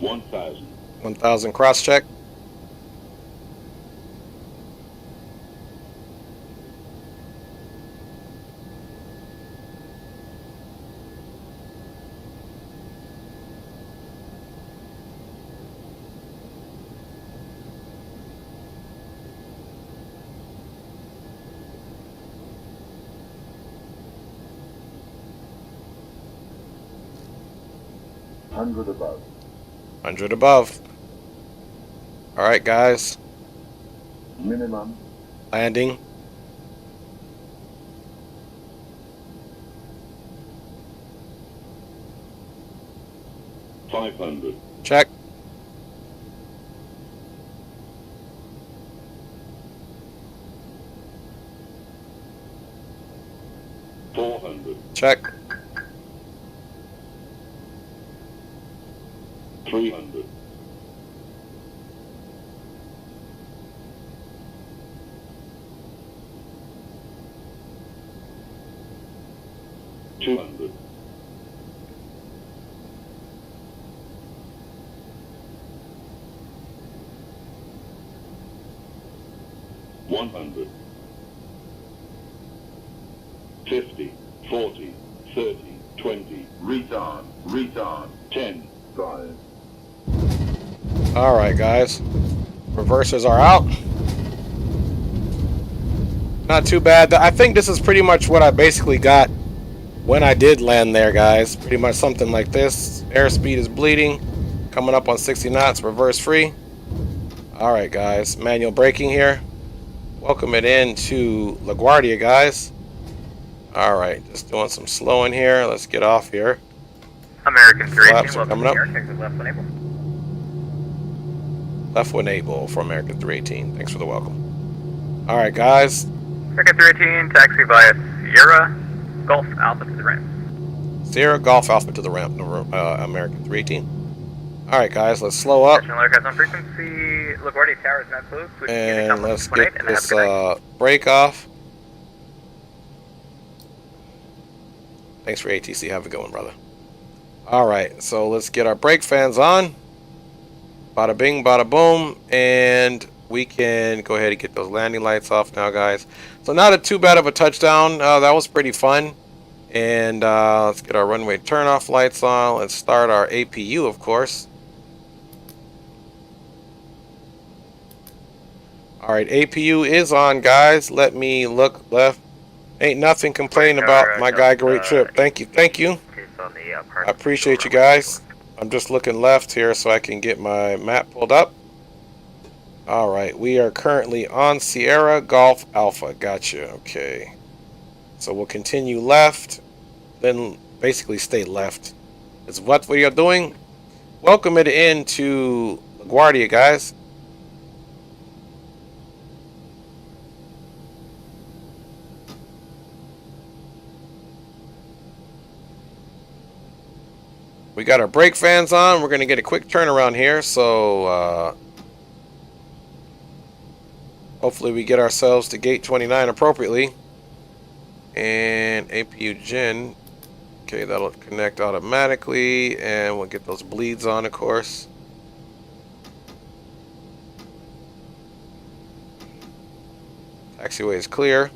Speaker 4: $1,000.
Speaker 1: 1,000 cross check.
Speaker 4: $100 above.
Speaker 1: 100 above. Alright guys.
Speaker 4: Minimum.
Speaker 1: Landing.
Speaker 4: $500.
Speaker 1: Check.
Speaker 4: $400.
Speaker 1: Check.
Speaker 4: $300. $200. $100. 50, 40, 30, 20, retard, 10, 5.
Speaker 1: Alright guys. Reversers are out. Not too bad. I think this is pretty much what I basically got when I did land there, guys. Pretty much something like this. Airspeed is bleeding. Coming up on 60 knots. Reverse free. Alright guys. Manual braking here. Welcome it in to LaGuardia, guys. Alright. Just doing some slowing here. Let's get off here.
Speaker 3: American 318,
Speaker 1: Flaps are
Speaker 3: welcome
Speaker 1: coming
Speaker 3: to
Speaker 1: up.
Speaker 3: New York, exit left when able.
Speaker 1: Left when able for American 318. Thanks for the welcome. Alright guys.
Speaker 3: American 318, taxi via Sierra, Golf Alpha to the ramp.
Speaker 1: Sierra Golf Alpha to the ramp. American 318. Alright guys, let's slow up.
Speaker 3: Attention, Alert, guys on frequency. LaGuardia Tower is now closed. Switch to
Speaker 1: And
Speaker 3: Unit
Speaker 1: let's
Speaker 3: 28,
Speaker 1: get
Speaker 3: and have a
Speaker 1: this
Speaker 3: good night.
Speaker 1: break off. Thanks for ATC. Have a good one, brother. Alright, so let's get our brake fans on. Bada bing, bada boom. And we can go ahead and get those landing lights off now, guys. So not too bad of a touchdown. That was pretty fun. And let's get our runway turn-off lights on. Let's start our APU, of course. Alright, APU is on, guys. Let me look left. Ain't nothing complaining about. My guy, great trip. Thank you, thank you. I appreciate you guys. I'm just looking left here so I can get my map pulled up. Alright, we are currently on Sierra Golf Alpha. Gotcha, okay. So we'll continue left, then basically stay left. Is what we are doing. welcome it into LaGuardia, guys. We got our brake fans on. We're going to get a quick turnaround here, so hopefully we get ourselves to gate 29 appropriately. And APU gen. Okay, that'll connect automatically, and we'll get those bleeds on, of course. Taxiway is clear.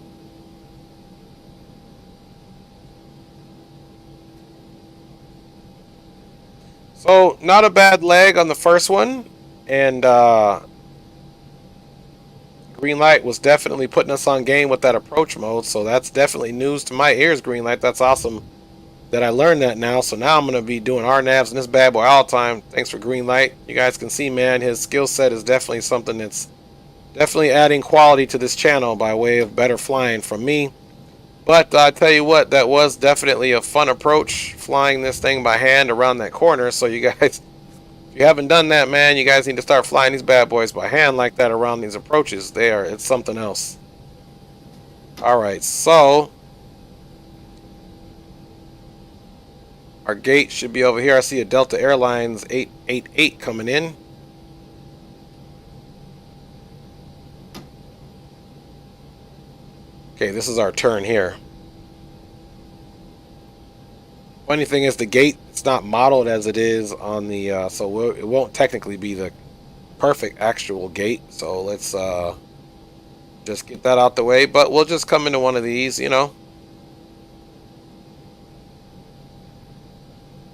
Speaker 1: So, not a bad leg on the first one, and green light was definitely putting us on game with that approach mode, so that's definitely news to my ears, green light. That's awesome that I learned that now, so now I'm going to be doing RNAVs in this bad boy all the time. Thanks for green light. You guys can see, man, his skill set is definitely something that's definitely adding quality to this channel by way of better flying from me. But I tell you what, that was definitely a fun approach, flying this thing by hand around that corner. So you guys, if you haven't done that, man, you guys need to start flying these bad boys by hand like that around these approaches. It's something else. All right, so our gate should be over here. I see a Delta Airlines 888 coming in. Okay, this is our turn here. Funny thing is, the gate, it's not modeled as it is on the, so it won't technically be the perfect actual gate. So let's just get that out the way. But we'll just come into one of these, you know.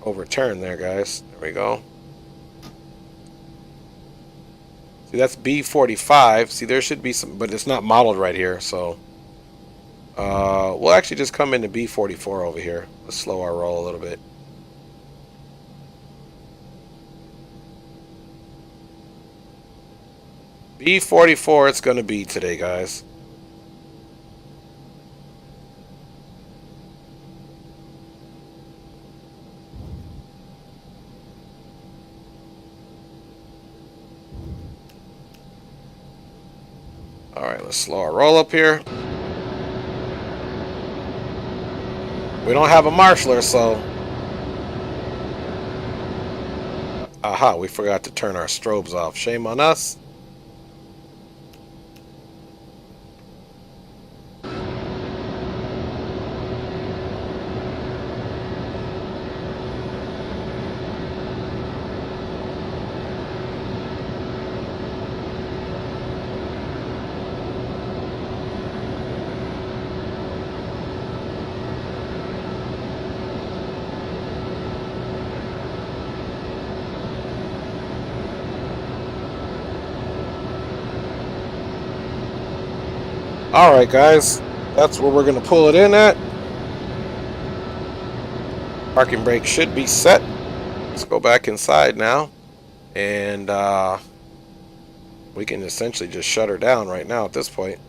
Speaker 1: Overturn there, guys. There we go. See, that's B45. See, there should be some, but it's not modeled right here, so we'll actually just come into B44 over here. Let's slow our roll a little bit. B44 it's going to be today, guys. All right, let's slow our roll up here. We don't have a marshaller, so... Aha, we forgot to turn our strobes off. Shame on us. Alright guys, that's where we're going to pull it in at. Parking brake should be set. Let's go back inside now. And we can essentially just shut her down right now at this point.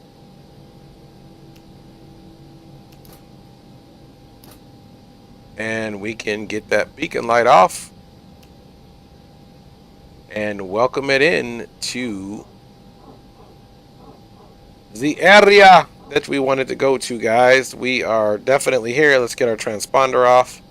Speaker 1: And we can get that beacon light off. And welcome it in to the area that we wanted to go to, guys. We are definitely here. Let's get our transponder off.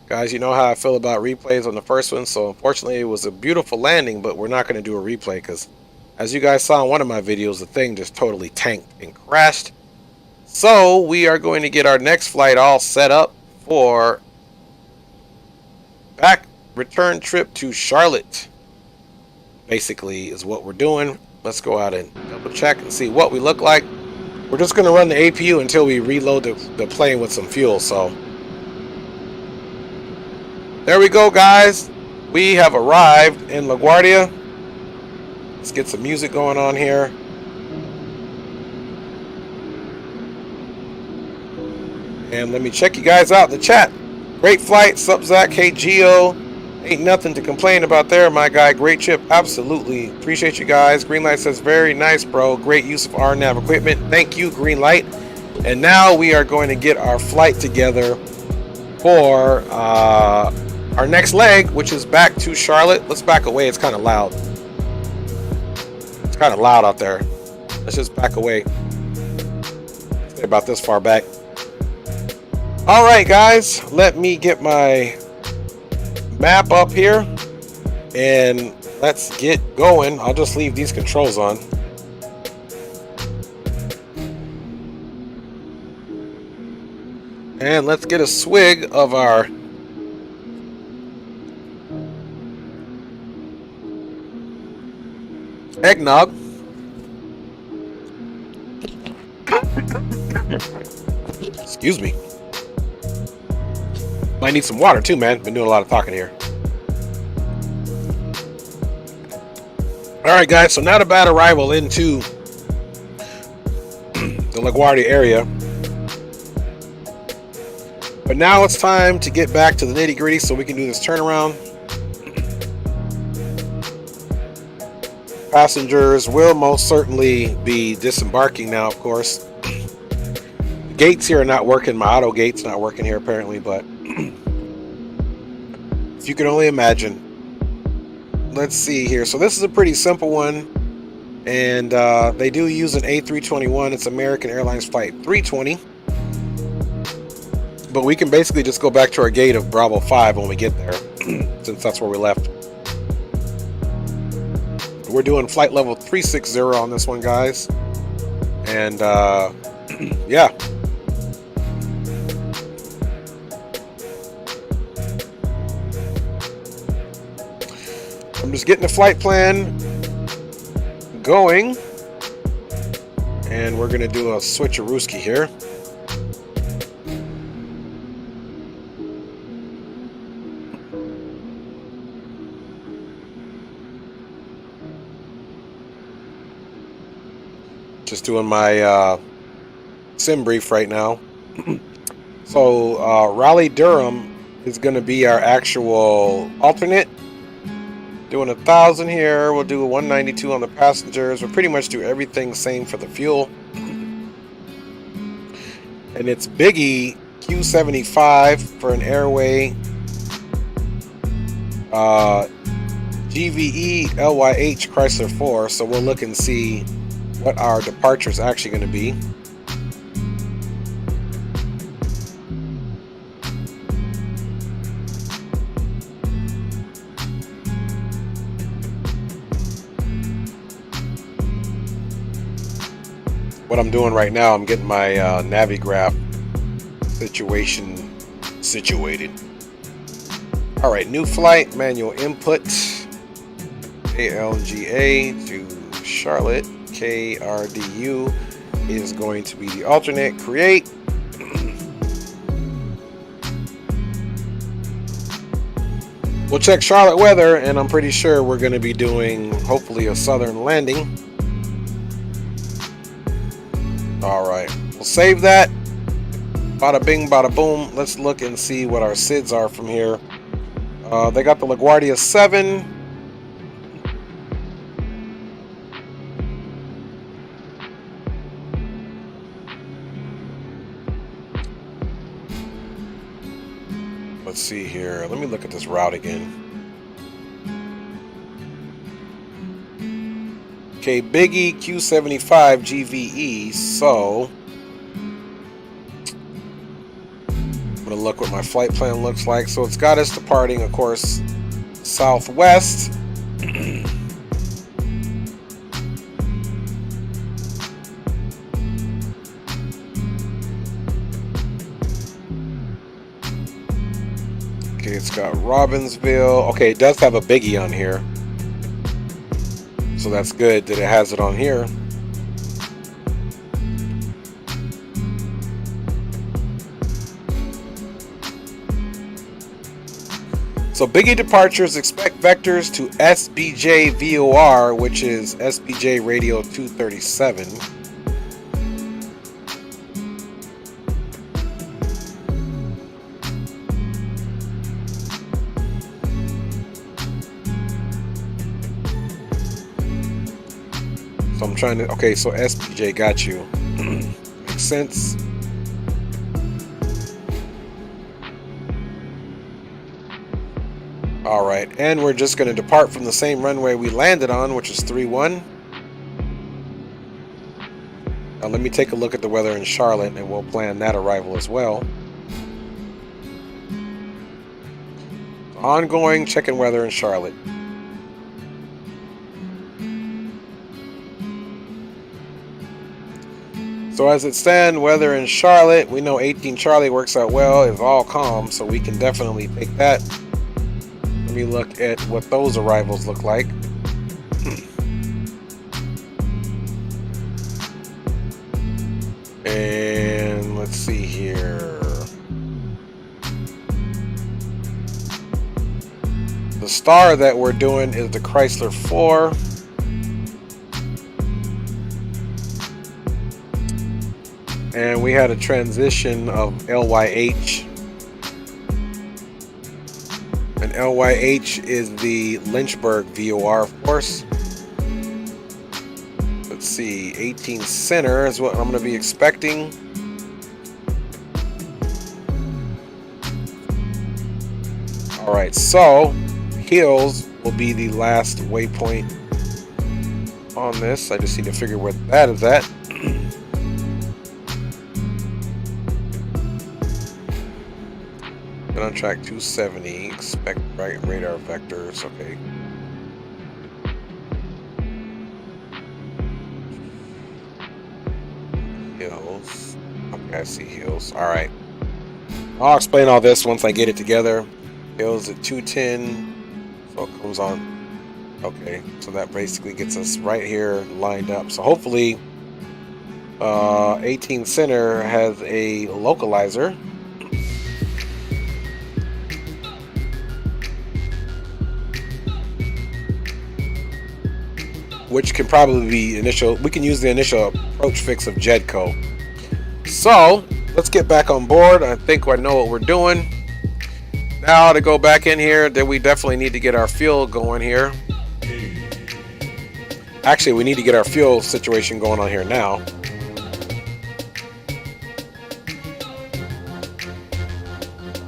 Speaker 1: Guys, you know how I feel about replays on the first one, so unfortunately it was a beautiful landing, but we're not going to do a replay because, as you guys saw in one of my videos, the thing just totally tanked and crashed. So we are going to get our next flight all set up for back return trip to Charlotte. Basically is what we're doing. Let's go out and double check and see what we look like. We're just going to run the APU until we reload the plane with some fuel. So there we go, guys. We have arrived in LaGuardia. Let's get some music going on here. And let me check you guys out in the chat. Great flight, sup Zach, hey Geo. Ain't nothing to complain about there, my guy. Great chip, absolutely. Appreciate you guys. Greenlight says, very nice, bro. Great use of RNAV equipment. Thank you, Greenlight. And now we are going to get our flight together for our next leg, which is back to Charlotte. Let's back away. It's kind of loud. It's kind of loud out there. Let's just back away. Stay about this far back. All right, guys. Let me get my map up here and let's get going. I'll just leave these controls on. And let's get a swig of our eggnog. Excuse me. Might need some water too, man. Been doing a lot of talking here. Alright guys, so not a bad arrival into the LaGuardia area. But now it's time to get back to the nitty gritty so we can do this turnaround. Passengers will most certainly be disembarking now, of course. The gates here are not working. My auto gate's not working here apparently, but if you can only imagine. Let's see here. So this is a pretty simple one. And they do use an A321. It's American Airlines Flight 320. But we can basically just go back to our gate of Bravo 5 when we get there, since that's where we left. We're doing flight level 360 on this one, guys. And yeah. I'm just getting the flight plan going. And we're going to do a switcherooski here. Just doing my sim brief right now. So Raleigh Durham is going to be our actual alternate. Doing 1,000 here. We'll do a 192 on the passengers. We'll pretty much do everything same for the fuel. And it's Biggie Q75 for an airway. GVE LYH Chrysler 4. So we'll look and see what our departure is actually going to be. What I'm doing right now, I'm getting my Navigraph situation situated. All right, new flight, manual input, ALGA to Charlotte. KRDU is going to be the alternate. Create. We'll check Charlotte weather, and I'm pretty sure we're going to be doing hopefully a southern landing. All right, we'll save that. Bada bing, bada boom. Let's look and see what our SIDs are from here. They got the LaGuardia 7. Let's see here. Let me look at this route again. Okay, Biggie Q75 GVE. So I'm gonna look what my flight plan looks like. So it's got us departing, of course, southwest. Okay, it's got Robbinsville. Okay, it does have a Biggie on here. So that's good that it has it on here. So Biggie departures, expect vectors to SBJ VOR, which is SBJ Radio 237. So I'm trying to, okay, so SBJ got you. Makes sense. All right, and we're just going to depart from the same runway we landed on, which is 3-1. Now let me take a look at the weather in Charlotte, and we'll plan that arrival as well. Ongoing checking weather in Charlotte. So as it stands, weather in Charlotte, we know 18 Charlie works out well. It's all calm, so we can definitely take that. Let me look at what those arrivals look like. And let's see here. The star that we're doing is the Chrysler 4. And we had a transition of LYH. And LYH is the Lynchburg VOR, of course. Let's see, 18 center is what I'm going to be expecting. All right, so Hills will be the last waypoint on this. I just need to figure where that is at. On track 270, expect right radar vectors. Okay. Hills. Okay, I see Hills. All right. I'll explain all this once I get it together. Hills at 210. So it comes on. Okay, so that basically gets us right here lined up. So hopefully, 18 center has a localizer. Which can probably be initial. We can use the initial approach fix of Jedco. So let's get back on board. I think I know what we're doing. Now to go back in here, then we definitely need to get our fuel going here. Actually, we need to get our fuel situation going on here now.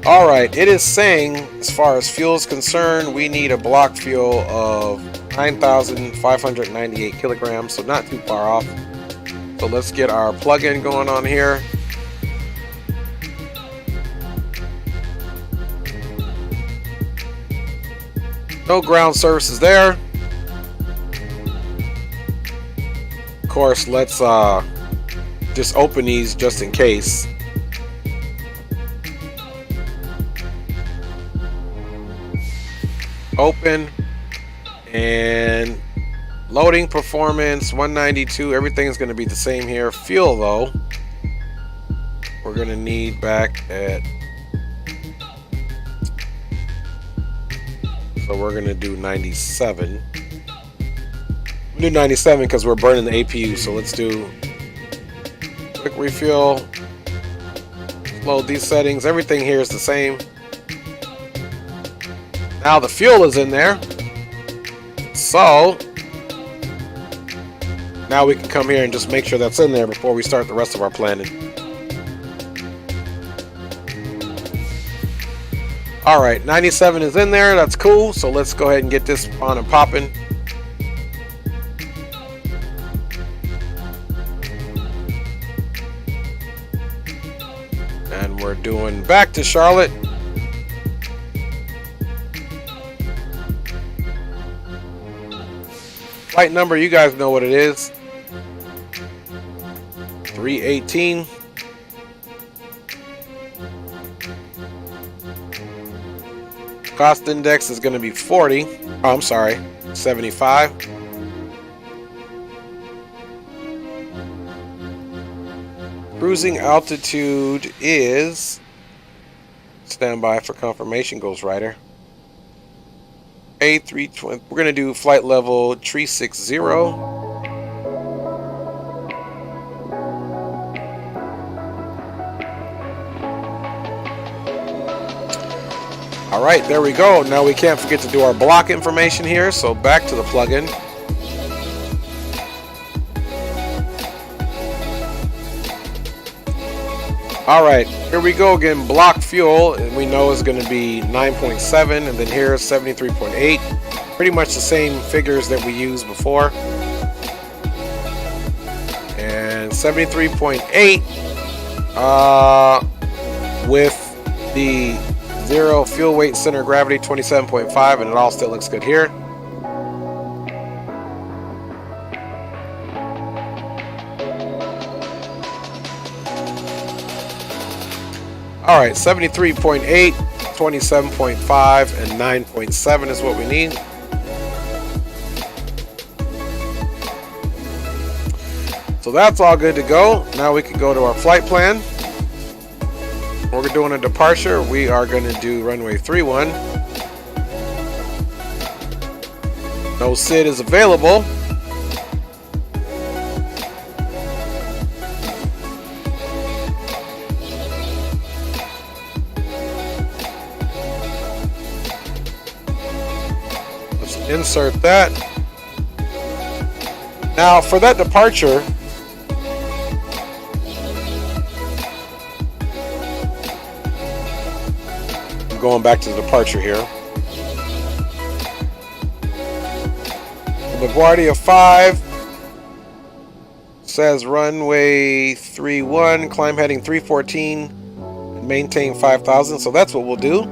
Speaker 1: All right, it is saying as far as fuel is concerned, we need a block fuel of 9,598 kilograms, so not too far off. So let's get our plug-in going on here. No ground services there. Of course, let's just open these just in case. Open. And loading performance 192, everything's going to be the same here. Fuel though, we're going to need back at, so we're going to do 97. We do 97 because we're burning the APU, so let's do quick refuel. Load these settings, everything here is the same. Now the fuel is in there. So now we can come here and just make sure that's in there before we start the rest of our planning. All right, 97 is in there. That's cool. So let's go ahead and get this on and popping. And we're doing back to Charlotte. Flight number, you guys know what it is. 318. Cost index is going to be 40. Oh, I'm sorry, 75. Cruising altitude is, stand by for confirmation, Ghost Rider. A321. We're going to do flight level 360. All right, there we go. Now we can't forget to do our block information here. So back to the plugin. All right, here we go again. Block fuel, and we know is going to be 9.7, and then here is 73.8. Pretty much the same figures that we used before. And 73.8 with the zero fuel weight center of gravity 27.5, and it all still looks good here. All right, 73.8, 27.5, and 9.7 is what we need. So that's all good to go. Now we can go to our flight plan. We're doing a departure. We are going to do runway 31. No SID is available. Let's insert that. Now for that departure, going back to the departure here. LaGuardia 5 says runway 31, climb heading 314, and maintain 5,000. So that's what we'll do.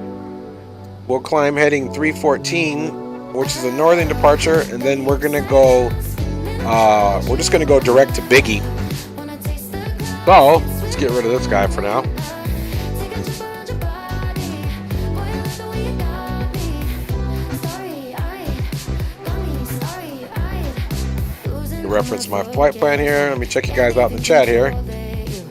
Speaker 1: We'll climb heading 314, which is a northern departure, and then we're gonna go. We're just gonna go direct to Biggie. So let's get rid of this guy for now. Reference my flight plan here. Let me check you guys out in the chat here.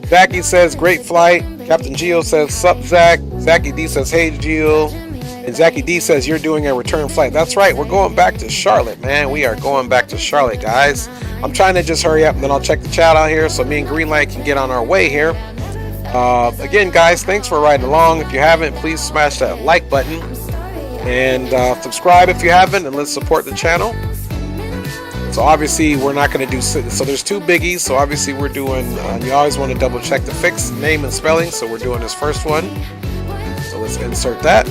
Speaker 1: Zachy says great flight. Captain Geo says sup Zach. Zachy D says hey Geo. And Zachy D says you're doing a return flight. That's right, we're going back to Charlotte, man. We are going back to Charlotte, guys. I'm trying to just hurry up and then I'll check the chat out here so me and Greenlight can get on our way here. Again, guys, thanks for riding along. If you haven't, please smash that like button and subscribe if you haven't, and let's support the channel. So obviously we're not going to do, so there's two biggies, so obviously we're doing, you always want to double check the fix name and spelling, so we're doing this first one. So let's insert that.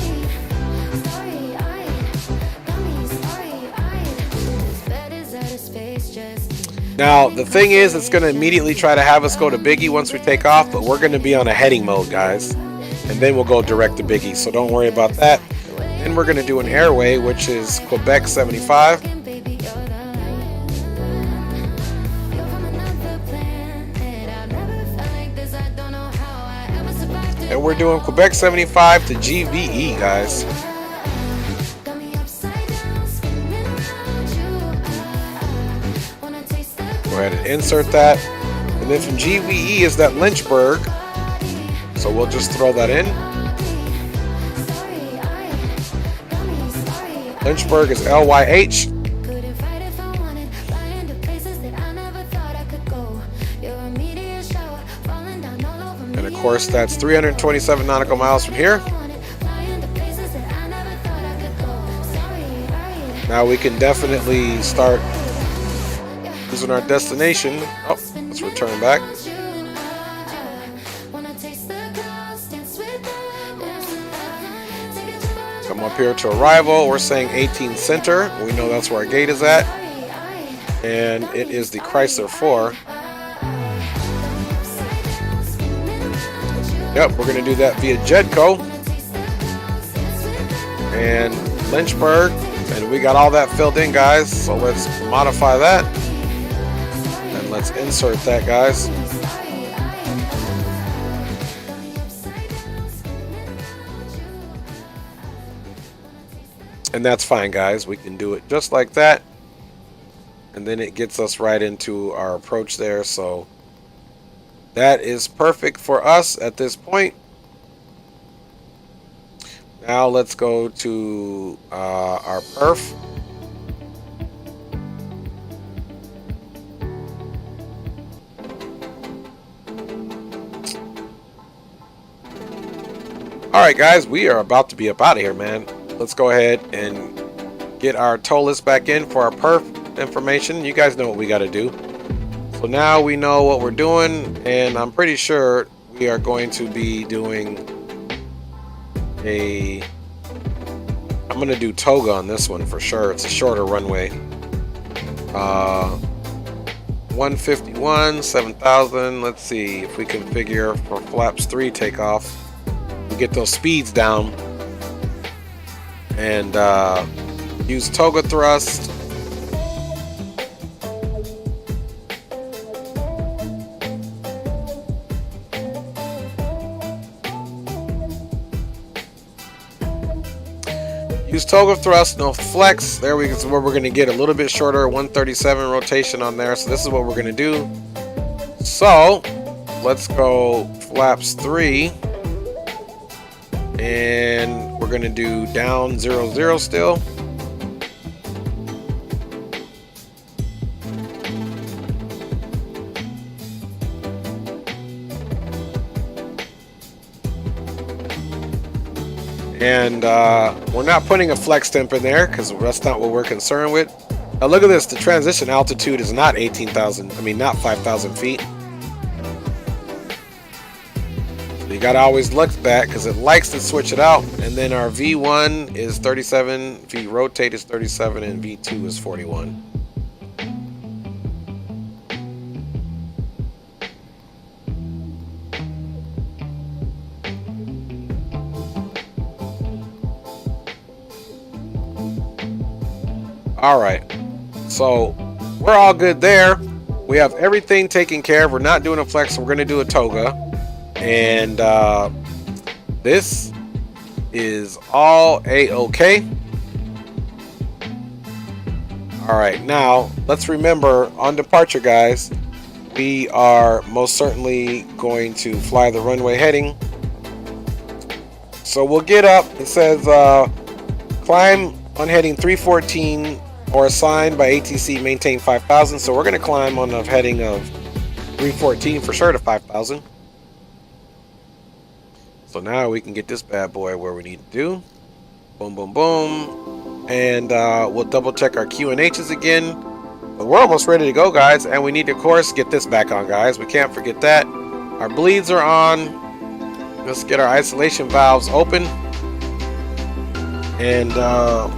Speaker 1: Now the thing is, it's going to immediately try to have us go to Biggie once we take off, but we're going to be on a heading mode, guys, and then we'll go direct to Biggie, so don't worry about that. Then we're going to do an airway, which is Quebec 75. And we're doing Quebec 75 to GVE, guys. Go ahead and insert that. And then from GVE is that Lynchburg. So we'll just throw that in. Lynchburg is LYH. And of course, that's 327 nautical miles from here. Now we can definitely start using our destination. Oh, let's return back. Come up here to arrival. We're saying 18 Center. We know that's where our gate is at. And it is the Chrysler 4. Yep, we're going to do that via Jedco and Lynchburg, and we got all that filled in, guys. So let's modify that and let's insert that, guys. And that's fine, guys. We can do it just like that, and then it gets us right into our approach there. So that is perfect for us at this point. Now let's go to our perf. Alright guys, we are about to be up out of here, man. Let's go ahead and get our tow list back in for our perf information. You guys know what we got to do. So now we know what we're doing, and I'm pretty sure we we are going to be doing I'm going to do toga on this one for sure. It's a shorter runway. 151, 7,000. Let's see if we can figure for flaps 3 takeoff. We get those speeds down and use toga thrust. Use toga thrust, no flex. There we go. Where we're going to get a little bit shorter 137 rotation on there. So this is what we're going to do. So let's go flaps 3. And we're going to do down 00 still. And we're not putting a flex temp in there because that's not what we're concerned with. Now look at this, the transition altitude is not 18,000, not 5,000 feet. So you gotta always look back because it likes to switch it out. And then our V1 is 37, V rotate is 37, and V2 is 41. All right, so we're all good there. We have everything taken care of. We're not doing a flex, so we're gonna do a toga. And this is all a-okay. All right, now let's remember on departure, guys, we are most certainly going to fly the runway heading. So we'll get up. It says climb on heading 314 or assigned by ATC, maintain 5,000. So we're going to climb on the heading of 314 for sure to 5,000. So now we can get this bad boy where we need to do. Boom, boom, boom. And we'll double check our QNHs again. But we're almost ready to go, guys. And we need to, of course, get this back on, guys. We can't forget that. Our bleeds are on. Let's get our isolation valves open. And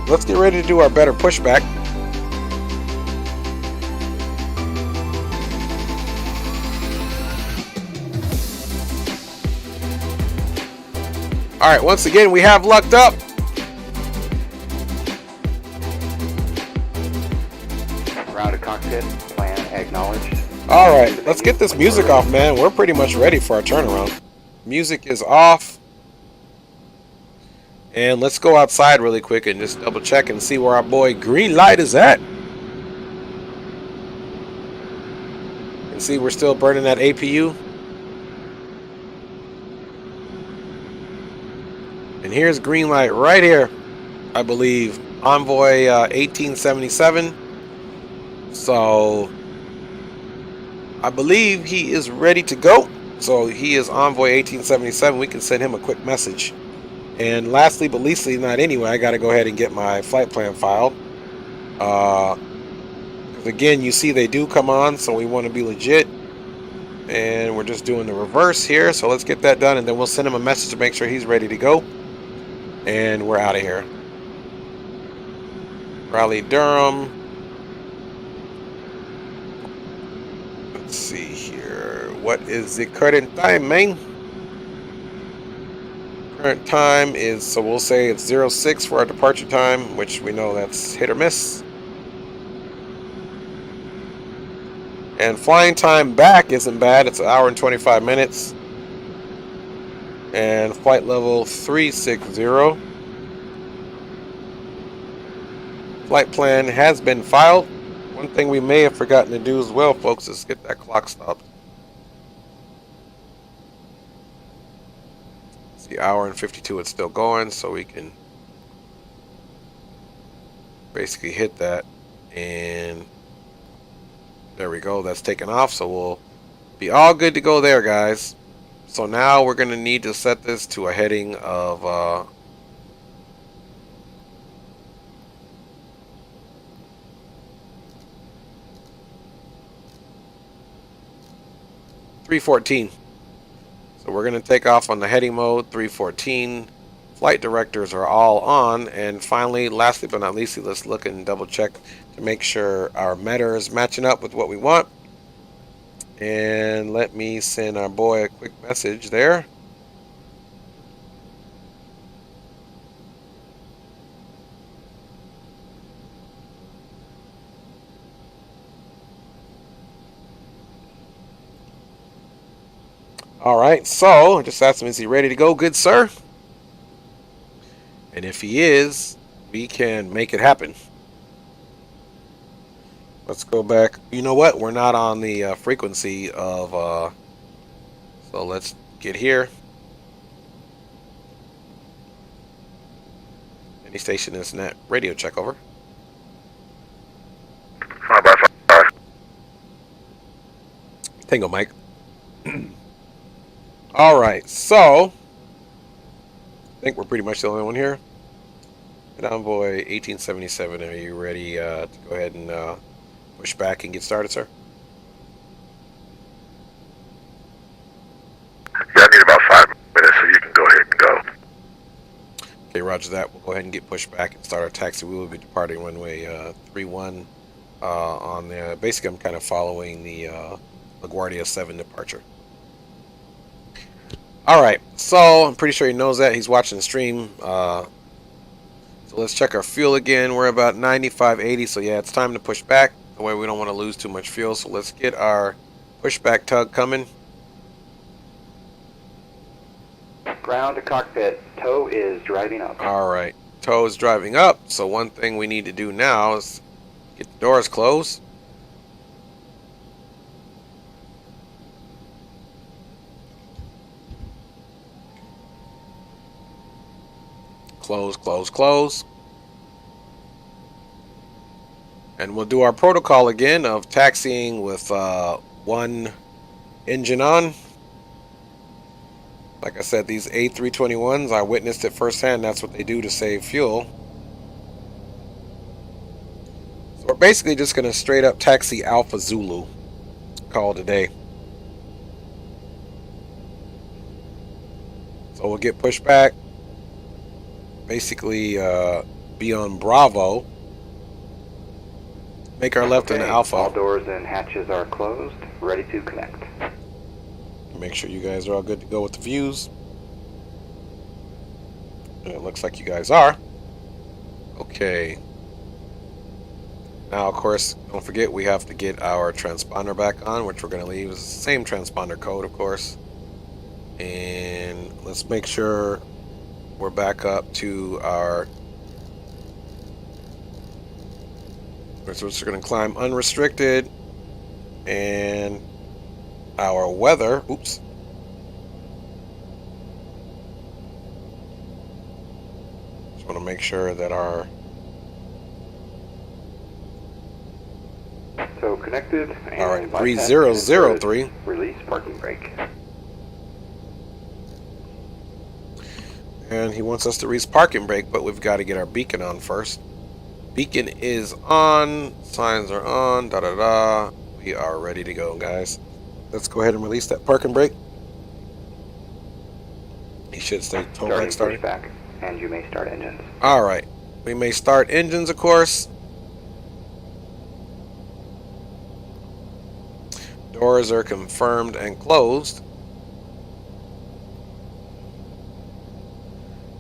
Speaker 1: let's get ready to do our better pushback. All right, once again, we have lucked up.
Speaker 2: Grounded cockpit, plan acknowledged.
Speaker 1: All right, let's get this music off, man. We're pretty much ready for our turnaround. Music is off. And let's go outside really quick and just double check and see where our boy Green Light is at. And see, we're still burning that APU. And here's Green Light right here, I believe. Envoy 1877. So I believe he is ready to go. So he is Envoy 1877. We can send him a quick message. And lastly, but leastly not anyway, I got to go ahead and get my flight plan filed. Again, you see they do come on, so we want to be legit. And we're just doing the reverse here. So let's get that done, and then we'll send him a message to make sure he's ready to go. And we're out of here. Raleigh Durham. Let's see here. What is the current time, man? Current time is, so we'll say it's 06 for our departure time, which we know that's hit or miss. And flying time back isn't bad. It's 1 hour and 25 minutes. And flight level 360. Flight plan has been filed. One thing we may have forgotten to do as well, folks, is get that clock stopped. It's the 1 hour and 52. It's still going, so we can basically hit that. And there we go. That's taken off, so we'll be all good to go there, guys. So now we're going to need to set this to a heading of 314. So we're going to take off on the heading mode, 314. Flight directors are all on. And finally, lastly but not leastly, let's look and double check to make sure our meta is matching up with what we want. And let me send our boy a quick message there. All right, so just asked him, is he ready to go, good sir? And if he is, we can make it happen. Let's go back. You know what? We're not on the frequency of, so let's get here. Any station is net radio check, over.
Speaker 5: 5x5.
Speaker 1: Tango Mike. All right, so I think we're pretty much the only one here. Envoy 1877, are you ready to go ahead and push back and get started, sir?
Speaker 5: Yeah, I need about 5 minutes, so you can go ahead and go.
Speaker 1: Okay, roger that. We'll go ahead and get pushed back and start our taxi. We will be departing runway 31 on the, basically I'm kind of following the LaGuardia 7 departure. Alright, so I'm pretty sure he knows that. He's watching the stream. So let's check our fuel again. We're about 95.80, so yeah, it's time to push back. That way we don't want to lose too much fuel. So let's get our pushback tug coming.
Speaker 2: Ground to cockpit. Tow is driving up.
Speaker 1: Alright, tow is driving up. So one thing we need to do now is get the doors closed. Close, close, close. And we'll do our protocol again of taxiing with one engine on. Like I said, these A321s, I witnessed it firsthand. That's what they do to save fuel. So we're basically just going to straight up taxi Alpha Zulu. Call it a day. So we'll get pushed back. Basically be on Bravo, make our left in Alpha.
Speaker 2: All doors and hatches are closed, ready to connect.
Speaker 1: Make sure you guys are all good to go with the views. And it looks like you guys are. Okay. Now, of course, don't forget we have to get our transponder back on, which we're going to leave as the same transponder code, of course. And let's make sure we're back up to our, so we're going to climb unrestricted, and our weather, oops, just want to make sure that our,
Speaker 2: so connected, and
Speaker 1: all right,
Speaker 2: bypass
Speaker 1: 3003,
Speaker 2: release parking brake.
Speaker 1: and he wants us to release parking brake, but we've got to get our beacon on first. Beacon is on, signs are on, da da da. We are ready to go, guys. Let's go ahead and release that parking brake. He should stay tow back started.
Speaker 2: Back, and you may start engines.
Speaker 1: All right, we may start engines, of course. Doors are confirmed and closed.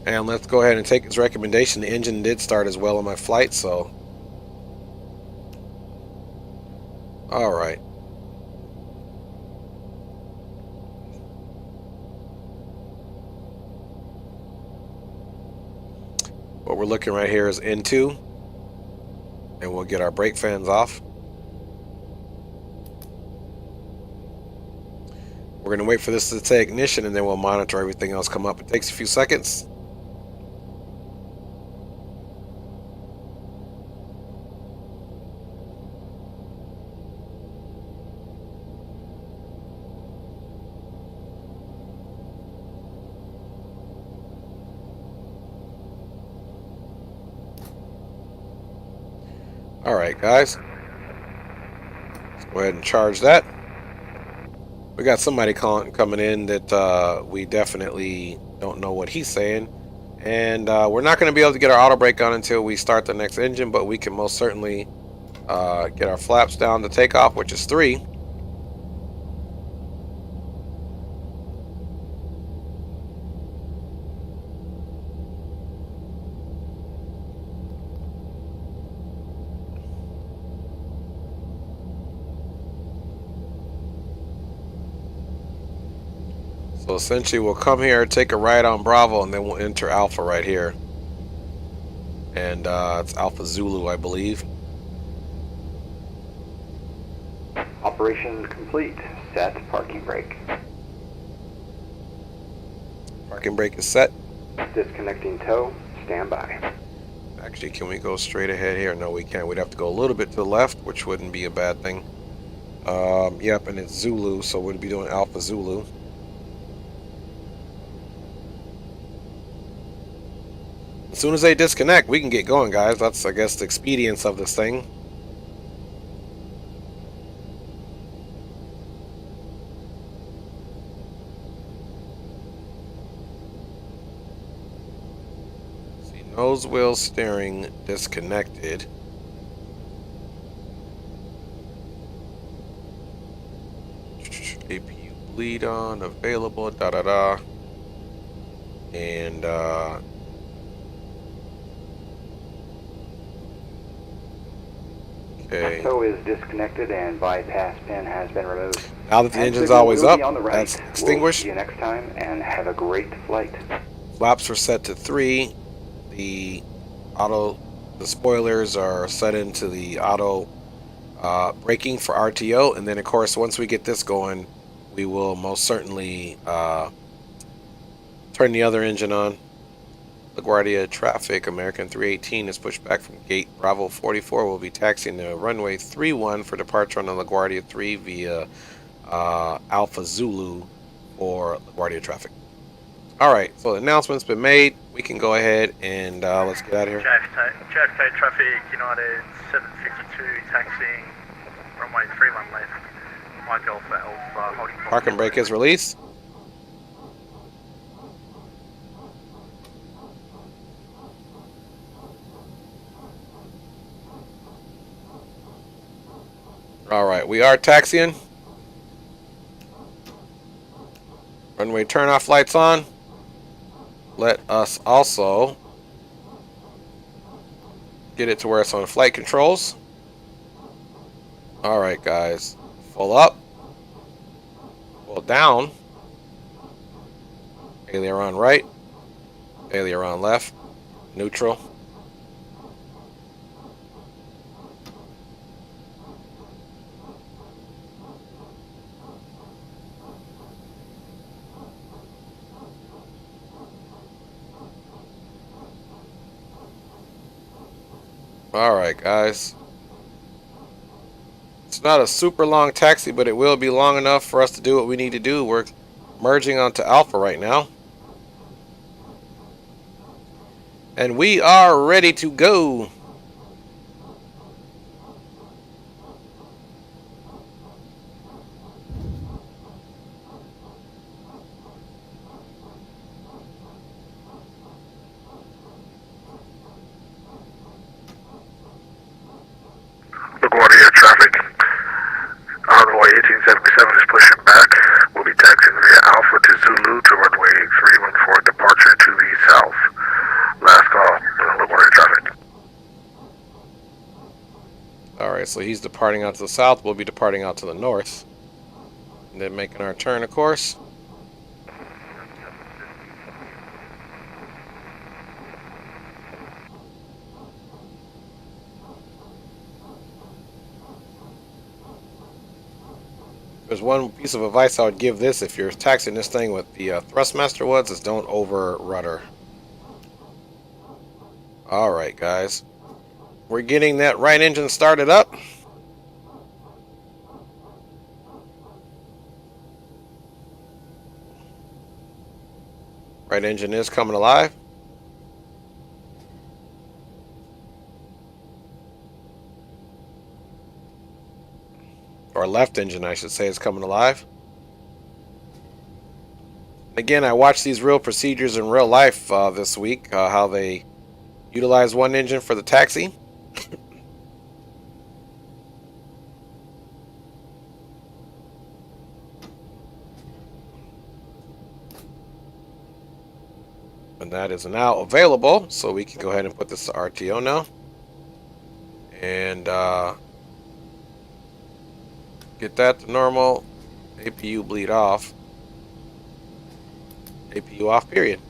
Speaker 1: And let's go ahead and take his recommendation. The engine did start as well on my flight, so. All right. What we're looking right here is N2. And we'll get our brake fans off. We're going to wait for this to take ignition, and then we'll monitor everything else come up. It takes a few seconds. All right, guys. Let's go ahead and charge that. We got somebody coming in that we definitely don't know what he's saying. And we're not going to be able to get our auto brake on until we start the next engine, but we can most certainly get our flaps down to takeoff, which is 3. So essentially we'll come here, take a right on Bravo, and then we'll enter Alpha right here. And it's Alpha Zulu, I believe.
Speaker 2: Operation complete. Set parking brake.
Speaker 1: Parking brake is set.
Speaker 2: Disconnecting tow. Stand by.
Speaker 1: Actually, can we go straight ahead here? No, we can't. We'd have to go a little bit to the left, which wouldn't be a bad thing. Yep, and it's Zulu, so we'd be doing Alpha Zulu. As soon as they disconnect, we can get going, guys. That's, I guess, the expedience of this thing. See, nose wheel steering disconnected. APU bleed on, available, da-da-da. And, okay.
Speaker 2: Tow is disconnected and bypass pin has been removed.
Speaker 1: Now that the
Speaker 2: And
Speaker 1: engine's
Speaker 2: signal
Speaker 1: always
Speaker 2: will
Speaker 1: up,
Speaker 2: be on the right.
Speaker 1: that's extinguished.
Speaker 2: We'll see you next time and have a great flight.
Speaker 1: Flaps are set to 3. The spoilers are set into the auto braking for RTO, and then of course once we get this going, we will most certainly turn the other engine on. LaGuardia traffic, American 318 is pushed back from gate Bravo 44. We'll be taxiing to runway 31 for departure on the LaGuardia 3 via Alpha Zulu for LaGuardia traffic. Alright, so the announcement's been made. We can go ahead and let's get out of here.
Speaker 3: JFK traffic, United 752, taxiing runway 31 left. Mike Alpha Alpha holding.
Speaker 1: Parking brake is released. Alright, we are taxiing. Runway turnoff lights on. Let us also get it to where it's on flight controls. Alright, guys. Full up. Full down. Aileron right. Aileron left. Neutral. Alright, guys. It's not a super long taxi, but it will be long enough for us to do what we need to do. We're merging onto Alpha right now. And we are ready to go.
Speaker 5: LaGuardia traffic. Runway 1877 is pushing back. We'll be taxiing via Alpha to Zulu to runway 314, departure to the south. Last call, LaGuardia traffic.
Speaker 1: Alright, so he's departing out to the south. We'll be departing out to the north. And then making our turn, of course. There's one piece of advice I would give this if you're taxiing this thing with the Thrustmaster was, is don't over rudder. Alright, guys. We're getting that right engine started up. Right engine is coming alive. Or left engine, I should say, is coming alive. Again, I watched these real procedures in real life this week, how they utilize one engine for the taxi. And that is now available, so we can go ahead and put this to RTO now. And get that to normal. APU bleed off. APU off, period.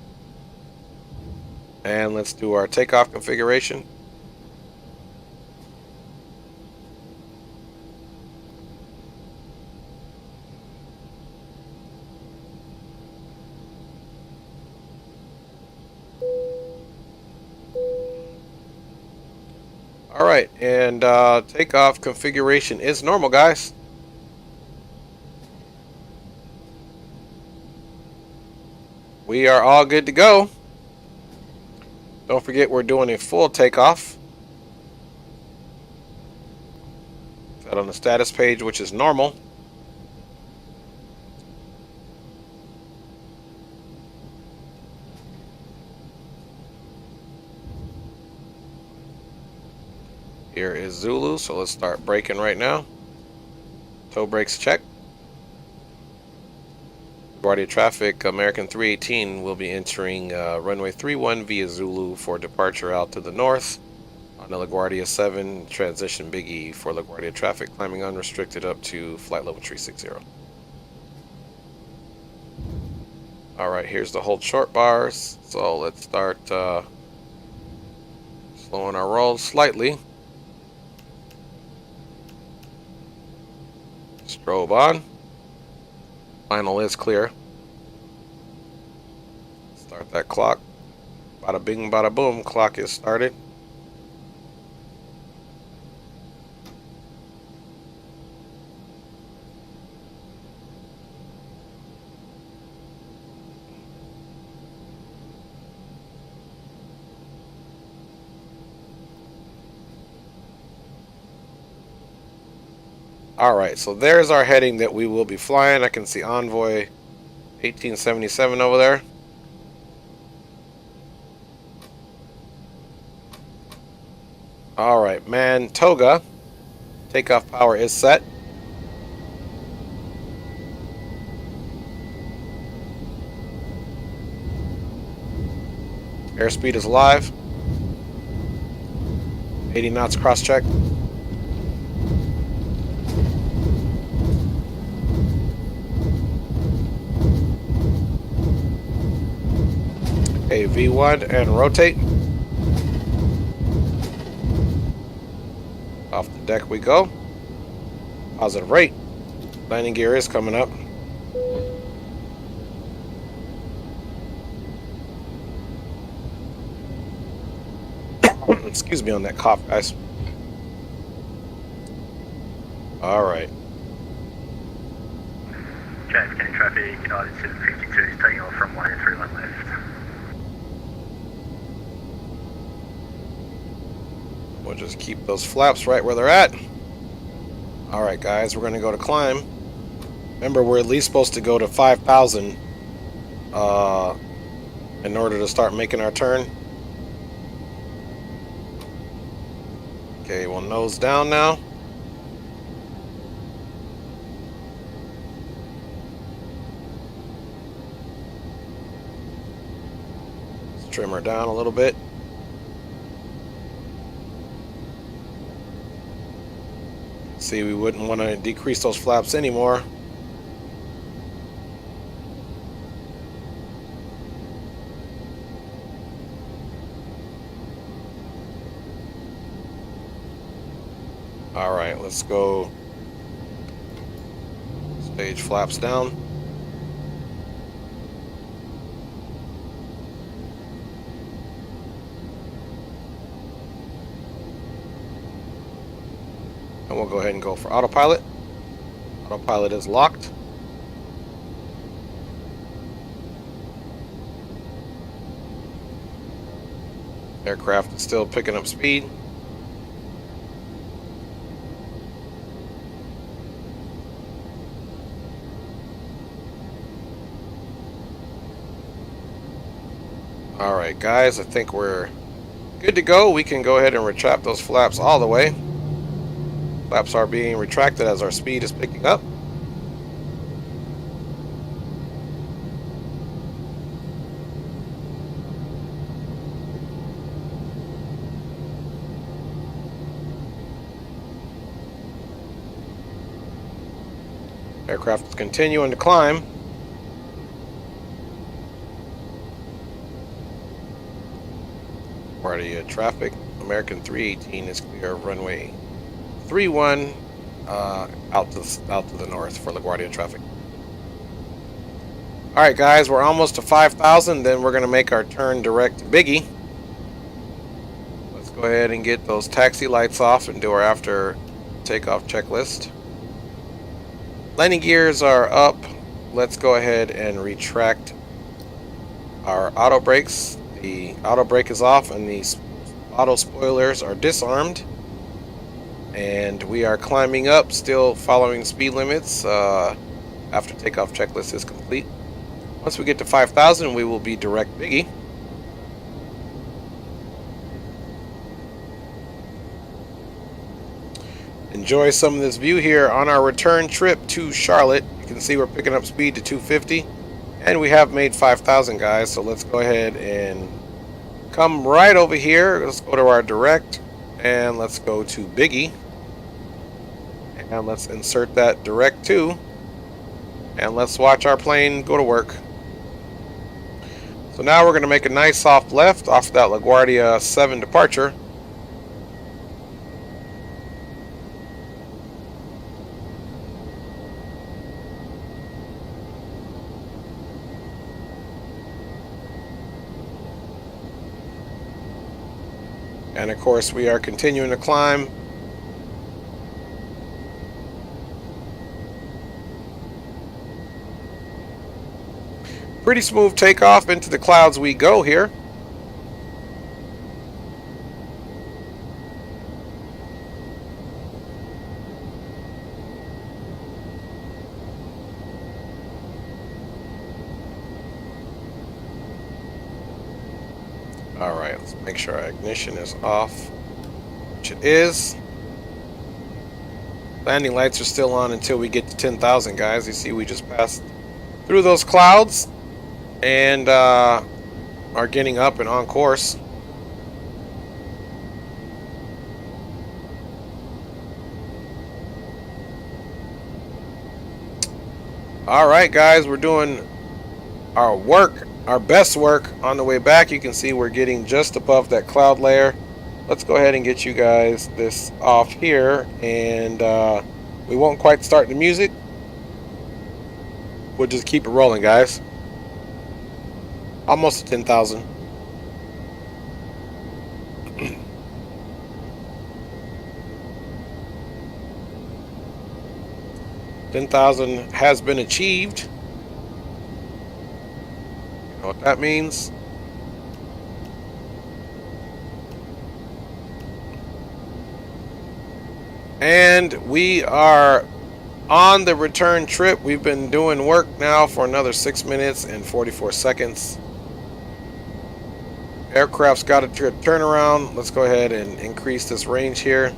Speaker 1: And let's do our takeoff configuration. All right, and takeoff configuration is normal, guys. We are all good to go. Don't forget we're doing a full takeoff. Set on the status page, which is normal. Here is Zulu, so let's start braking right now. Toe brakes check. LaGuardia traffic, American 318 will be entering runway 31 via Zulu for departure out to the north. On the LaGuardia 7, transition Big E for LaGuardia traffic, climbing unrestricted up to flight level 360. Alright, here's the hold short bars. So let's start slowing our roll slightly. Strobe on. Final is clear. Start that clock. Bada bing, bada boom. Clock is started. Alright, so there's our heading that we will be flying. I can see Envoy 1877 over there. Alright, Mantoga. Takeoff power is set. Airspeed is live. 80 knots cross check. Okay, V1 and rotate. Off the deck we go. Positive rate. Landing gear is coming up. Excuse me on that cough, guys. Alright.
Speaker 3: JFK traffic, United 752 is taking off from 131 left.
Speaker 1: We'll just keep those flaps right where they're at. Alright guys, we're going to go to climb. Remember, we're at least supposed to go to 5,000 in order to start making our turn. Okay, we'll nose down now. Let's trim her down a little bit. See, we wouldn't want to decrease those flaps anymore. All right, let's go. Stage flaps down. And we'll go ahead and go for autopilot. Autopilot is locked. Aircraft is still picking up speed. Alright guys, I think we're good to go. We can go ahead and retract those flaps all the way. Flaps are being retracted as our speed is picking up. Aircraft is continuing to climb. LaGuardia traffic. American 318 is clear of runway 31 out to the north for LaGuardia traffic. Alright guys, we're almost to 5,000, then we're going to make our turn direct to Biggie. Let's go ahead and get those taxi lights off and do our after takeoff checklist. Landing gears are up. Let's go ahead and retract our auto brakes. The auto brake is off and the auto spoilers are disarmed. And we are climbing up, still following speed limits. After takeoff checklist is complete. Once we get to 5,000, we will be direct Biggie. Enjoy some of this view here on our return trip to Charlotte. You can see we're picking up speed to 250 and we have made 5,000 guys. So let's go ahead and come right over here. Let's go to our direct and let's go to Biggie and let's insert that direct to, and let's watch our plane go to work. So now we're going to make a nice soft left off that LaGuardia 7 departure. And of course we are continuing to climb. Pretty smooth takeoff, into the clouds we go here. Alright, let's make sure our ignition is off, which it is. Landing lights are still on until we get to 10,000 guys. You see we just passed through those clouds and are getting up and on course. Alright guys, we're doing our work, our best work on the way back. You can see we're getting just above that cloud layer. Let's go ahead and get you guys this off here, and we won't quite start the music. We'll just keep it rolling guys. Almost to 10,000. $10,000 has been achieved. You know what that means? And we are on the return trip. We've been doing work now for another 6 minutes and 44 seconds. Aircraft's got a turnaround. Let's go ahead and increase this range here.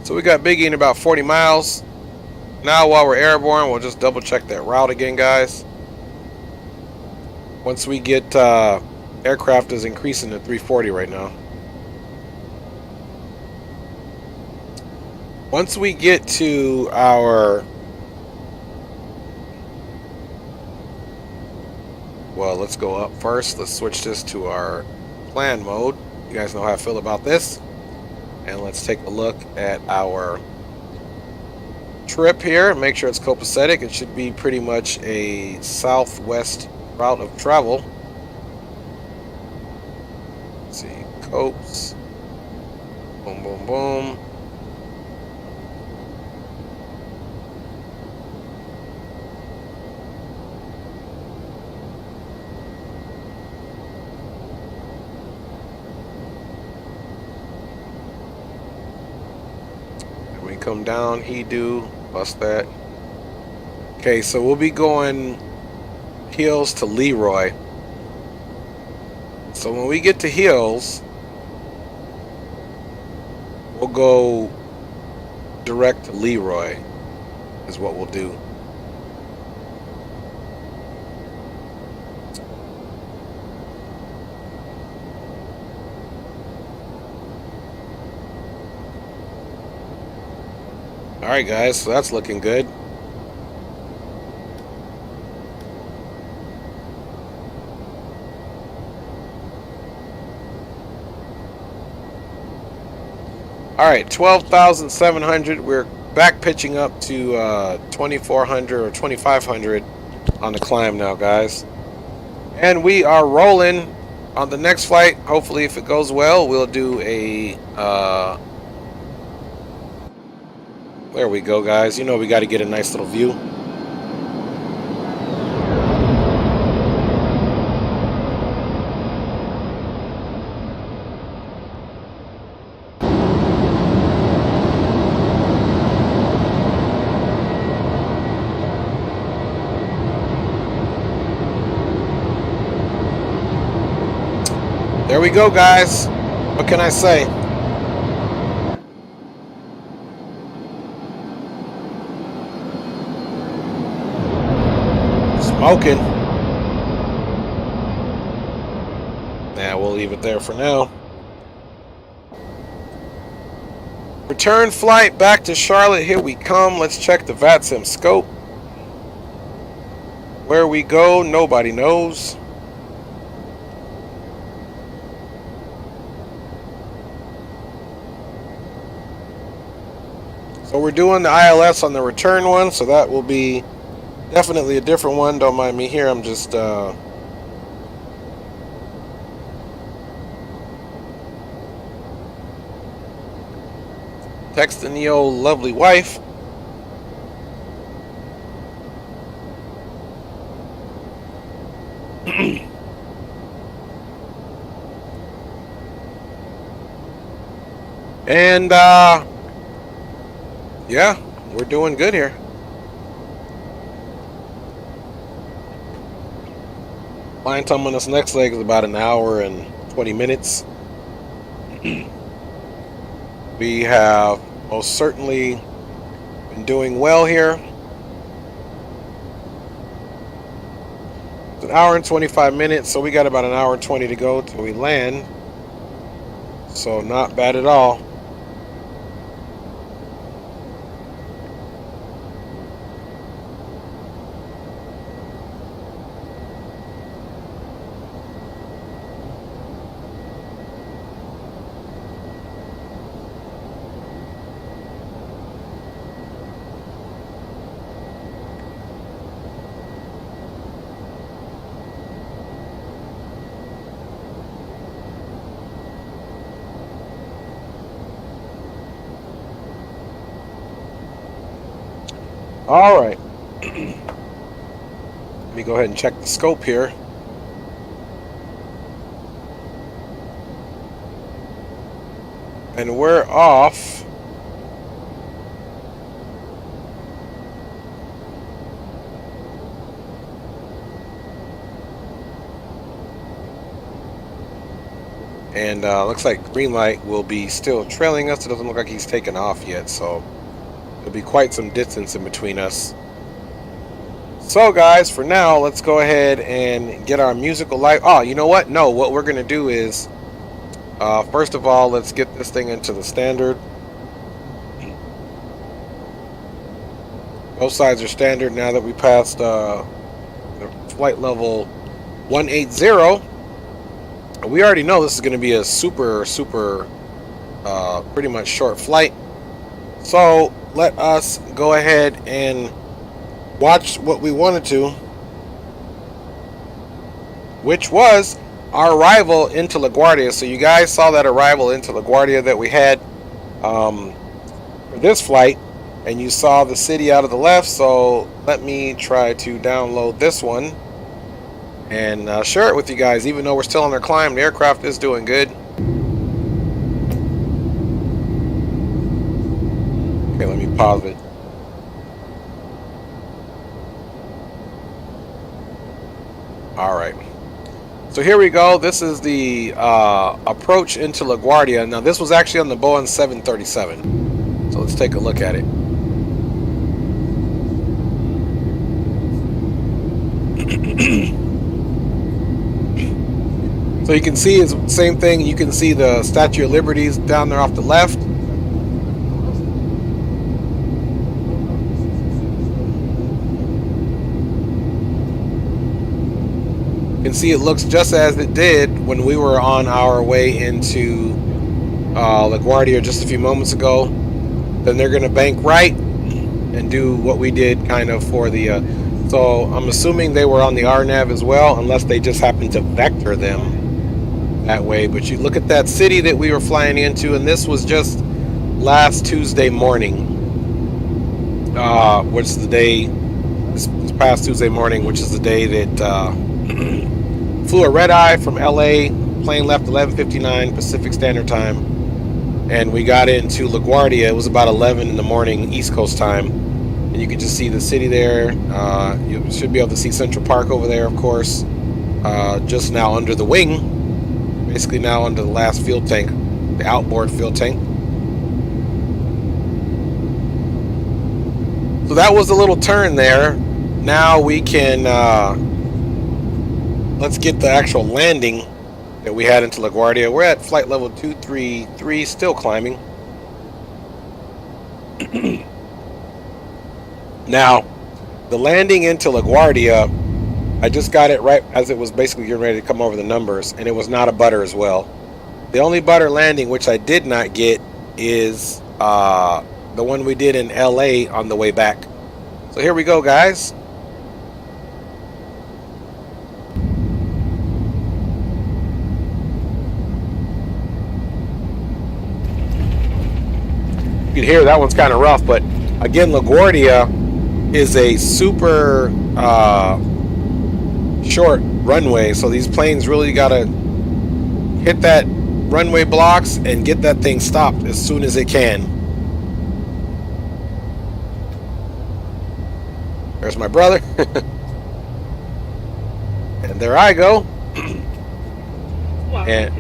Speaker 1: So we got Biggie in about 40 miles. Now while we're airborne, we'll just double check that route again, guys. Once we get, aircraft is increasing to 340 right now. Once we get to our, well, let's go up first. Let's switch this to our plan mode. You guys know how I feel about this. And let's take a look at our trip here. Make sure it's copacetic. It should be pretty much a southwest route of travel. Let's see, copes. Boom, boom, boom. Come down, he do, bust that. Okay, so we'll be going Hills to Leroy. So when we get to Hills, we'll go direct to Leroy is what we'll do. Alright guys, so that's looking good. Alright, 12,700. We're back pitching up to 2,400 or 2,500 on the climb now, guys. And we are rolling on the next flight. Hopefully, if it goes well, we'll do a... there we go, guys. You know we got to get a nice little view. There we go, guys. What can I say? Smoking. Nah, we'll leave it there for now. Return flight back to Charlotte. Here we come. Let's check the VATSIM scope. Where we go, nobody knows. So we're doing the ILS on the return one, so that will be definitely a different one. Don't mind me here, I'm just texting the old lovely wife. And yeah, we're doing good here. Flying time on this next leg is about an hour and 20 minutes. We have most certainly been doing well here. It's an hour and 25 minutes, so we got about an hour and 20 to go till we land. So not bad at all. All right. Let me go ahead and check the scope here. And we're off. And looks like green light will be still trailing us. It doesn't look like he's taken off yet, so there'll be quite some distance in between us. So guys, for now, let's go ahead and get our musical light. Oh, you know what? No, what we're going to do is, first of all, let's get this thing into the standard. Both sides are standard now that we passed the flight level 180. We already know this is going to be a super pretty much short flight. So let us go ahead and watch what we wanted to, which was our arrival into LaGuardia. So you guys saw that arrival into LaGuardia that we had for this flight, and you saw the city out of the left. So let me try to download this one and share it with you guys. Even though we're still on our climb, the aircraft is doing good. Okay, let me pause it. So here we go. This is the approach into LaGuardia. Now this was actually on the Boeing 737. So let's take a look at it. So you can see it's the same thing. You can see the Statue of Liberty's down there off the left. You can see it looks just as it did when we were on our way into LaGuardia just a few moments ago. Then they're going to bank right and do what we did kind of for the... so I'm assuming they were on the RNAV as well, unless they just happened to vector them that way. But you look at that city that we were flying into, and this was just last Tuesday morning, which is the day, this past Tuesday morning, which is the day that flew a red eye from LA. Plane left 11:59 Pacific Standard Time, and we got into LaGuardia. It was about 11 in the morning East Coast time, and you can just see the city there. You should be able to see Central Park over there, of course, just now under the wing. Basically now under the last fuel tank, the outboard fuel tank. So that was a little turn there. Now we can, let's get the actual landing that we had into LaGuardia. We're at flight level 233, still climbing. Now, the landing into LaGuardia, I just got it right as it was basically getting ready to come over the numbers, and it was not a butter as well. The only butter landing which I did not get is the one we did in LA on the way back. So here we go, guys. You can hear that one's kind of rough, but again, LaGuardia is a super short runway, so these planes really gotta hit that runway blocks and get that thing stopped as soon as it can. There's my brother. And there I go. And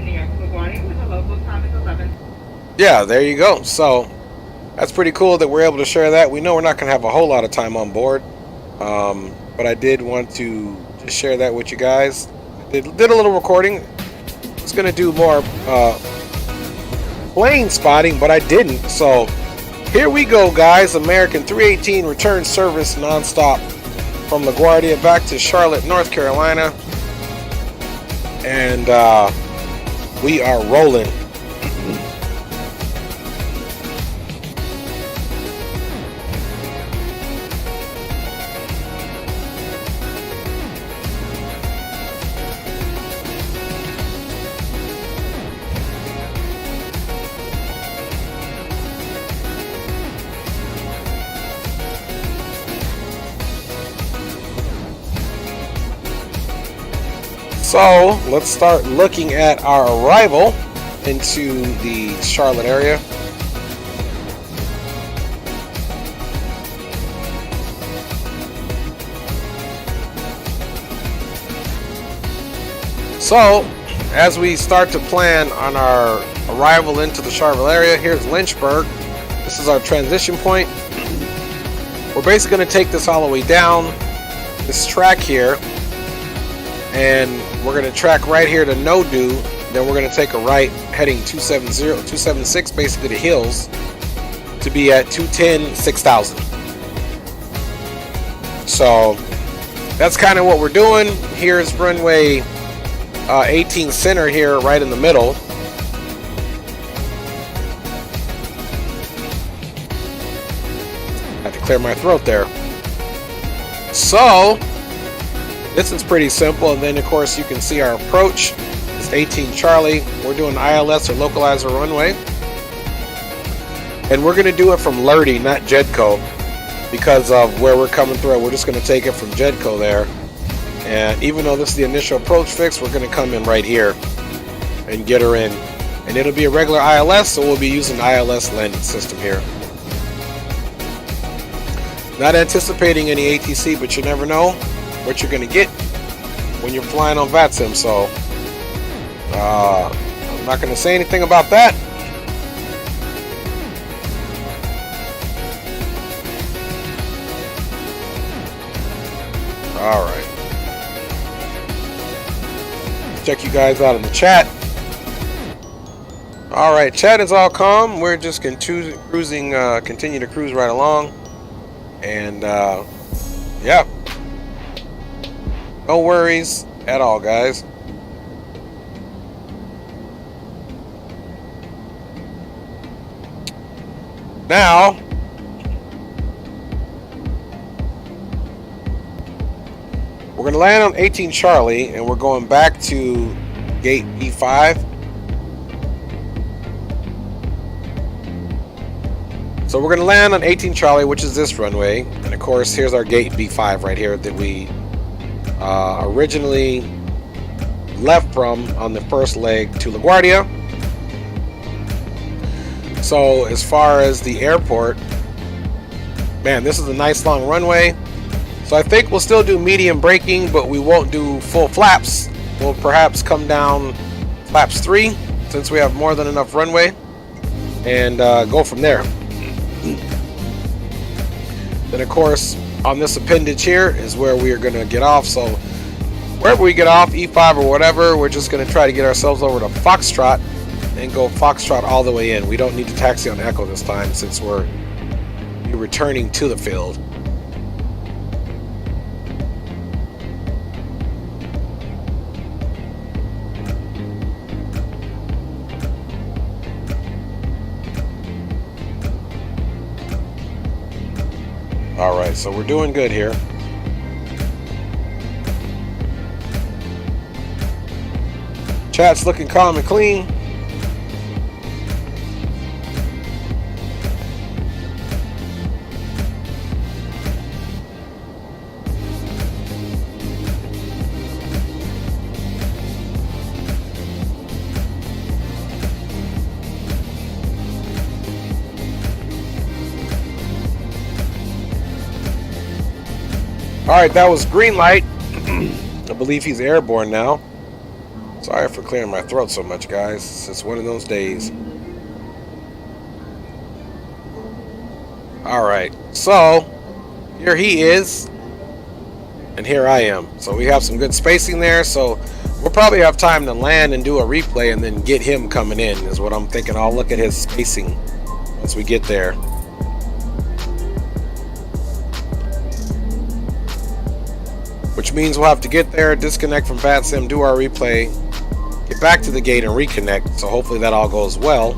Speaker 1: yeah, there you go. So that's pretty cool that we're able to share that. We know we're not going to have a whole lot of time on board, but I did want to just share that with you guys. Did a little recording. I was going to do more plane spotting, but I didn't. So here we go, guys. American 318 return service nonstop from LaGuardia back to Charlotte, North Carolina. And we are rolling. So let's start looking at our arrival into the Charlotte area. So as we start to plan on our arrival into the Charlotte area, here's Lynchburg. This is our transition point. We're basically going to take this all the way down this track here, and we're going to track right here to No-Do. Then we're going to take a right heading 276 basically to Hills to be at 210 6000. So that's kind of what we're doing. Here's runway 18 center here right in the middle. I have to clear my throat there. So this is pretty simple, and then of course you can see our approach. It's 18 Charlie. We're doing ILS or localizer runway, and we're going to do it from LaGuardia, not Jedco, because of where we're coming through. We're just going to take it from Jedco there, and even though this is the initial approach fix, we're going to come in right here and get her in, and it'll be a regular ILS, so we'll be using ILS landing system here. Not anticipating any ATC, but you never know what you're going to get when you're flying on VATSIM. So I'm not going to say anything about that. All right. Check you guys out in the chat. All right, chat is all calm. We're just continue to cruise right along, and yeah, no worries at all, guys. Now, we're going to land on 18 Charlie, and we're going back to gate B5. So we're going to land on 18 Charlie, which is this runway. And of course, here's our gate B5 right here that we originally left from on the first leg to LaGuardia. So as far as the airport, man, this is a nice long runway. So I think we'll still do medium braking, but we won't do full flaps. We'll perhaps come down flaps 3 since we have more than enough runway, and go from there. Then of course on this appendage here is where we are going to get off. So wherever we get off, E5 or whatever, we're just going to try to get ourselves over to Foxtrot and go Foxtrot all the way in. We don't need to taxi on Echo this time since we're returning to the field. All right, so we're doing good here. Chat's looking calm and clean. All right, that was green light. I believe he's airborne now. Sorry for clearing my throat so much, guys. It's one of those days. All right, so here he is, and here I am. So we have some good spacing there. So we'll probably have time to land and do a replay and then get him coming in is what I'm thinking. I'll look at his spacing once we get there. Which means we'll have to get there, disconnect from VATSIM, do our replay, get back to the gate and reconnect. So hopefully that all goes well.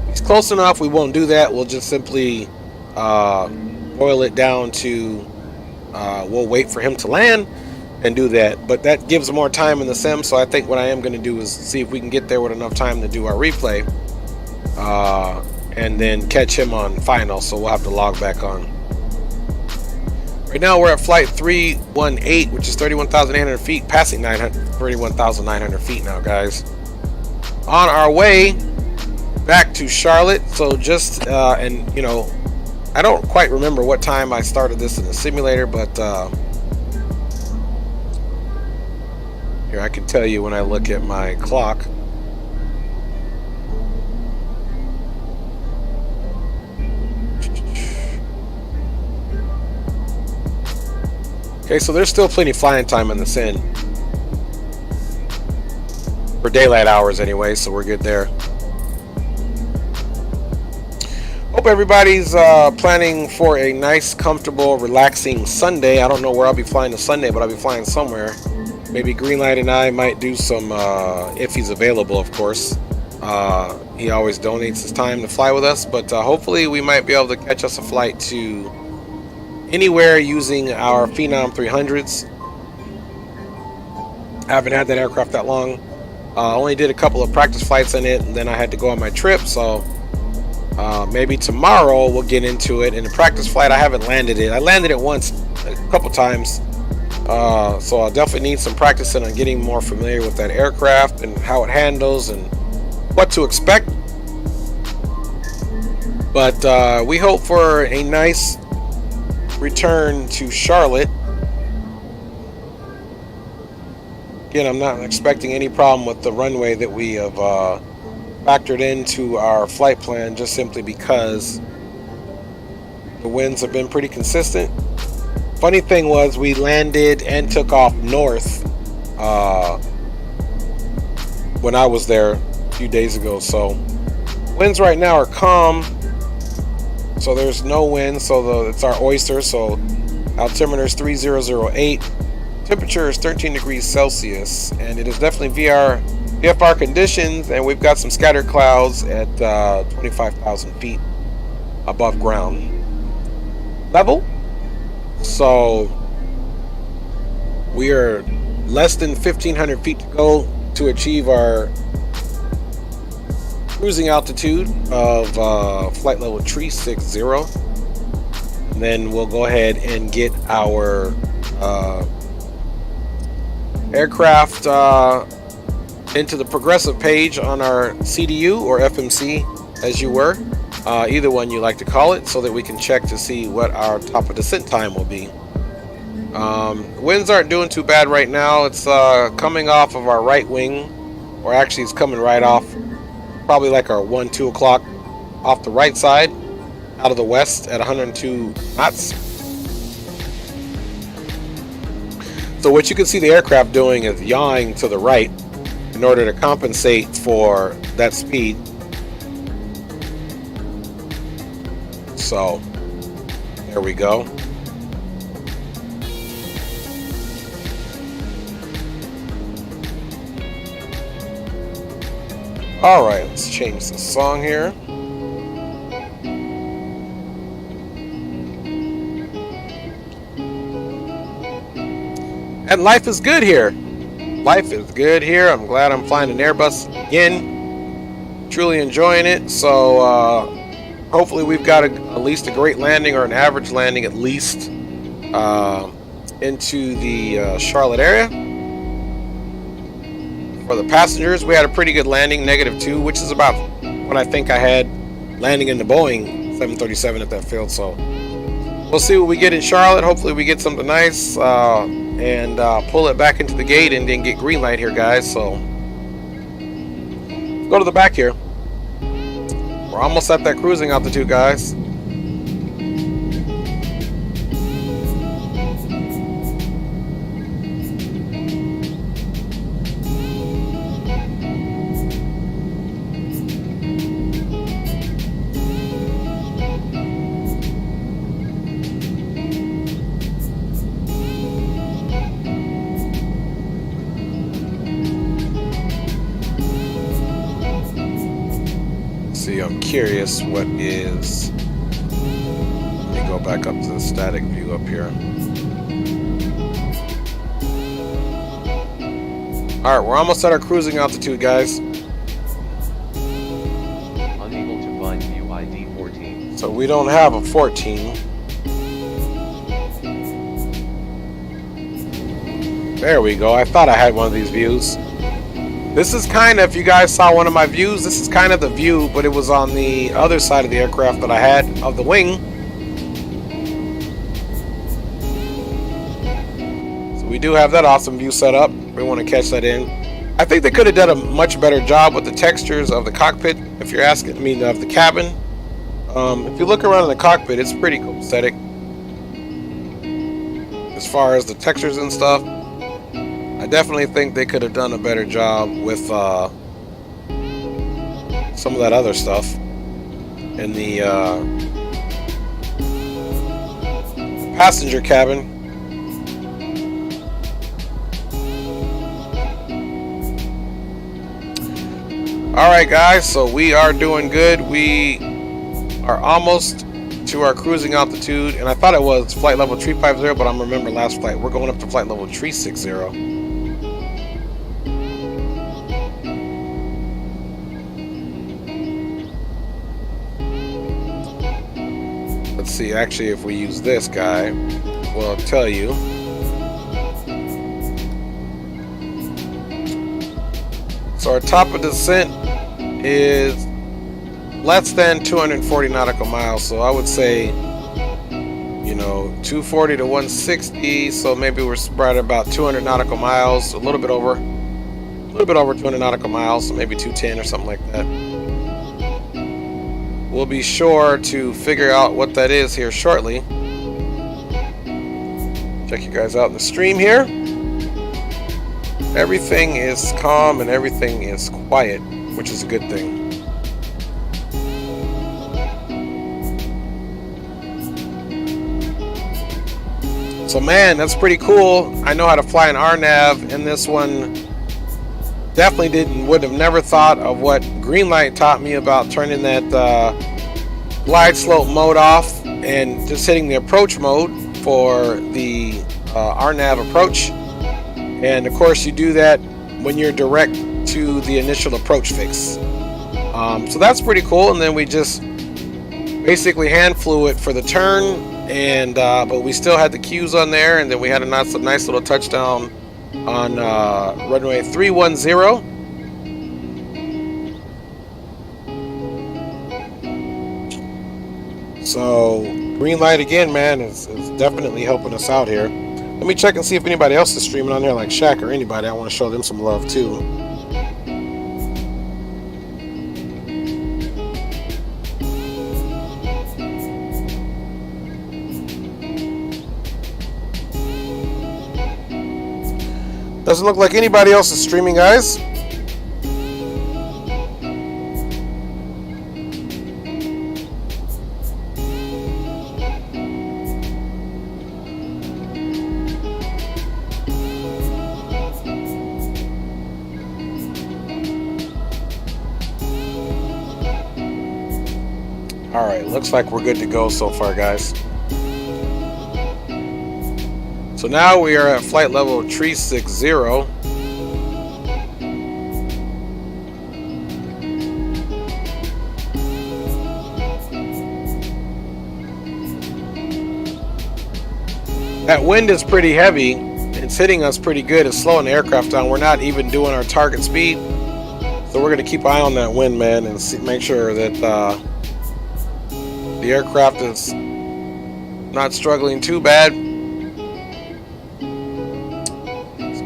Speaker 1: It's close enough, we won't do that. We'll just simply boil it down to we'll wait for him to land and do that. But that gives more time in the sim. So I think what I am going to do is see if we can get there with enough time to do our replay and then catch him on final. So we'll have to log back on. Right now we're at flight 318, which is 31,800 feet, passing 31,900 feet now, guys. On our way back to Charlotte. So just, and you know, I don't quite remember what time I started this in the simulator, but here I can tell you when I look at my clock. Okay, so there's still plenty of flying time in the sim. For daylight hours anyway, so we're good there. Hope everybody's planning for a nice, comfortable, relaxing Sunday. I don't know where I'll be flying this Sunday, but I'll be flying somewhere. Maybe Greenlight and I might do some, if he's available, of course. He always donates his time to fly with us, but hopefully we might be able to catch us a flight to anywhere using our Phenom 300s. I haven't had that aircraft that long. Only did a couple of practice flights in it, and then I had to go on my trip, so maybe tomorrow we'll get into it. In the practice flight, I haven't landed it. I landed it once, a couple times, so I'll definitely need some practicing on getting more familiar with that aircraft and how it handles and what to expect. But we hope for a nice return to Charlotte. Again, I'm not expecting any problem with the runway that we have factored into our flight plan, just simply because the winds have been pretty consistent. Funny thing was, we landed and took off north when I was there a few days ago. So winds right now are calm, so there's no wind, so it's our oyster. So altimeter is 3008, temperature is 13 degrees Celsius, and it is definitely VFR conditions, and we've got some scattered clouds at 25,000 feet above ground level. So we are less than 1,500 feet to go to achieve our cruising altitude of flight level 360. And then we'll go ahead and get our aircraft into the progressive page on our CDU or FMC, as you were. Either one you like to call it, so that we can check to see what our top of descent time will be. Winds aren't doing too bad right now. It's coming off of our right wing, or actually it's coming right off, probably like our 1-2 o'clock off the right side out of the west at 102 knots. So what you can see the aircraft doing is yawing to the right in order to compensate for that speed. So there we go. All right, let's change the song here. And life is good here. Life is good here. I'm glad I'm flying an Airbus again. Truly enjoying it. So hopefully we've got at least a great landing, or an average landing at least, into the Charlotte area. For the passengers, we had a pretty good landing, -2, which is about what I think I had landing in the Boeing 737 at that field. So we'll see what we get in Charlotte. Hopefully we get something nice and pull it back into the gate and then get green light here, guys. So let's go to the back here. We're almost at that cruising altitude, guys. I'm curious what is. Let me go back up to the static view up here. Alright, we're almost at our cruising altitude, guys.
Speaker 6: Unable to find view ID 14.
Speaker 1: So we don't have a 14. There we go. I thought I had one of these views. This is kind of, if you guys saw one of my views, this is kind of the view, but it was on the other side of the aircraft that I had of the wing. So we do have that awesome view set up. We want to catch that in. I think they could have done a much better job with the textures of the cockpit, if you're asking me, of the cabin. If you look around in the cockpit, it's pretty copacetic as far as the textures and stuff. I definitely think they could have done a better job with some of that other stuff in the passenger cabin. Alright guys, so we are doing good. We are almost to our cruising altitude, and I thought it was flight level 350, but I remember last flight we're going up to flight level 360. Let's see, actually, if we use this guy, well, I'll tell you. So our top of descent is less than 240 nautical miles, so I would say you know, 240 to 160, so maybe we're spread about 200 nautical miles, a little bit over 200 nautical miles, so maybe 210 or something like that. We'll be sure to figure out what that is here shortly. Check you guys out in the stream here. Everything is calm and everything is quiet, which is a good thing. So man, that's pretty cool. I know how to fly an RNAV, and this one definitely would have never thought of what Greenlight taught me about turning that glide slope mode off and just hitting the approach mode for the RNAV approach. And of course you do that when you're direct to the initial approach fix. So that's pretty cool. And then we just basically hand flew it for the turn, and but we still had the cues on there, and then we had a nice little touchdown on runway 310. So green light again, man, is definitely helping us out here. Let me check and see if anybody else is streaming on there, like Shaq or anybody. I want to show them some love too. Doesn't look like anybody else is streaming, guys. All right, looks like we're good to go so far, guys. So now we are at flight level 360. That wind is pretty heavy. It's hitting us pretty good. It's slowing the aircraft down. We're not even doing our target speed. So we're going to keep an eye on that wind, man, and make sure that the aircraft is not struggling too bad.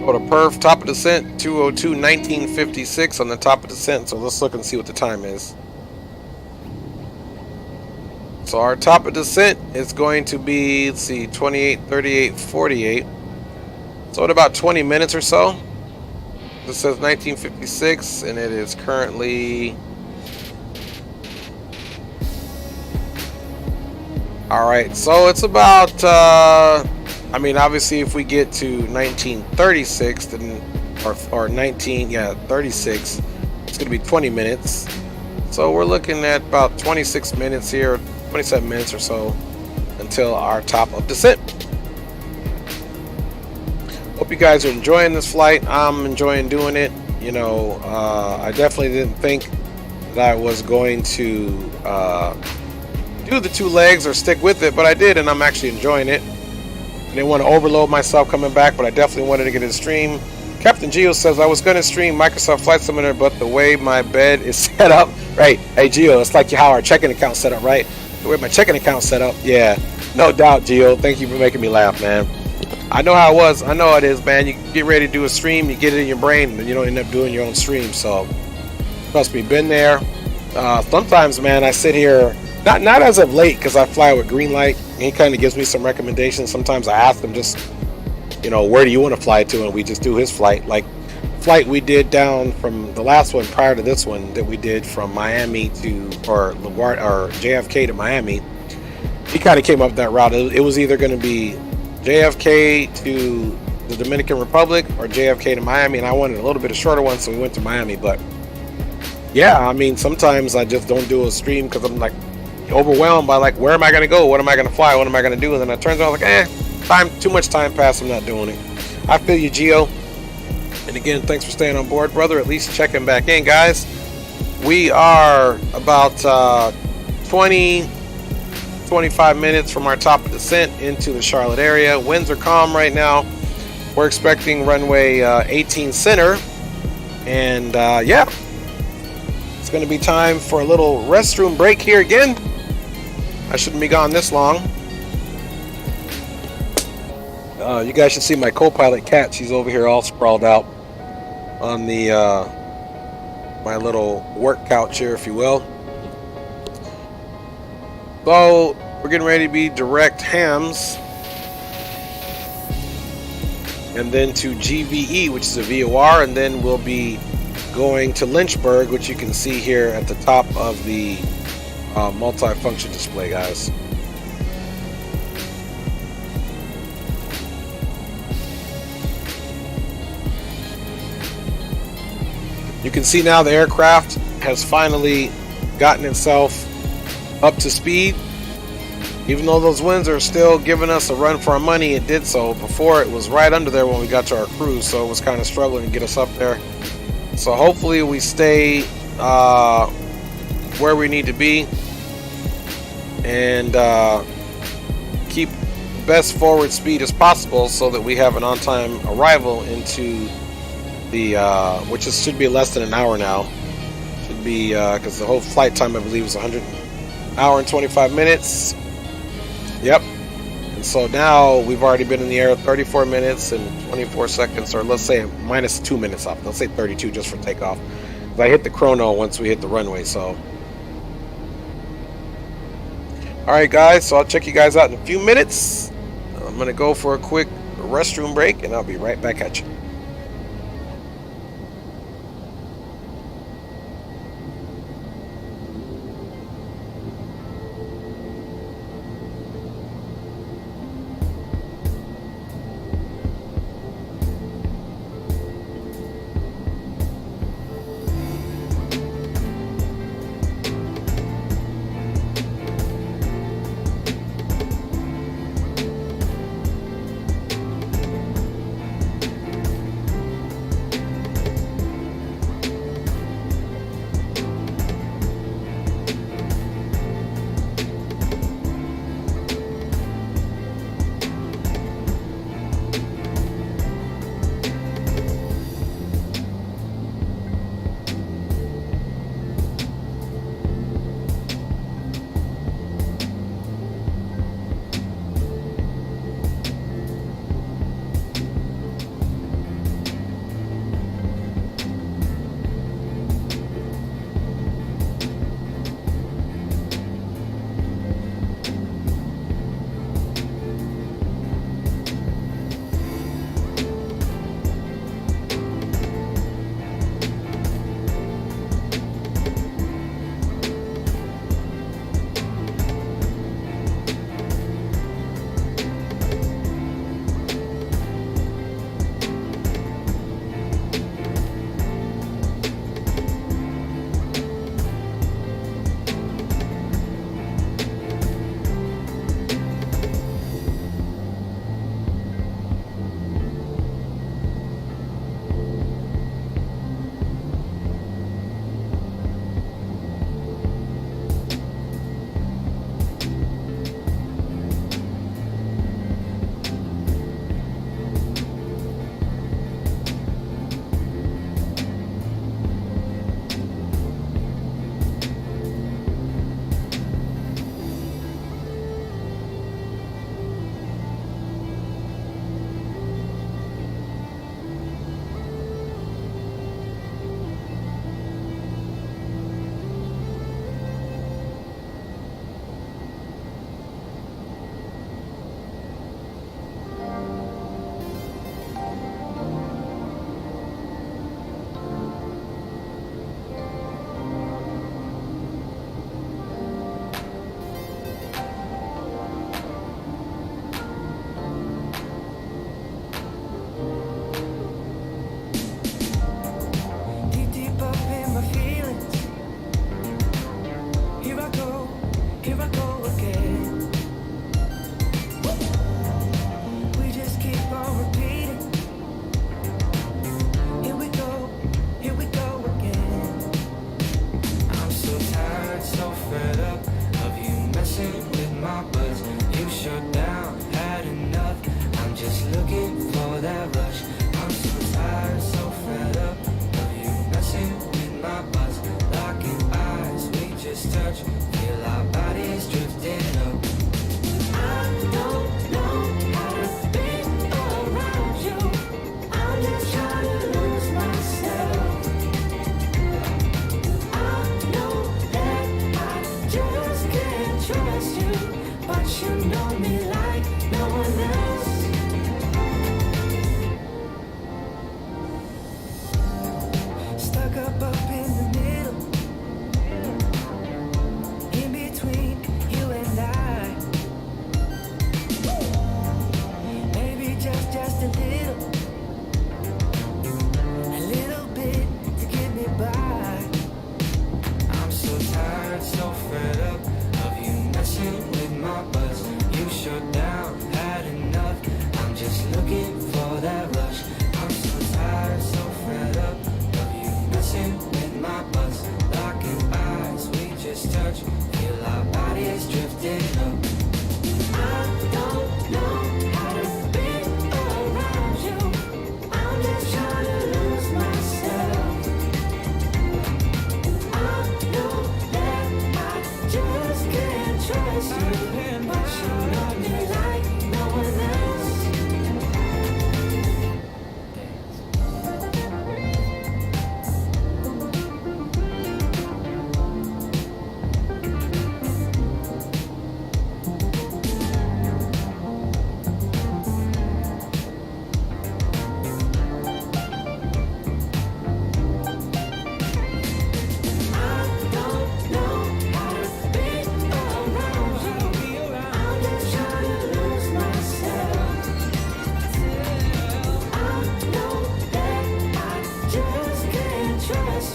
Speaker 1: Go to perf, top of descent, 202, 1956 on the top of descent. So let's look and see what the time is. So our top of descent is going to be, let's see, 28, 38, 48. So in about 20 minutes or so. This says 1956, and it is currently... Alright, so it's about... I mean, obviously, if we get to 1936, then, or 36, it's going to be 20 minutes. So we're looking at about 26 minutes here, 27 minutes or so until our top of descent. Hope you guys are enjoying this flight. I'm enjoying doing it. You know, I definitely didn't think that I was going to do the 2 legs or stick with it, but I did, and I'm actually enjoying it. I didn't want to overload myself coming back, but I definitely wanted to get a stream. Captain Geo says, I was going to stream Microsoft Flight Simulator, but the way my bed is set up, right? Hey, Geo, it's like how our checking account set up, right? The way my checking account set up, yeah. No doubt, Geo. Thank you for making me laugh, man. I know how it was. I know how it is, man. You get ready to do a stream, you get it in your brain, and you don't end up doing your own stream. So, trust me, been there. Sometimes, man, I sit here, not as of late, because I fly with Greenlight. He kind of gives me some recommendations. Sometimes I ask him just, you know, where do you want to fly to, and we just do his flight. Like flight we did down from the last one prior to this one that we did from Miami to or LaGuardia or JFK to Miami. He kind of came up that route. It was either going to be JFK to the Dominican Republic or JFK to Miami, and I wanted a little bit of shorter one, so we went to Miami. But yeah, I mean, sometimes I just don't do a stream because I'm like overwhelmed by like, where am I going to go? What am I going to fly? What am I going to do? And then it turns out like, too much time passed. I'm not doing it. I feel you, Geo. And again, thanks for staying on board, brother. At least checking back in, guys. We are about 20-25 minutes from our top of descent into the Charlotte area. Winds are calm right now. We're expecting runway 18 center. And yeah, it's going to be time for a little restroom break here again. I shouldn't be gone this long. You guys should see my co-pilot Cat. She's over here all sprawled out on the my little work couch here, if you will. So we're getting ready to be direct hams, and then to GVE, which is a VOR, and then we'll be going to Lynchburg, which you can see here at the top of the multi-function display, guys. You can see now the aircraft has finally gotten itself up to speed. Even though those winds are still giving us a run for our money, it did so. Before, it was right under there when we got to our cruise, so it was kind of struggling to get us up there. So hopefully we stay where we need to be and keep best forward speed as possible so that we have an on-time arrival into the which should be less than an hour now. Should be because the whole flight time I believe is 100 hour and 25 minutes. Yep. And so now we've already been in the air 34 minutes and 24 seconds, or let's say minus 2 minutes off. Let's say 32 just for takeoff. I hit the chrono once we hit the runway. So alright guys, so I'll check you guys out in a few minutes. I'm gonna go for a quick restroom break and I'll be right back at you.
Speaker 7: stuck up in the middle, in between you and I. Maybe just a little bit to get me by. I'm so tired, so fed up of you messing with my buzz. You shut down, had enough. I'm just looking for that rush. I'm so tired, so fed up of you messing with my buzz. Locking eyes, we just touch. Feel our bodies drifting up. I don't know how to be around you. I'm just trying to lose myself. I know that I just can't trust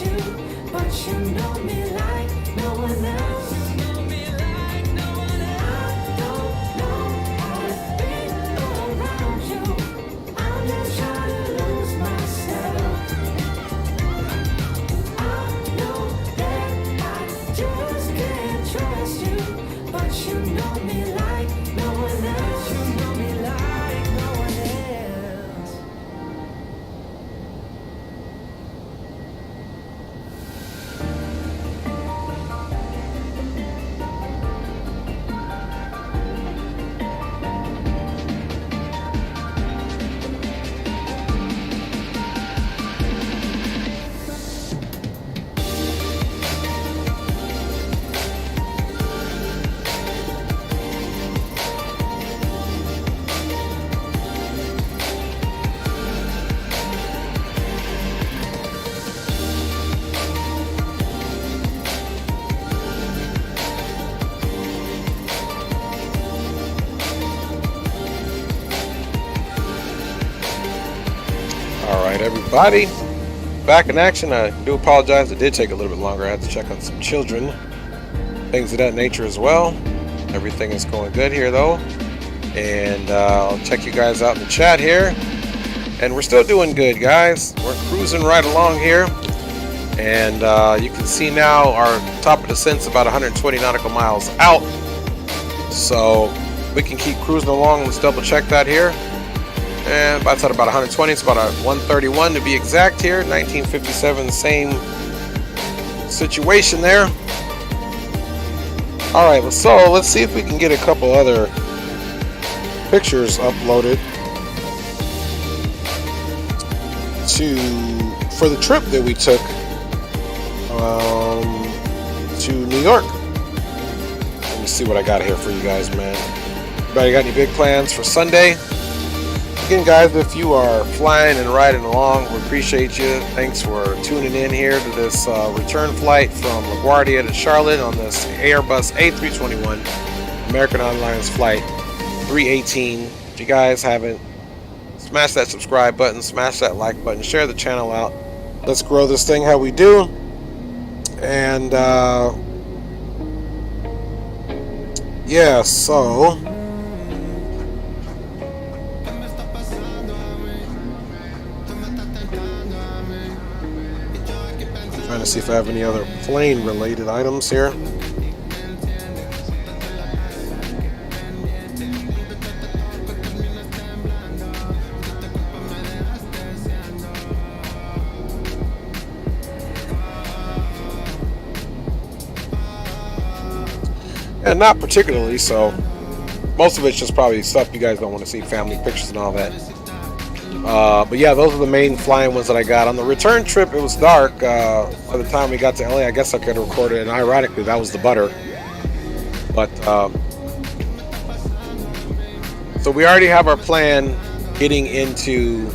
Speaker 7: you, but you love me like no one else.
Speaker 1: Everybody, back in action. I do apologize, it did take a little bit longer. I had to check on some children, things of that nature as well. Everything is going good here though, and I'll check you guys out in the chat here. And we're still doing good, guys. We're cruising right along here, and you can see now our top of descent's about 120 nautical miles out, so we can keep cruising along. Let's double check that here. And that's at about 120. It's about a 131 to be exact here. 1957, same situation there. All right, so let's see if we can get a couple other pictures uploaded for the trip that we took to New York. Let me see what I got here for you guys, man. Everybody got any big plans for Sunday? Again, guys, if you are flying and riding along, we appreciate you. Thanks for tuning in here to this return flight from LaGuardia to Charlotte on this Airbus A321 American Airlines flight 318. If you guys haven't, smash that subscribe button, smash that like button, share the channel out. Let's grow this thing how we do. And yeah, so trying to see if I have any other plane related items here. And not particularly, so most of it's just probably stuff you guys don't want to see, family pictures and all that. But yeah, those are the main flying ones that I got. On the return trip, it was dark. By the time we got to LA, I guess I could have recorded it, and ironically, that was the butter. But so we already have our plan getting into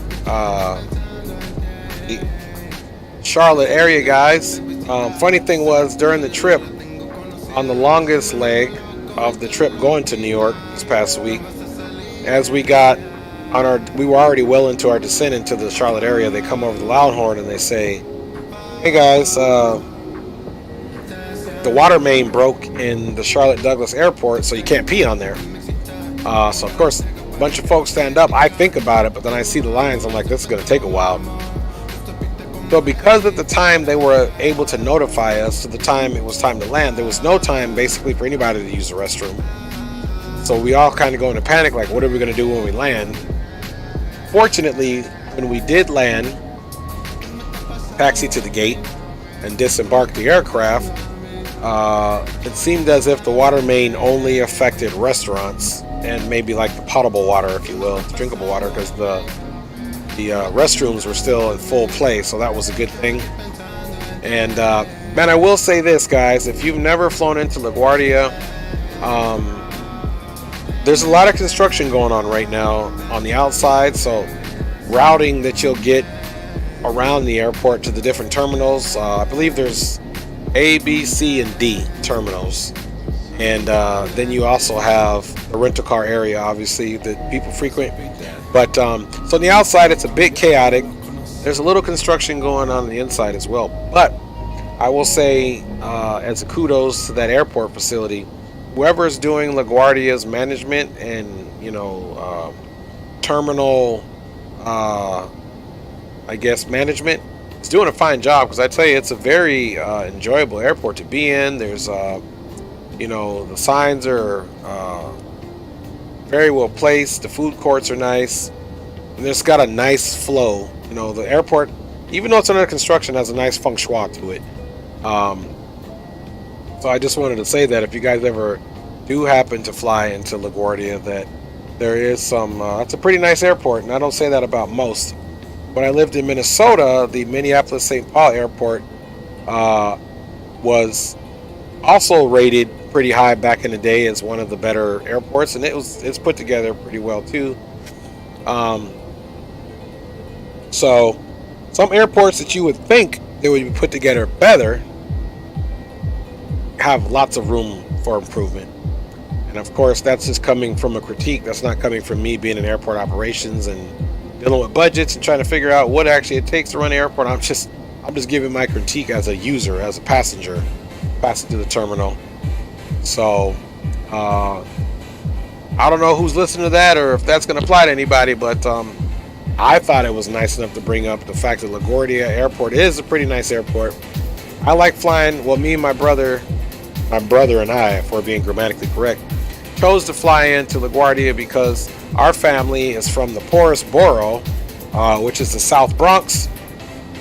Speaker 1: Charlotte area, guys. Funny thing was, during the trip, on the longest leg of the trip going to New York this past week, as we got we were already well into our descent into the Charlotte area, they come over the loud horn and they say, "Hey guys, the water main broke in the Charlotte Douglas Airport, so you can't pee on there." So of course, a bunch of folks stand up. I think about it, but then I see the lines. I'm like, this is going to take a while. So because at the time they were able to notify us to the time it was time to land, there was no time basically for anybody to use the restroom. So we all kind of go into panic, like, what are we going to do when we land? Fortunately, when we did land, taxi to the gate, and disembark the aircraft, it seemed as if the water main only affected restaurants and maybe like the potable water, if you will, drinkable water, because the restrooms were still in full play, so that was a good thing. And man, I will say this, guys, if you've never flown into LaGuardia, there's a lot of construction going on right now on the outside, so routing that you'll get around the airport to the different terminals, I believe there's A, B, C, and D terminals. And then you also have the rental car area, obviously, that people frequent. But so on the outside, it's a bit chaotic. There's a little construction going on the inside as well. But I will say, as a kudos to that airport facility, whoever is doing LaGuardia's management and, terminal, I guess, management, is doing a fine job. Because I tell you, it's a very enjoyable airport to be in. There's, the signs are very well placed. The food courts are nice, and it's got a nice flow. The airport, even though it's under construction, has a nice feng shui to it. So I just wanted to say that if you guys ever do happen to fly into LaGuardia, that there is some. It's a pretty nice airport, and I don't say that about most. When I lived in Minnesota, the Minneapolis-St. Paul airport was also rated pretty high back in the day as one of the better airports, and it's put together pretty well too. So some airports that you would think they would be put together better have lots of room for improvement. And of course, that's just coming from a critique. That's not coming from me being in airport operations and dealing with budgets and trying to figure out what actually it takes to run an airport. I'm just giving my critique as a user, as a passenger, passing through the terminal. So I don't know who's listening to that or if that's going to apply to anybody, but I thought it was nice enough to bring up the fact that LaGuardia Airport is a pretty nice airport. I like flying. Well, me and my brother and I, if we're being grammatically correct, chose to fly into LaGuardia because our family is from the poorest borough, which is the South Bronx.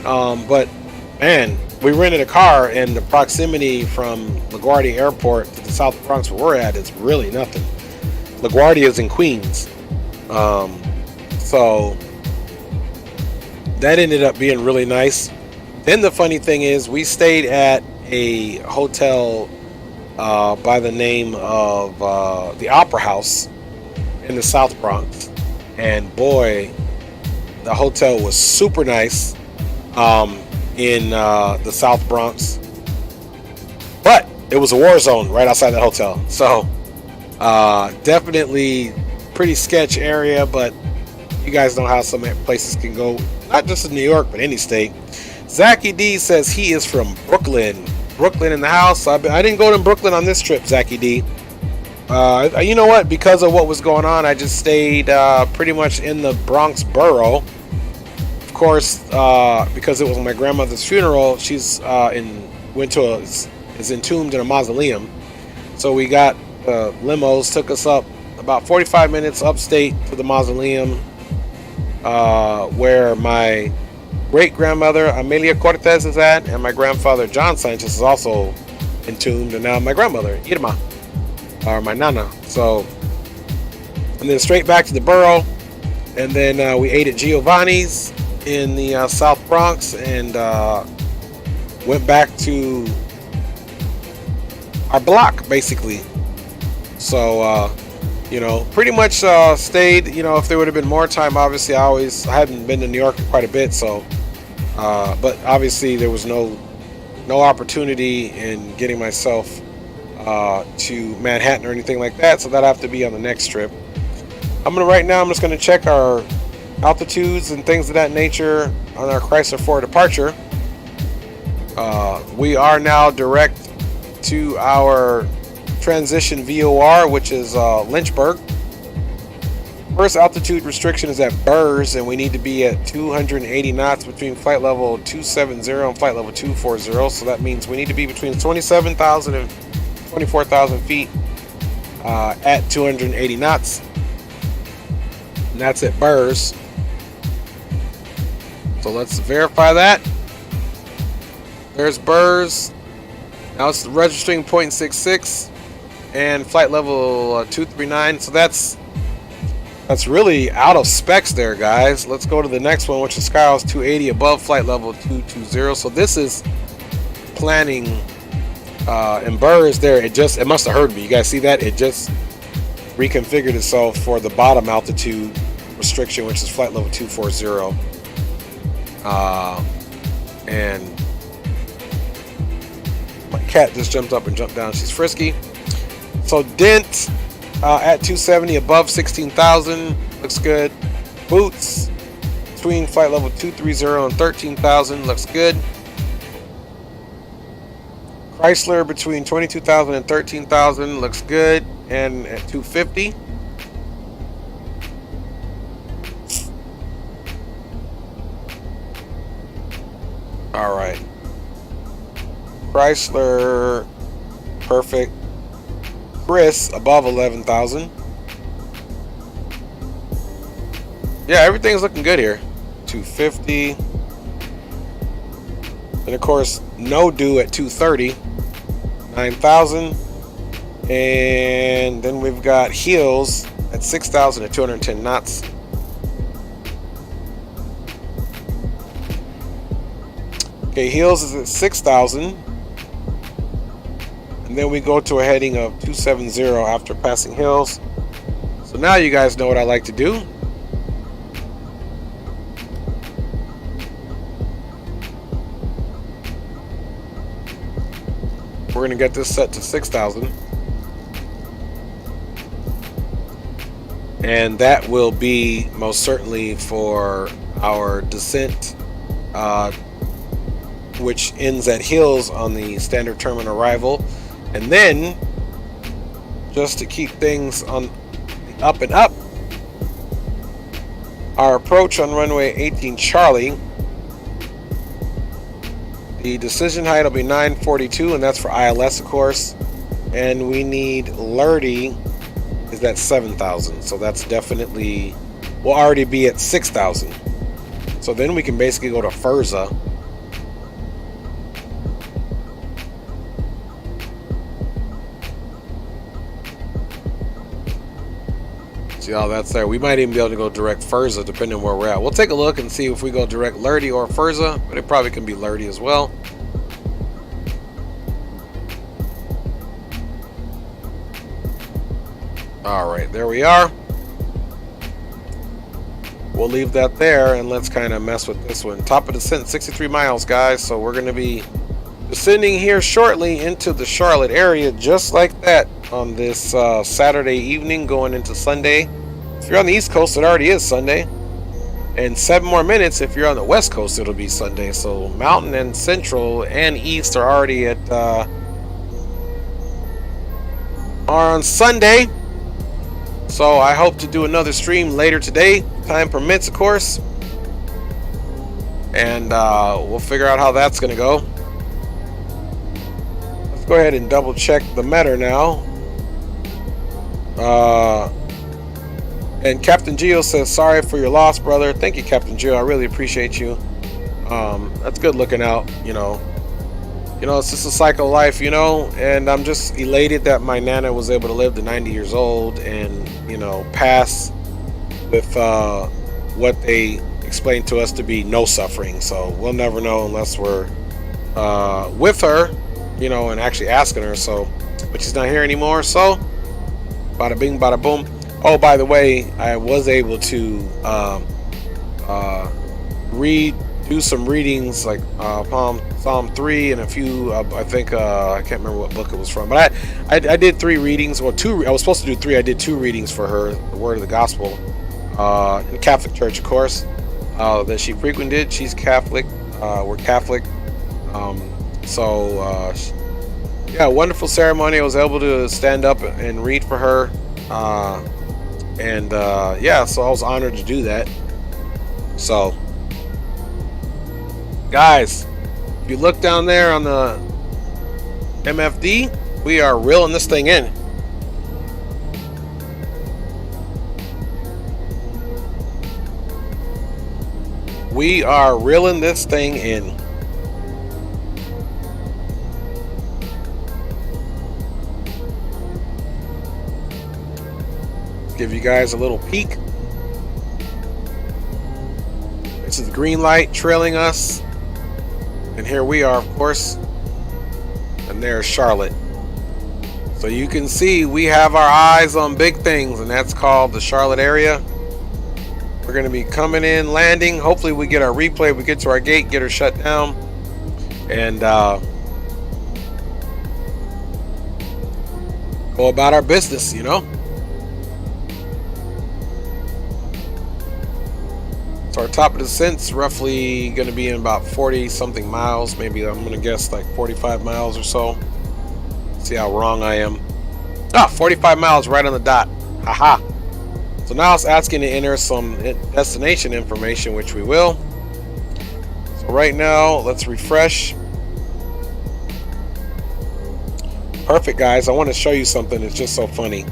Speaker 1: But man, we rented a car, and the proximity from LaGuardia Airport to the South Bronx where we're at is really nothing. LaGuardia is in Queens. So that ended up being really nice. Then the funny thing is, we stayed at a hotel by the name of the Opera House in the South Bronx. And boy, the hotel was super nice. In the South Bronx, but it was a war zone right outside that hotel, so definitely pretty sketch area. But you guys know how some places can go, not just in New York but any state. Zachy D says he is from Brooklyn in the house. I didn't go to Brooklyn on this trip, Zachy D. You know what, because of what was going on, I just stayed pretty much in the Bronx borough. Of course, because it was my grandmother's funeral, she's is entombed in a mausoleum. So we got limos, took us up about 45 minutes upstate to the mausoleum, where my great grandmother Amelia Cortez is at, and my grandfather John Sanchez is also entombed, and now my grandmother Irma, or my nana. So, and then straight back to the borough, and then we ate at Giovanni's in the South Bronx, and went back to our block basically. So pretty much stayed. If there would have been more time, obviously I hadn't been to New York quite a bit, so But obviously there was no opportunity in getting myself to Manhattan or anything like that, so that'll have to be on the next trip. I'm just gonna check our altitudes and things of that nature on our Chrysler for departure. We are now direct to our transition VOR, which is Lynchburg. First altitude restriction is at Burrs, and we need to be at 280 knots between flight level 270 and flight level 240. So that means we need to be between 27,000 and 24,000 feet at 280 knots. And that's at Burrs. So let's verify that. There's Burrs. Now it's registering 0.66 and flight level 239. So that's really out of specs there, guys. Let's go to the next one, which is Skyhouse 280 above flight level 220. So this is planning in Burrs there. It must have heard me. You guys see that? It just reconfigured itself for the bottom altitude restriction, which is flight level 240. And my cat just jumped up and jumped down. She's frisky. So Dent at 270 above 16,000 looks good. Boots between flight level 230 and 13,000 looks good. Chrysler between 22,000 and 13,000 looks good, and at 250. All right. Chrysler, perfect. Chris above 11,000. Yeah, everything's looking good here. 250. And of course, no do at 230. 9,000. And then we've got Heels at 6,000 at 210 knots. Okay, Heels is at 6,000. And then we go to a heading of 270 after passing Hills. So now you guys know what I like to do. We're going to get this set to 6,000. And that will be most certainly for our descent, which ends at Hills on the standard terminal arrival. And then, just to keep things on the up and up, our approach on runway 18 Charlie, the decision height will be 942, and that's for ILS, of course. And we need LuRDI is at 7,000, so that's definitely, we'll already be at 6,000. So then we can basically go to FIRSA. See how that's there. We might even be able to go direct FIRSA depending on where we're at. We'll take a look and see if we go direct LuRDI or FIRSA, but it probably can be LuRDI as well. Alright, there we are. We'll leave that there and let's kind of mess with this one. Top of descent, 63 miles, guys. So we're going to be descending here shortly into the Charlotte area, just like that, on this Saturday evening going into Sunday. If you're on the East Coast, it already is Sunday. And 7 more minutes if you're on the West Coast, it'll be Sunday. So Mountain and Central and East are already at are on Sunday. So I hope to do another stream later today, time permits, of course. And we'll figure out how that's going to go. Let's go ahead and double check the METR now. And Captain Geo says, sorry for your loss, brother. Thank you, Captain Geo. I really appreciate you. That's good looking out, you know. It's just a cycle of life, and I'm just elated that my Nana was able to live to 90 years old and, pass with what they explained to us to be no suffering. So we'll never know unless we're with her, and actually asking her. So, but she's not here anymore. So, bada bing, bada boom. Oh, by the way, I was able to redo do some readings like Psalm 3 and a few. I think I can't remember what book it was from, but I did 3 readings. Well, 2. I was supposed to do 3. I did 2 readings for her, the Word of the Gospel, in the Catholic Church, of course, that she frequented. She's Catholic. We're Catholic. Yeah, wonderful ceremony. I was able to stand up and read for her, yeah, so I was honored to do that. So, guys, if you look down there on the MFD, we are reeling this thing in. We are reeling this thing in. Give you guys a little peek. This is the green light trailing us. And here we are, of course. And there's Charlotte. So you can see we have our eyes on big things, and that's called the Charlotte area. We're going to be coming in, landing. Hopefully we get our replay. We get to our gate, get her shut down. And go about our business, you know. So our top of descent's roughly going to be in about 40 something miles. Maybe I'm going to guess like 45 miles or so. See how wrong I am. 45 miles right on the dot. Haha. So now it's asking to enter some destination information, which we will. So right now, let's refresh. Perfect, guys. I want to show you something that's just so funny.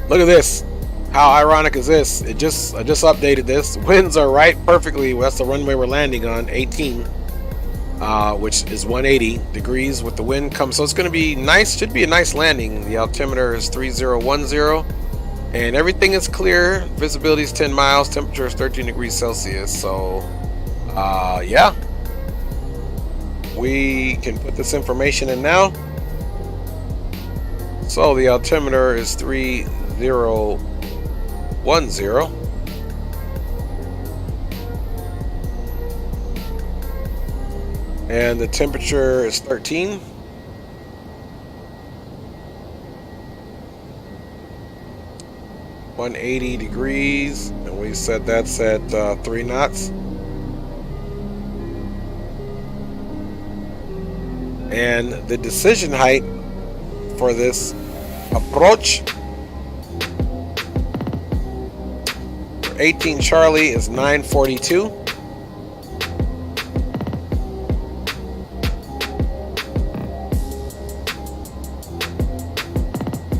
Speaker 1: Look at this. How ironic is this? I just updated this. Winds are right perfectly. That's the runway we're landing on, 18, which is 180 degrees with the wind come. So it's going to be nice. Should be a nice landing. The altimeter is 3010, and everything is clear. Visibility is 10 miles. Temperature is 13 degrees Celsius. So, yeah, we can put this information in now. So the altimeter is 3010. And the temperature is 13. (180 degrees), and we said that's at 3 knots. And the decision height for this approach 18 Charlie is 942.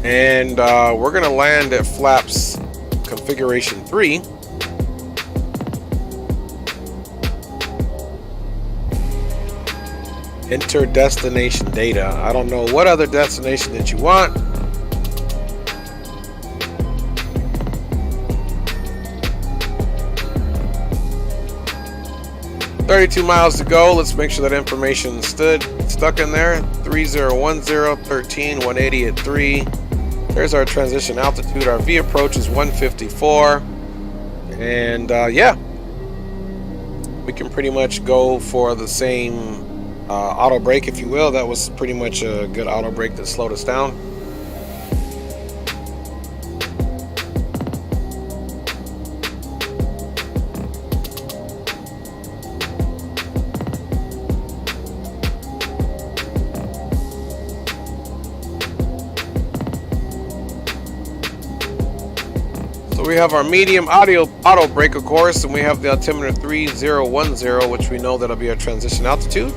Speaker 1: And we're going to land at flaps configuration 3. Enter destination data. I don't know what other destination that you want. $32 miles to go. Let's make sure that information stuck in there. 3010, 13, 180 at 3. There's our transition altitude. Our V approach is 154. And yeah, we can pretty much go for the same auto brake, if you will. That was pretty much a good auto brake that slowed us down. We have our medium auto brake, of course, and we have the altimeter 3010, which we know that'll be our transition altitude.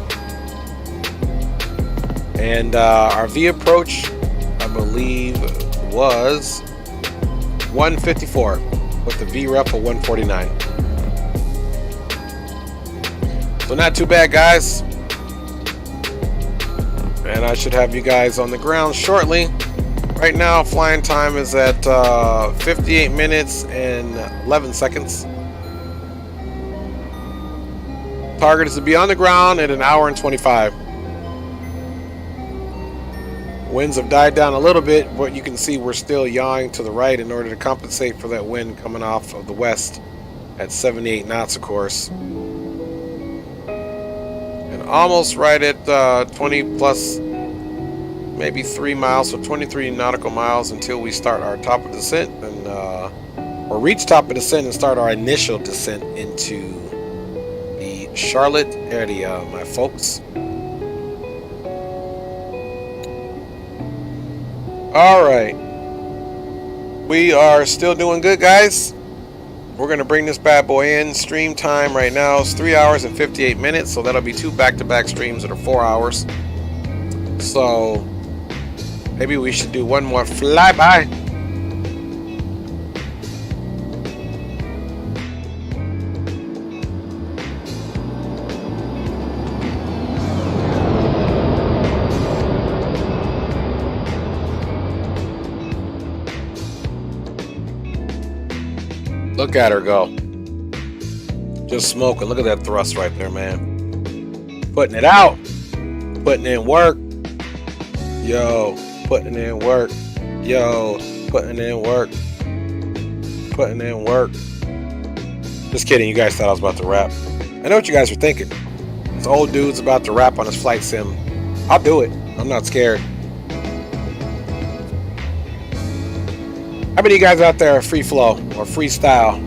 Speaker 1: And our V approach, I believe, was 154 with the V rep of 149. So not too bad, guys. And I should have you guys on the ground shortly. Right now, flying time is at 58 minutes and 11 seconds. Target is to be on the ground at 1 hour and 25. Winds have died down a little bit, but you can see we're still yawing to the right in order to compensate for that wind coming off of the west at 78 knots, of course. And almost right at 20 plus, maybe 3 miles, so 23 nautical miles until we start our top of descent, and or reach top of descent and start our initial descent into the Charlotte area, my folks. All right, we are still doing good, guys. We're gonna bring this bad boy in. Stream time right now is 3 hours and 58 minutes, so that'll be 2 back-to-back streams that are 4 hours. So maybe we should do one more flyby. Look at her go. Just smoking. Look at that thrust right there, man. Putting it out. Putting in work. Yo, putting in work. Yo, putting in work. Putting in work. Just kidding. You guys thought I was about to rap. I know what you guys are thinking. This old dude's about to rap on his flight sim. I'll do it. I'm not scared. How many of you guys out there are free flow or freestyle?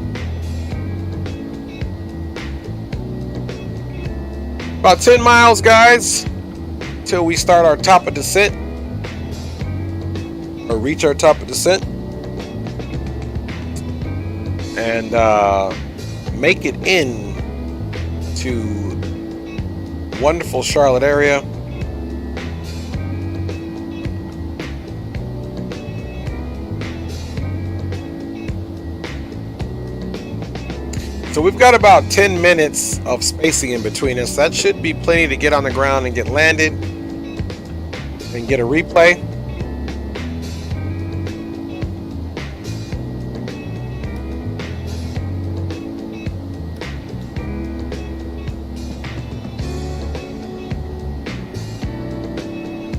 Speaker 1: About 10 miles, guys, till we start our top of descent or reach our top of descent, and make it in to wonderful Charlotte area. So we've got about 10 minutes of spacing in between us. That should be plenty to get on the ground and get landed and get a replay.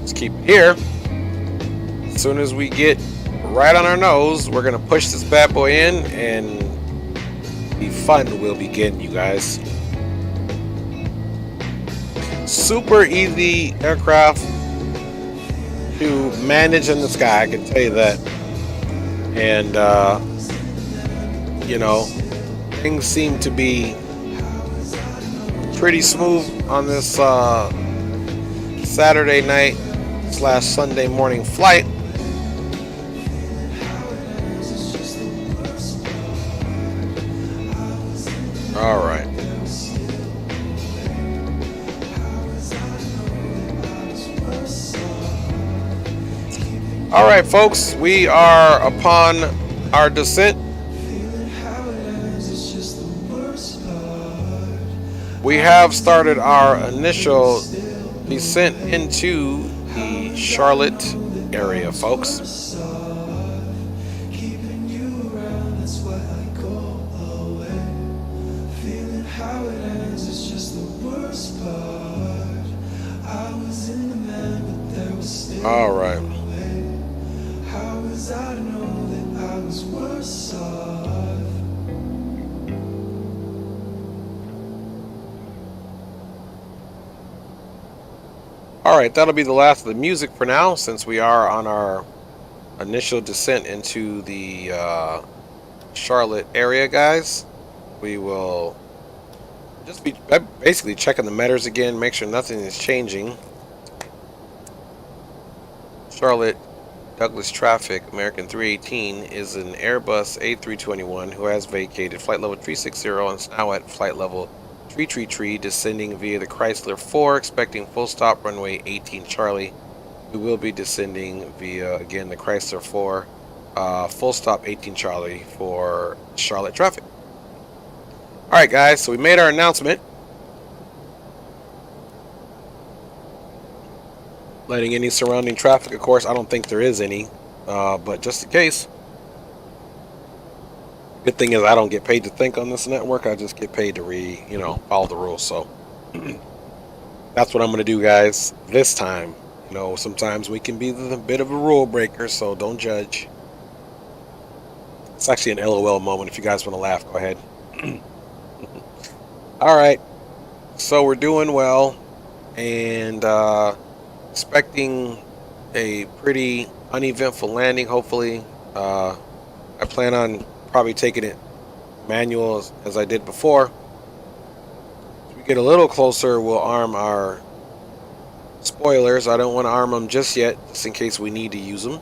Speaker 1: Just keep it here. As soon as we get right on our nose, we're gonna push this bad boy in, and the fun will begin, you guys. Super easy aircraft to manage in the sky, I can tell you that. And you know, things seem to be pretty smooth on this Saturday night / Sunday morning flight. All right. All right, folks, we are upon our descent. We have started our initial descent into the Charlotte area, folks. All right. All right, that'll be the last of the music for now, since we are on our initial descent into the Charlotte area, guys. We will just be basically checking the meters again, make sure nothing is changing. Charlotte Douglas traffic, American 318 is an Airbus A321 who has vacated flight level 360 and is now at flight level 333, descending via the Chrysler 4, expecting full stop runway 18 Charlie. We will be descending via, again, the Chrysler 4, full stop 18 Charlie for Charlotte traffic. Alright guys, so we made our announcement. Letting any surrounding traffic, of course, I don't think there is any, but just in case. Good thing is I don't get paid to think on this network. I just get paid to follow the rules. So that's what I'm going to do, guys, this time. You know, sometimes we can be a bit of a rule breaker, so don't judge. It's actually an LOL moment. If you guys want to laugh, go ahead. All right, so we're doing well, and expecting a pretty uneventful landing, hopefully. I plan on probably taking it manual as I did before. As we get a little closer, we'll arm our spoilers. I don't want to arm them just yet, just in case we need to use them.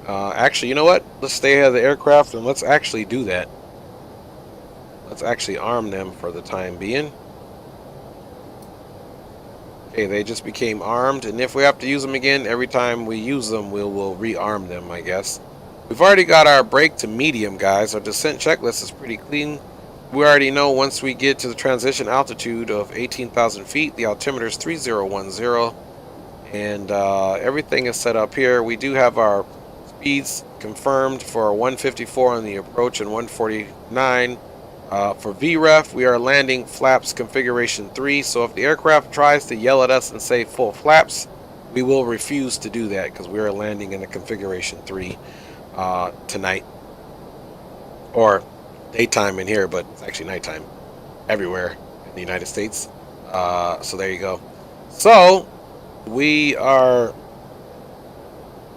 Speaker 1: Actually, you know what? Let's stay ahead of the aircraft and let's actually do that. Let's actually arm them for the time being. Okay, they just became armed, and if we have to use them again, every time we use them, we'll rearm them, I guess. We've already got our brake to medium, guys. Our descent checklist is pretty clean. We already know once we get to the transition altitude of 18,000 feet, the altimeter is 3010, and everything is set up here. We do have our speeds confirmed for 154 on the approach and 149. For VREF, we are landing flaps configuration 3, so if the aircraft tries to yell at us and say full flaps, we will refuse to do that because we are landing in a configuration 3 tonight. Or daytime in here, but it's actually nighttime everywhere in the United States. So there you go. So we are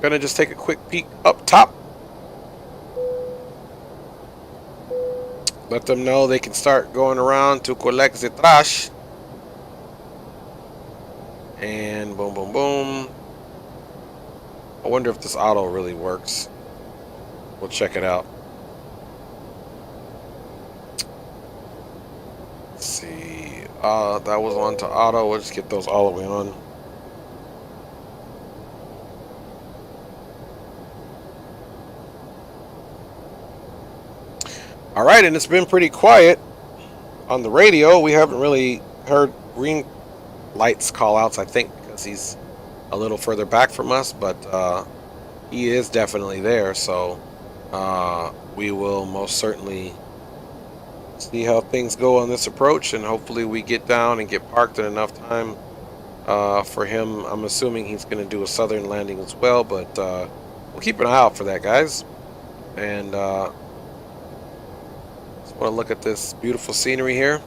Speaker 1: gonna just take a quick peek up top. Let them know they can start going around to collect the trash. And boom, boom, boom. I wonder if this auto really works. We'll check it out. Let's see. That was on to auto. We'll just get those all the way on. All right, and it's been pretty quiet on the radio. We haven't really heard green lights call outs, I think, because he's a little further back from us, but he is definitely there. So we will most certainly see how things go on this approach, and hopefully we get down and get parked in enough time for him. I'm assuming he's going to do a southern landing as well, but we'll keep an eye out for that, guys. And just want to look at this beautiful scenery here.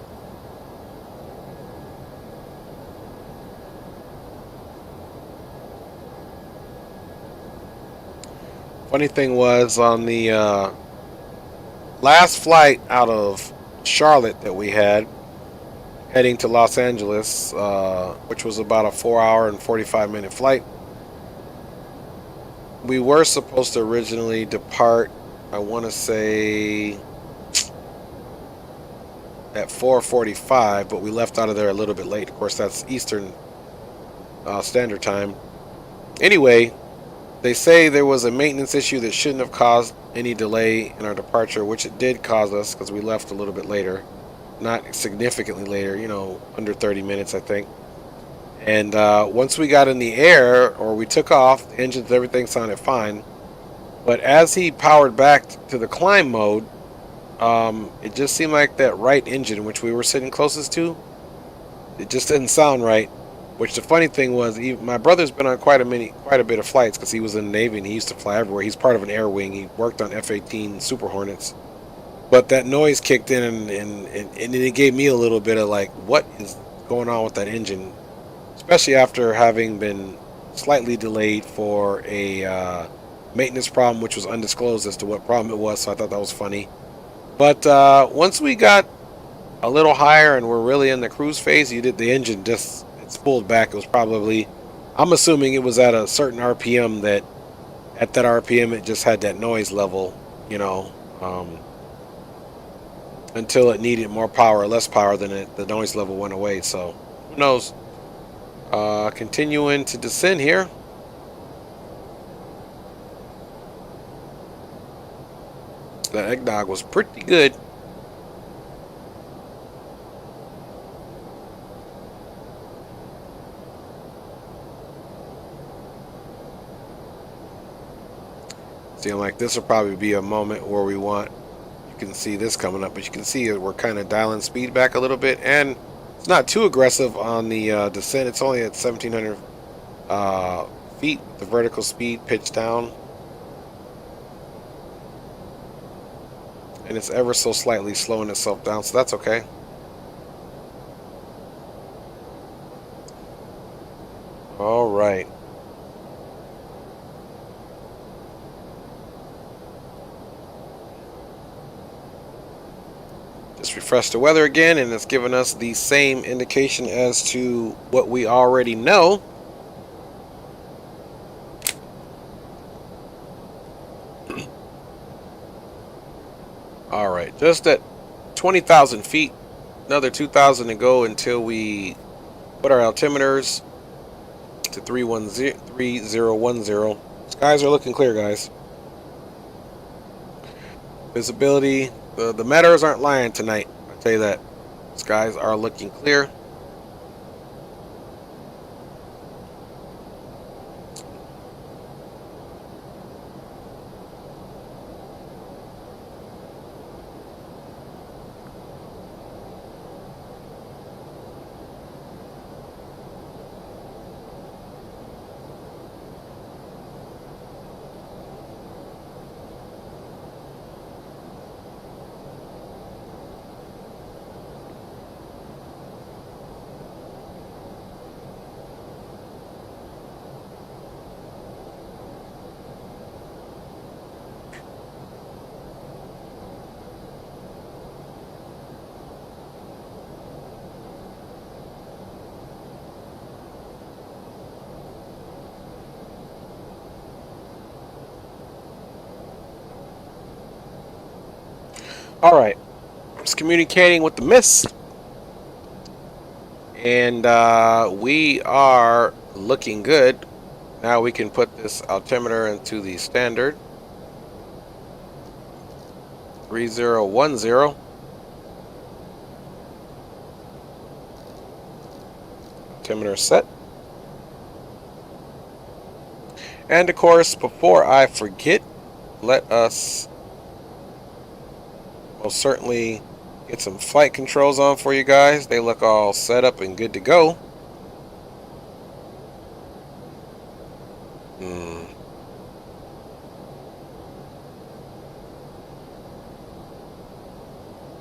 Speaker 1: Funny thing was, on the last flight out of Charlotte that we had heading to Los Angeles, which was about a 4-hour and 45-minute flight, we were supposed to originally depart, I want to say, at 4:45, but we left out of there a little bit late. Of course, that's Eastern Standard Time. Anyway, they say there was a maintenance issue that shouldn't have caused any delay in our departure, which it did cause us because we left a little bit later. Not significantly later, you know, under 30 minutes, I think. And once we got in the air, or we took off, the engines, everything sounded fine. But as he powered back to the climb mode, it just seemed like that right engine, which we were sitting closest to, it just didn't sound right. Which the funny thing was, my brother's been on quite a bit of flights because he was in the Navy and he used to fly everywhere. He's part of an air wing. He worked on F-18 Super Hornets. But that noise kicked in, and it gave me a little bit of like, what is going on with that engine? Especially after having been slightly delayed for a maintenance problem, which was undisclosed as to what problem it was. So I thought that was funny. But once we got a little higher and we're really in the cruise phase, the engine just spooled back. It was probably, I'm assuming it was at a certain RPM, that at that RPM it just had that noise level, you know, until it needed more power or less power, then the noise level went away. So who knows? Continuing to descend here. That eggnog was pretty good. Seeing like this will probably be a moment where we want, you can see this coming up, but you can see we're kind of dialing speed back a little bit, and it's not too aggressive on the descent. It's only at 1,700 feet, the vertical speed pitched down. and it's ever so slightly slowing itself down, so that's okay. All right. Just refresh the weather again, and it's giving us the same indication as to what we already know. All right, just at 20,000 feet, another 2,000 to go until we put our altimeters to 3010. Skies are looking clear, guys. Visibility, the meteors aren't lying tonight, I'll tell you that. Skies are looking clear. All right, just communicating with the mist, and we are looking good. Now we can put this altimeter into the standard 3010. Altimeter set. And of course, before I forget, let us most certainly get some flight controls on for you guys. They look all set up and good to go.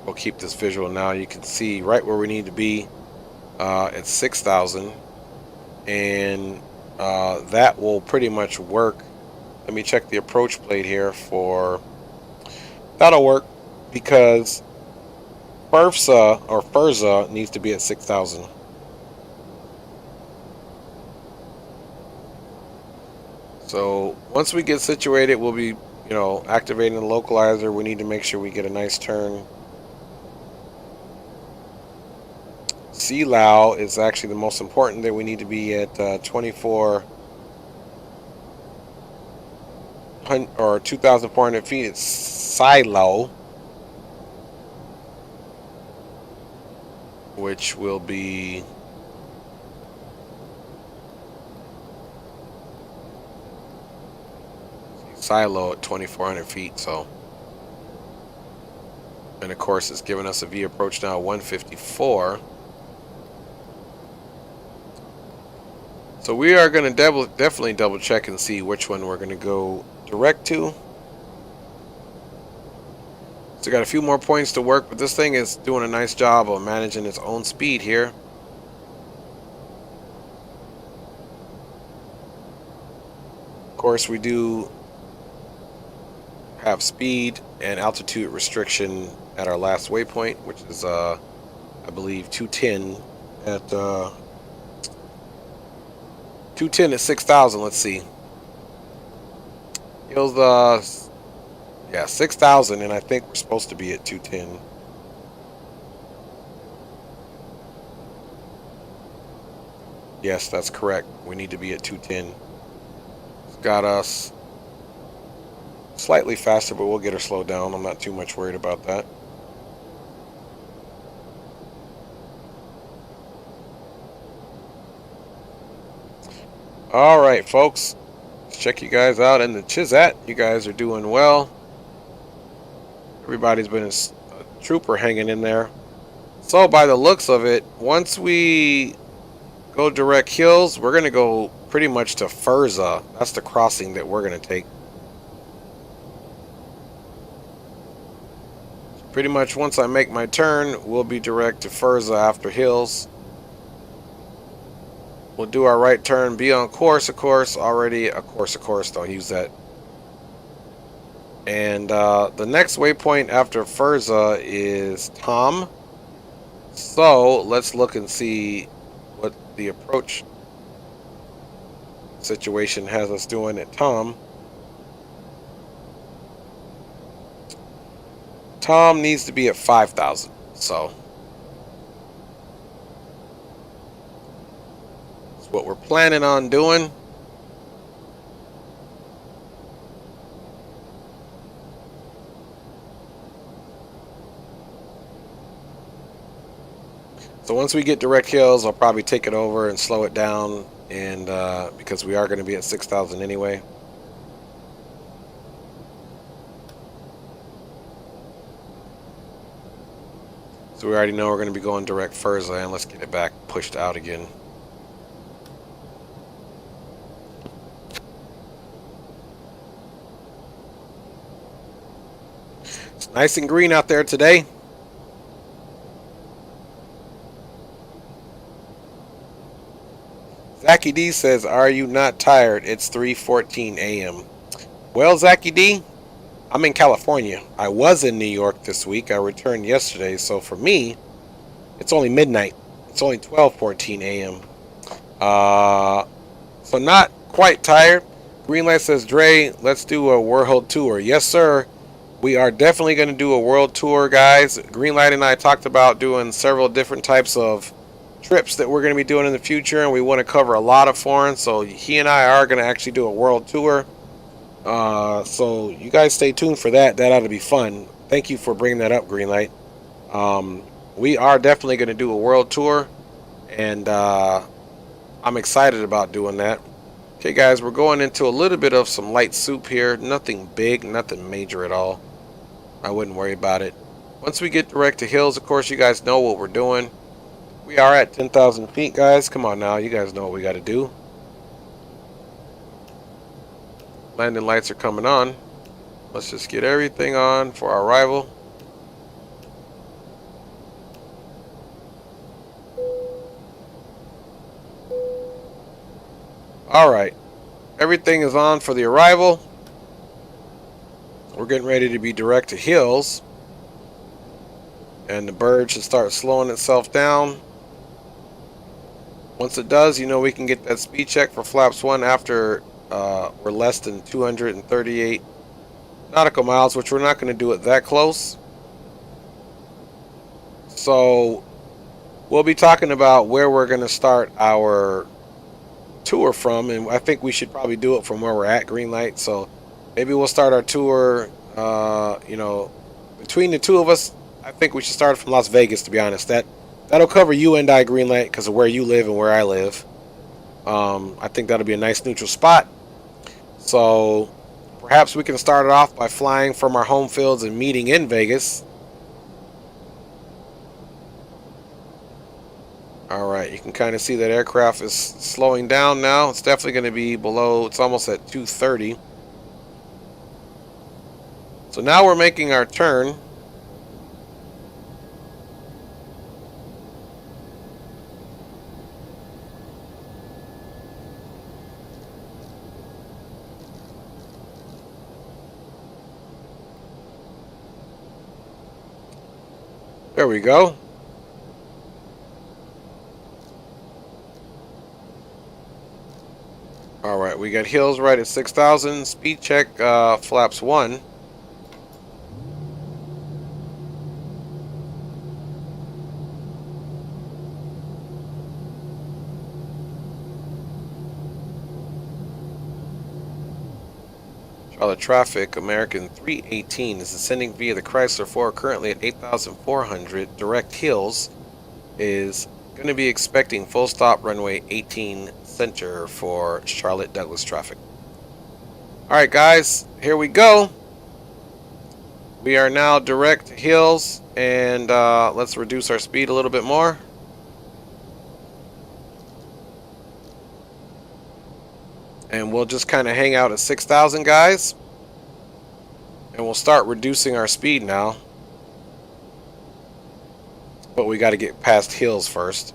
Speaker 1: We'll keep this visual now. You can see right where we need to be at 6,000, and that will pretty much work. Let me check the approach plate here for that'll work, because FIRSA needs to be at 6,000. So once we get situated, we'll be, activating the localizer. We need to make sure we get a nice turn. CLOW is actually the most important. That we need to be at 2,400 feet. It's SILO, which will be silo at 2,400 feet. So, and of course, it's giving us a V approach now 154. So we are going to definitely double check and see which one we're going to go direct to. So got a few more points to work, but this thing is doing a nice job of managing its own speed here. Of course, we do have speed and altitude restriction at our last waypoint, which is I believe 210 at 210 at 6,000. Let's see. It was 6,000, and I think we're supposed to be at 210. Yes, that's correct. We need to be at 210. It's got us slightly faster, but we'll get her slowed down. I'm not too much worried about that. All right, folks. Let's check you guys out in the Chizat. You guys are doing well. Everybody's been a trooper hanging in there. So by the looks of it, once we go direct hills, we're going to go pretty much to FIRSA. That's the crossing that we're going to take. Pretty much once I make my turn, we'll be direct to Furza after hills. We'll do our right turn, be on course, of course, already. Of course, don't use that. And the next waypoint after Furza is Tom. So let's look and see what the approach situation has us doing at Tom. Tom needs to be at 5,000. So that's what we're planning on doing. So once we get direct hills, I'll probably take it over and slow it down, and because we are going to be at 6,000 anyway. So we already know we're going to be going direct Furza, and let's get it back pushed out again. It's nice and green out there today. Zachy D says, "Are you not tired? It's 3:14 a.m. Well, Zachy D, I'm in California. I was in New York this week. I returned yesterday, so for me, it's only midnight. It's only 12:14 a.m. So not quite tired. Greenlight says, Dre, let's do a world tour. Yes, sir. We are definitely going to do a world tour, guys. Greenlight and I talked about doing several different types of trips that we're going to be doing in the future, and we want to cover a lot of foreign, so he and I are going to actually do a world tour. So you guys stay tuned for that. That ought to be fun. Thank you for bringing that up, Greenlight. We are definitely going to do a world tour, and I'm excited about doing that. Okay, guys, we're going into a little bit of some light soup here. Nothing big, nothing major at all. I wouldn't worry about it. Once we get direct to hills, of course, you guys know what we're doing. We are at 10,000 feet, guys. Come on now. You guys know what we got to do. Landing lights are coming on. Let's just get everything on for our arrival. All right. Everything is on for the arrival. We're getting ready to be direct to hills. And the bird should start slowing itself down. Once it does, you know we can get that speed check for flaps 1 after we're less than 238 nautical miles, which we're not going to do it that close. So we'll be talking about where we're going to start our tour from, and I think we should probably do it from where we're at, Greenlight. So maybe we'll start our tour, you know, between the two of us. I think we should start from Las Vegas, to be honest. That'll cover you and I, Greenlight, because of where you live and where I live. I think that'll be a nice neutral spot. So perhaps we can start it off by flying from our home fields and meeting in Vegas. All right, you can kind of see that aircraft is slowing down now. It's definitely going to be below, it's almost at 230. So now we're making our turn. There we go. All right, we got hills right at 6,000. Speed check, flaps 1. Charlotte traffic, American 318 is ascending via the Chrysler 4, currently at 8,400. Direct hills is going to be expecting full stop runway 18 center for Charlotte Douglas traffic. All right, guys, here we go. We are now direct hills, and let's reduce our speed a little bit more. And we'll just kind of hang out at 6,000, guys. And we'll start reducing our speed now. but we got to get past hills first.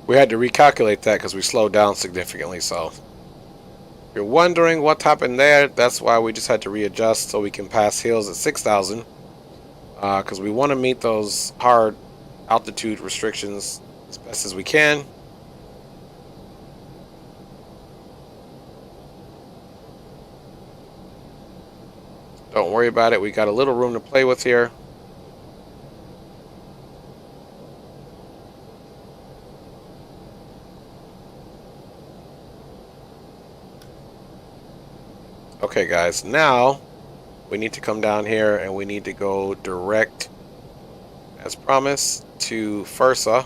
Speaker 1: We had to recalculate that because we slowed down significantly. So if you're wondering what happened there, that's why we just had to readjust so we can pass hills at 6,000. Because we want to meet those hard altitude restrictions as best as we can. Don't worry about it. We got a little room to play with here. Okay guys, now we need to come down here and we need to go direct, as promised, to FIRSA.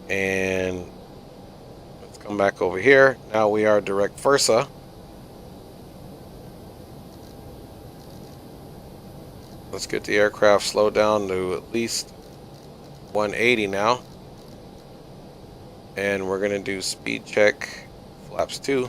Speaker 1: And let's come back over here. Now we are direct FIRSA. Let's get the aircraft slowed down to at least 180 now. And we're going to do speed check, flaps 2.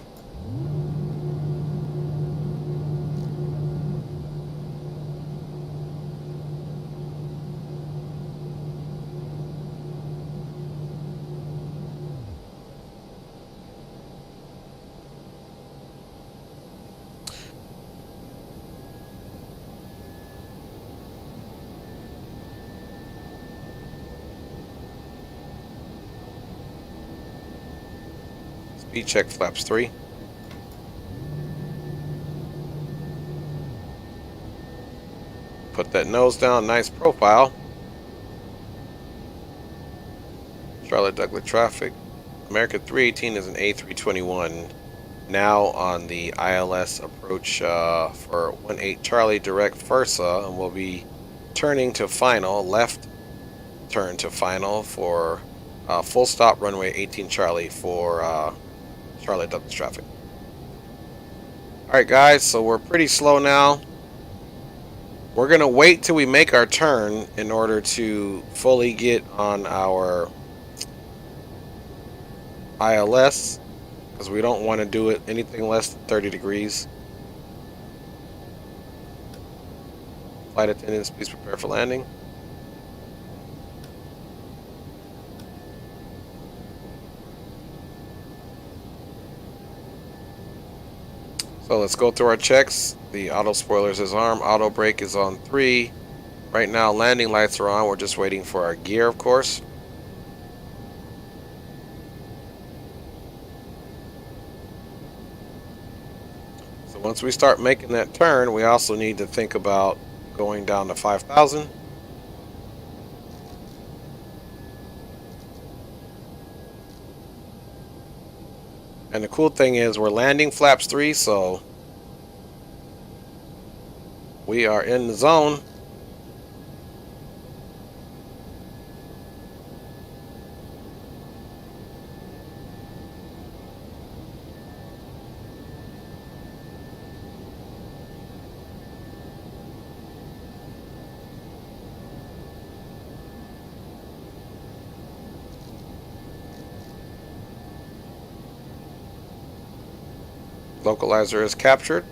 Speaker 1: Speed check, flaps 3. Put that nose down, nice profile. Charlotte Douglas traffic. American 318 is an A321. Now on the ILS approach for 18 Charlie direct FIRSA, and we'll be turning to final, left turn to final for full stop runway 18 Charlie for Charlotte Douglas traffic. Alright guys, so we're pretty slow now. We're going to wait till we make our turn in order to fully get on our ILS, because we don't want to do it anything less than 30 degrees. Flight attendants, please prepare for landing. So let's go through our checks. The auto spoilers is armed, auto brake is on 3. Right now landing lights are on, we're just waiting for our gear, of course. So once we start making that turn, we also need to think about going down to 5,000. And the cool thing is we're landing flaps 3, so we are in the zone. Localizer is captured.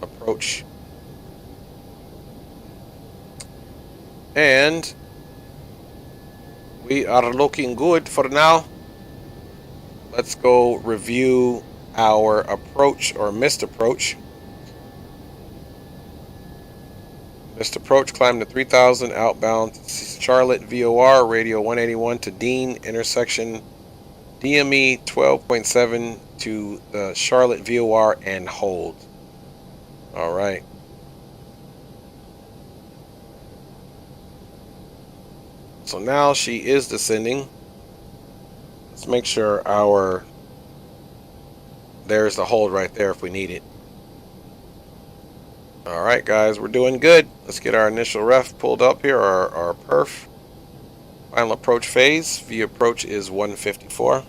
Speaker 1: Approach. And we are looking good for now. Let's go review our approach or missed approach. Missed approach, climb to 3,000, outbound Charlotte VOR, radio 181 to Dean, intersection DME 12.7 to the Charlotte VOR and hold. All right. So now she is descending. Let's make sure there's the hold right there if we need it. All right, guys, we're doing good. Let's get our initial ref pulled up here, our perf. Final approach phase. V approach is 154.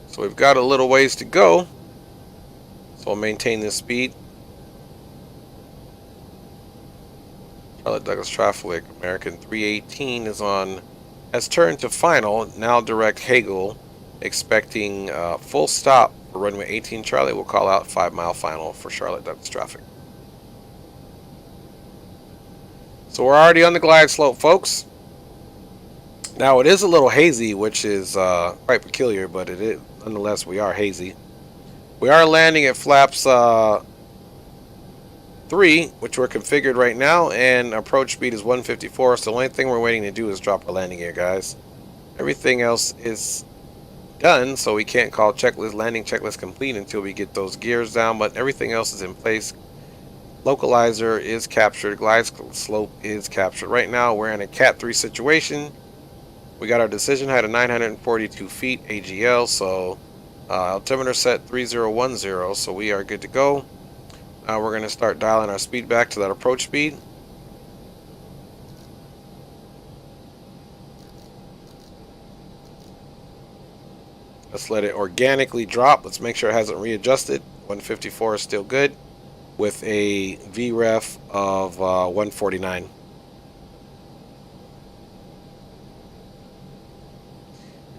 Speaker 1: So we've got a little ways to go. So we'll maintain this speed. Charlotte Douglas traffic, American 318 has turned to final. Now direct Hagel, expecting full stop for runway 18 Charlie. We'll call out 5-mile final for Charlotte Douglas traffic. So we're already on the glide slope, folks. Now it is a little hazy, which is quite peculiar, but it is nonetheless we are hazy. We are landing at flaps 3, which we're configured right now, and approach speed is 154. So the only thing we're waiting to do is drop our landing gear, guys. Everything else is done, so we can't call landing checklist complete until we get those gears down, but everything else is in place. Localizer is captured, glide slope is captured. Right now we're in a Cat 3 situation. We got our decision height of 942 feet AGL, so altimeter set 3010, so we are good to go. We're going to start dialing our speed back to that approach speed. Let's let it organically drop. Let's make sure it hasn't readjusted. 154 is still good with a VREF of 149.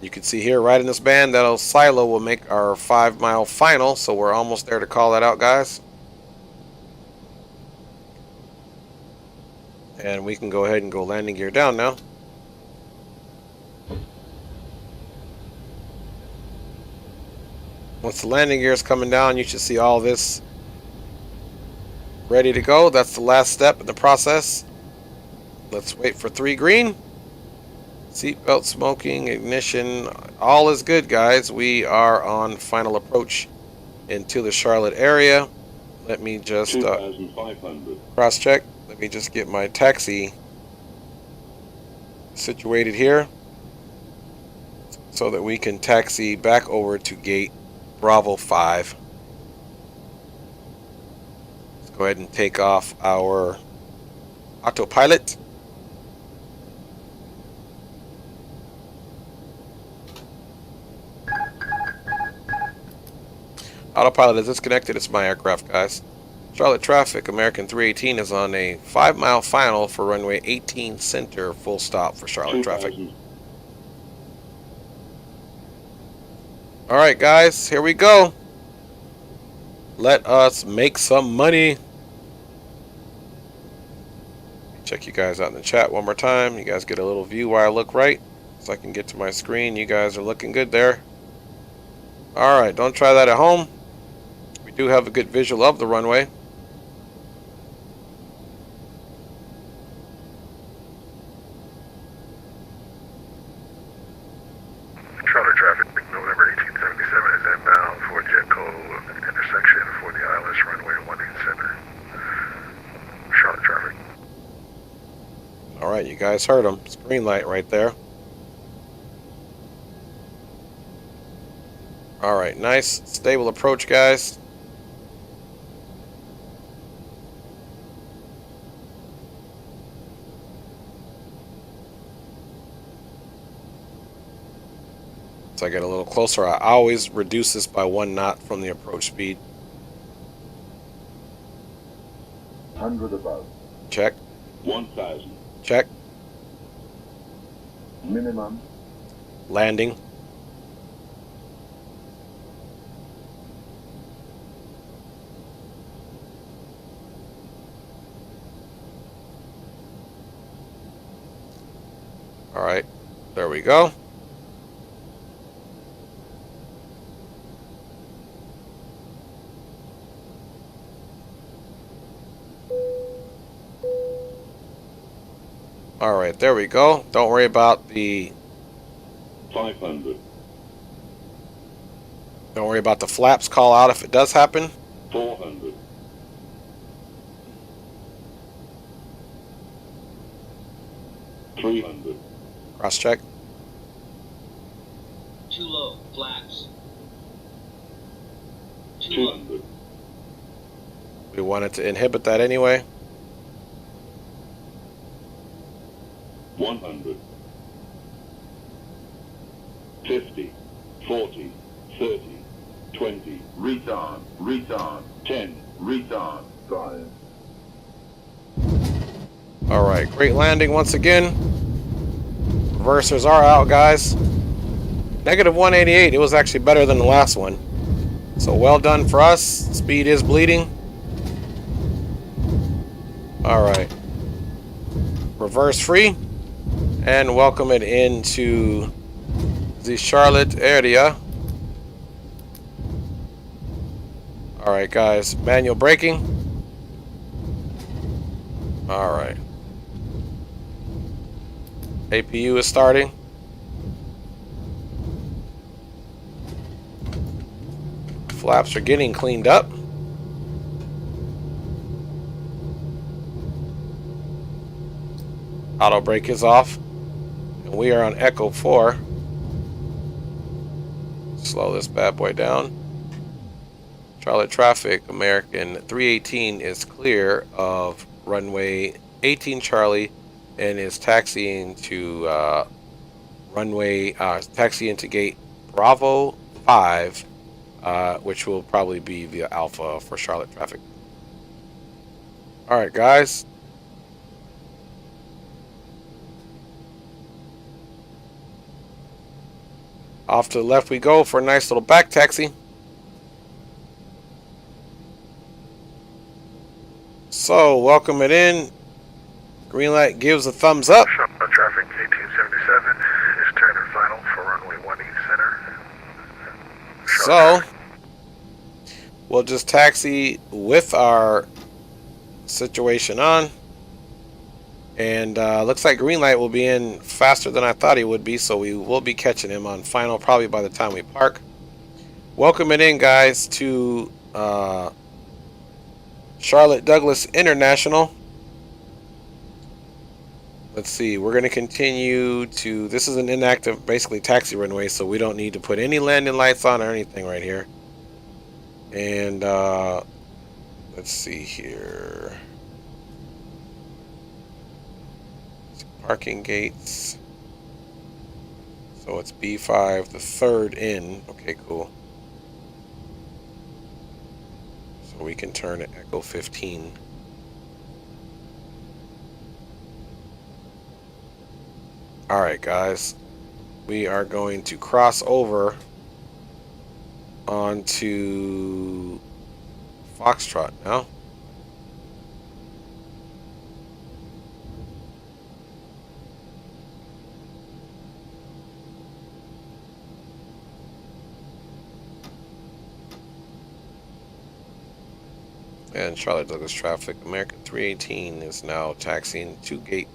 Speaker 1: You can see here right in this band that silo will make our 5-mile final, so we're almost there to call that out, guys. And we can go ahead and go landing gear down now. Once the landing gear is coming down, you should see all this ready to go. That's the last step in the process. Let's wait for 3 green. Seatbelt smoking, ignition, all is good, guys. We are on final approach into the Charlotte area. Let me just cross check. Let me just get my taxi situated here so that we can taxi back over to gate Bravo 5. Let's go ahead and take off our autopilot. Autopilot is disconnected. It's my aircraft, guys. Charlotte traffic, American 318 is on a 5-mile final for runway 18 center, full stop for Charlotte traffic. All right, guys, here we go. Let us make some money. Check you guys out in the chat one more time. You guys get a little view while I look right, so I can get to my screen. You guys are looking good there. All right, don't try that at home. We do have a good visual of the runway.
Speaker 5: Charlotte traffic, November 1877 is inbound for Jetco intersection for the ILS runway 18 center. Charlotte traffic.
Speaker 1: All right, you guys heard them. It's green light right there. All right, nice stable approach, guys. So I get a little closer. I always reduce this by 1 knot from the approach speed.
Speaker 4: 100 above.
Speaker 1: Check.
Speaker 4: 1000.
Speaker 1: Check.
Speaker 4: Minimum.
Speaker 1: Landing. All right, there we go. All right, there we go. Don't worry about the
Speaker 4: 500.
Speaker 1: Don't worry about the flaps call out if it does happen.
Speaker 4: 400. 300.
Speaker 1: Cross check.
Speaker 8: Too low, flaps. Too low.
Speaker 4: 200.
Speaker 1: We wanted to inhibit that anyway.
Speaker 4: 100. 50. 40. 30. 20. Retard. Retard. 10. Retard. 5.
Speaker 1: All right, great landing once again. Reversers are out, guys. Negative 188. It was actually better than the last one. So well done for us. Speed is bleeding. All right. Reverse free. And welcome it into the Charlotte area. All right, guys. Manual braking. All right. APU is starting. Flaps are getting cleaned up. Auto brake is off. And we are on Echo 4. Slow this bad boy down. Charlotte traffic, American 318 is clear of runway 18 Charlie and is taxiing to taxiing to gate Bravo 5, which will probably be via Alpha for Charlotte traffic. All right, guys. Off to the left we go for a nice little back taxi. So, welcome it in. Green light gives a thumbs up.
Speaker 5: Charlotte traffic 1877 is turning final for runway 18 center.
Speaker 1: So, we'll just taxi with our situation on. And looks like green light will be in faster than I thought he would be, so we will be catching him on final probably by the time we park. Welcome it in, guys, to Charlotte Douglas International. Let's see, we're going to continue to, this is an inactive, basically taxi runway, so we don't need to put any landing lights on or anything right here. And let's see here. Parking gates. So it's B5, the third in. Okay, cool. So we can turn to Echo 15. Alright, guys. We are going to cross over onto Foxtrot now. And Charlotte Douglas traffic, American 318 is now taxiing to gate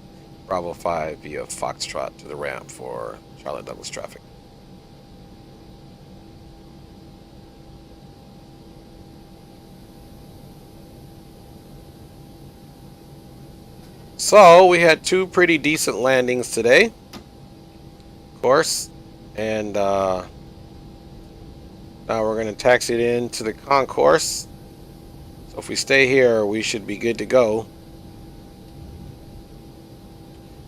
Speaker 1: Bravo 5 via Foxtrot to the ramp for Charlotte Douglas traffic. So we had two pretty decent landings today, of course, and now we're going to taxi it into the concourse. So if we stay here, we should be good to go.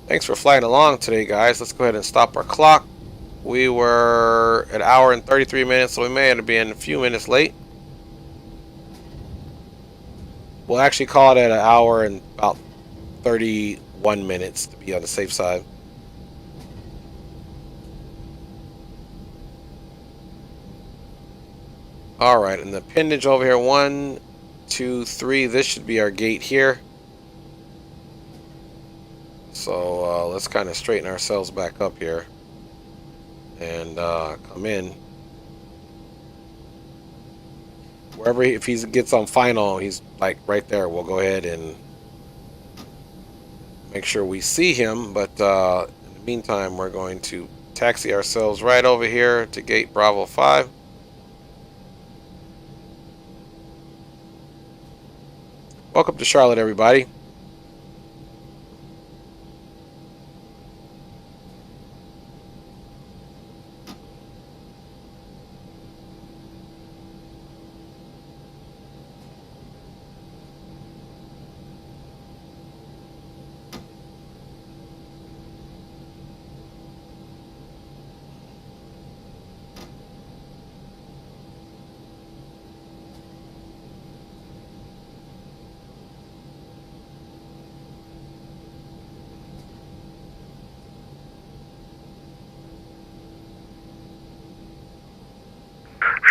Speaker 1: Thanks for flying along today, guys. Let's go ahead and stop our clock. We were an hour and 33 minutes, so we may have been a few minutes late. We'll actually call it at an hour and about 31 minutes to be on the safe side. All right, and the appendage over here, 1, 2, 3. This should be our gate here. So let's kind of straighten ourselves back up here and come in. Wherever if he gets on final, he's like right there. We'll go ahead and make sure we see him. But in the meantime, we're going to taxi ourselves right over here to gate Bravo 5. Welcome to Charlotte, everybody.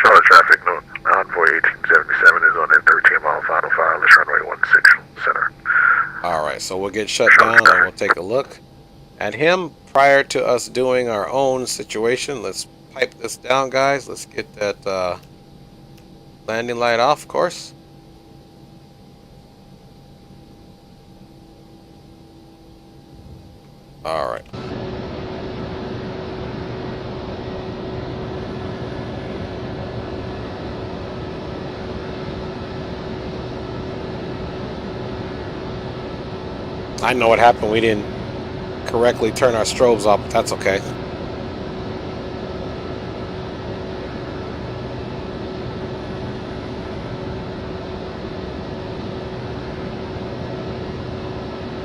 Speaker 5: Charlotte traffic, no, Envoy 1877 is on that 13-mile final wireless runway 16 center.
Speaker 1: All right, so we'll get shut down and we'll take a look at him prior to us doing our own situation. Let's pipe this down, guys. Let's get that landing light off, of course. All right. I know what happened. We didn't correctly turn our strobes off, but that's okay.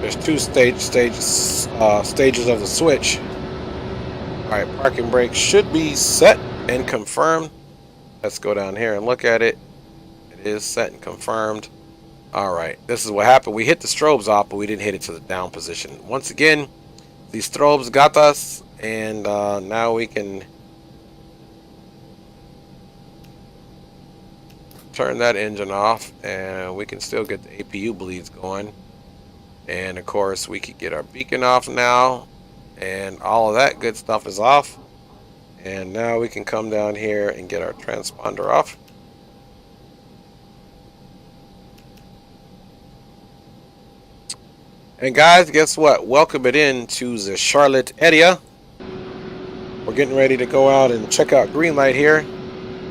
Speaker 1: There's two stages of the switch. All right, parking brake should be set and confirmed. Let's go down here and look at it. It is set and confirmed. All right, this is what happened. We hit the strobes off, but we didn't hit it to the down position. Once again, these strobes got us, and now we can turn that engine off, and we can still get the APU bleeds going. And of course, we could get our beacon off now, and all of that good stuff is off. And now we can come down here and get our transponder off. And guys, guess what? Welcome it in to the Charlotte area. We're getting ready to go out and check out green light here.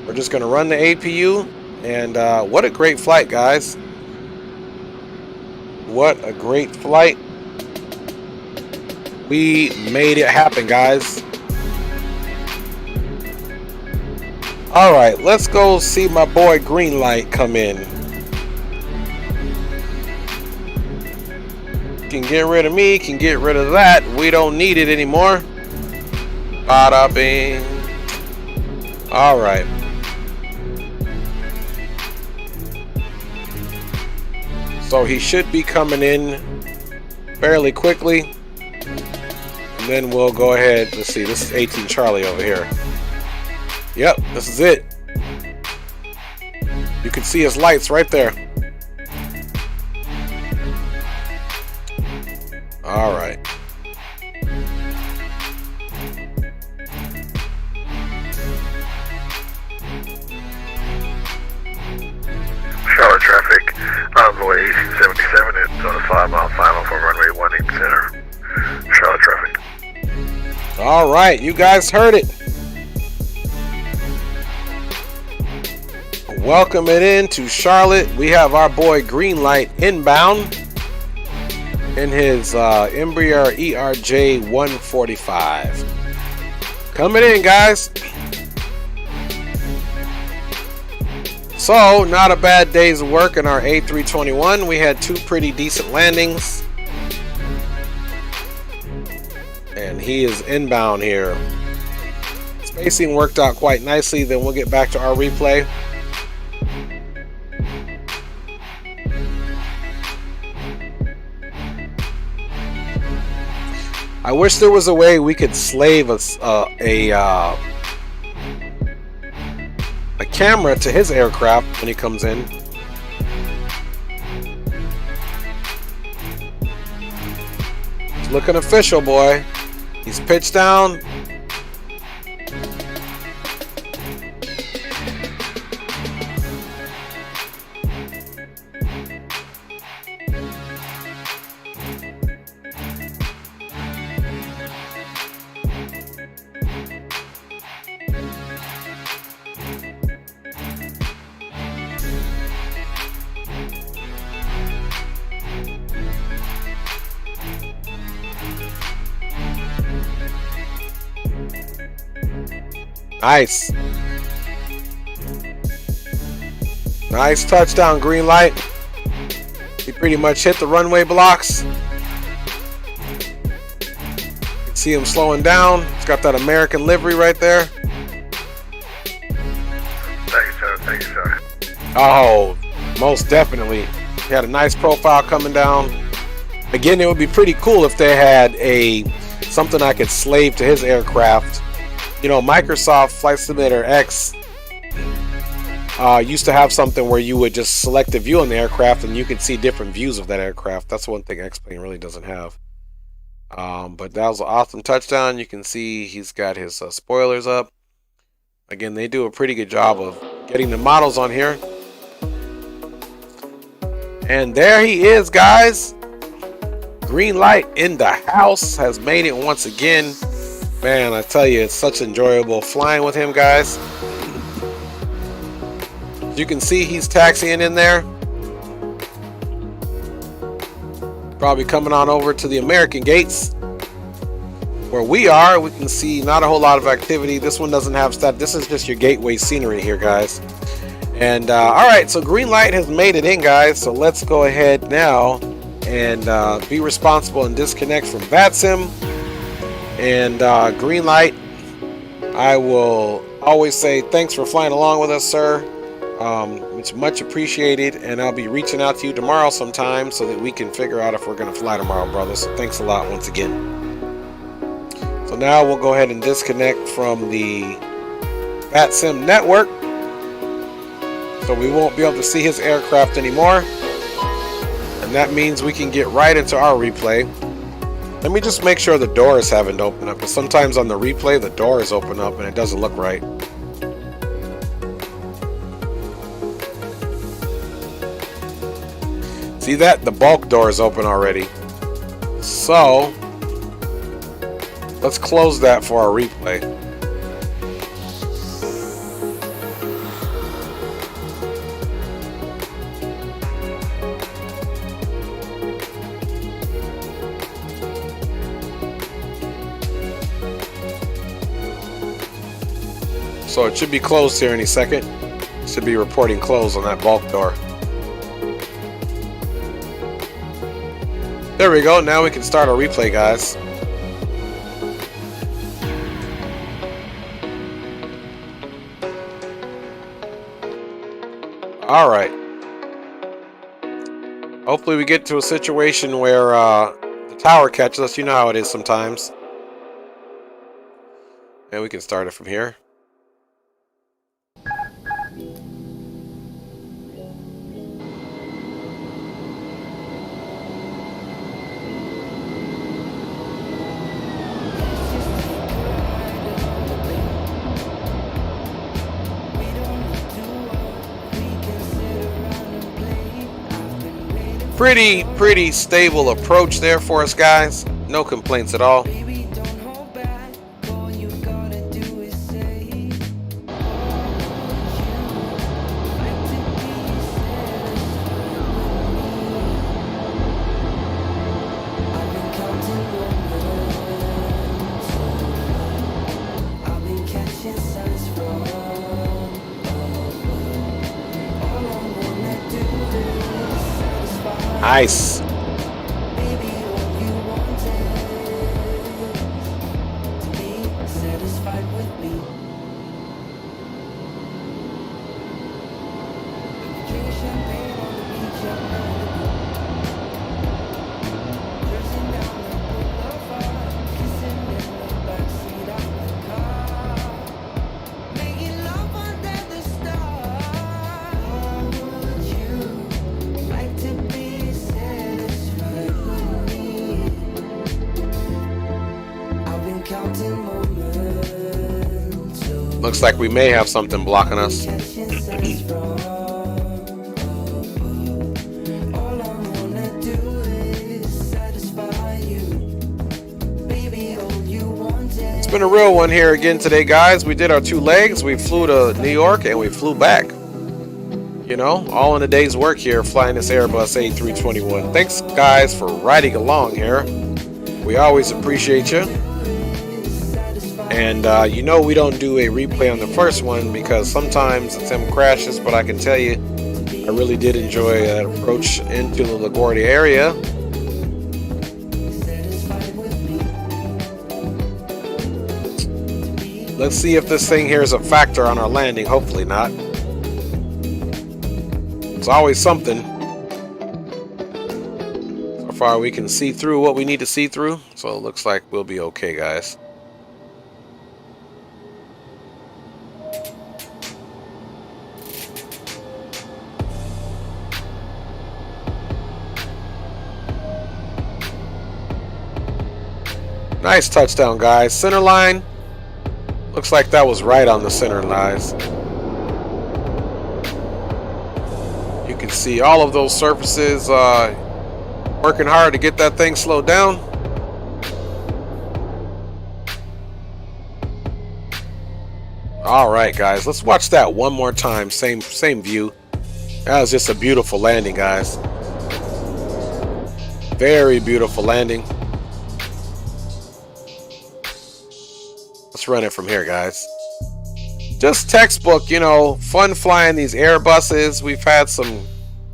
Speaker 1: We're just going to run the APU. And what a great flight, guys. What a great flight. We made it happen, guys. All right, let's go see my boy green light come in. Can get rid of me, can get rid of that. We don't need it anymore. Bada bing. All right. So he should be coming in fairly quickly. And then we'll go ahead. Let's see, this is 18 Charlie over here. Yep, this is it. You can see his lights right there. All right.
Speaker 5: Charlotte traffic, Envoy 1877 is on a 5-mile final for runway 18 center. Charlotte traffic.
Speaker 1: All right, you guys heard it. Welcome it in to Charlotte. We have our boy green light inbound in his Embraer ERJ 145. Coming in, guys. So, not a bad day's work in our A321. We had two pretty decent landings. And he is inbound here. Spacing worked out quite nicely. Then we'll get back to our replay. I wish there was a way we could slave a camera to his aircraft when he comes in. It's looking official, boy. He's pitched down. Nice. Nice touchdown, green light. He pretty much hit the runway blocks. You can see him slowing down. He's got that American livery right there.
Speaker 5: Thanks, sir. Thanks, sir.
Speaker 1: Oh, most definitely. He had a nice profile coming down. Again, it would be pretty cool if they had something I could slave to his aircraft. You know, Microsoft Flight Simulator X used to have something where you would just select a view on the aircraft and you could see different views of that aircraft. That's one thing X-Plane really doesn't have. But that was an awesome touchdown. You can see he's got his spoilers up. Again, they do a pretty good job of getting the models on here. And there he is, guys. Green light in the house, has made it once again. Man, I tell you, it's such enjoyable flying with him, guys. You can see he's taxiing in there. Probably coming on over to the American gates. Where we are, we can see not a whole lot of activity. This one doesn't have stuff. This is just your gateway scenery here, guys. And alright, so green light has made it in, guys. So let's go ahead now and be responsible and disconnect from VATSIM. And green light, I will always say thanks for flying along with us, sir. It's much appreciated, and I'll be reaching out to you tomorrow sometime so that we can figure out if we're going to fly tomorrow, brother. So thanks a lot once again. So now we'll go ahead and disconnect from the VATSIM network, so we won't be able to see his aircraft anymore, and that means we can get right into our replay. Let me just make sure the doors haven't opened up, because sometimes on the replay the doors open up and it doesn't look right. See that? The bulk door is open already. So let's close that for our replay. So it should be closed here any second. It should be reporting closed on that bulk door. There we go. Now we can start our replay, guys. All right. Hopefully we get to a situation where the tower catches us. You know how it is sometimes. And we can start it from here. Pretty stable approach there for us, guys. No complaints at all. Nice. Looks like we may have something blocking us. It's been a real one here again today, guys. We did our 2 legs. We flew to New York and we flew back. You know, all in a day's work here flying this Airbus A321. Thanks, guys, for riding along here. We always appreciate you. And you know we don't do a replay on the first one because sometimes Sim crashes, but I can tell you I really did enjoy that approach into the LaGuardia area. Let's see if this thing here is a factor on our landing. Hopefully not. It's always something. So far we can see through what we need to see through, so it looks like we'll be okay, guys. Nice touchdown, guys. Center line. Looks like that was right on the center lines. You can see all of those surfaces working hard to get that thing slowed down. All right, guys, let's watch that one more time. Same view. That was just a beautiful landing, guys. Very beautiful landing. Let's run it from here, guys. Just textbook, you know, fun flying these Airbuses. We've had some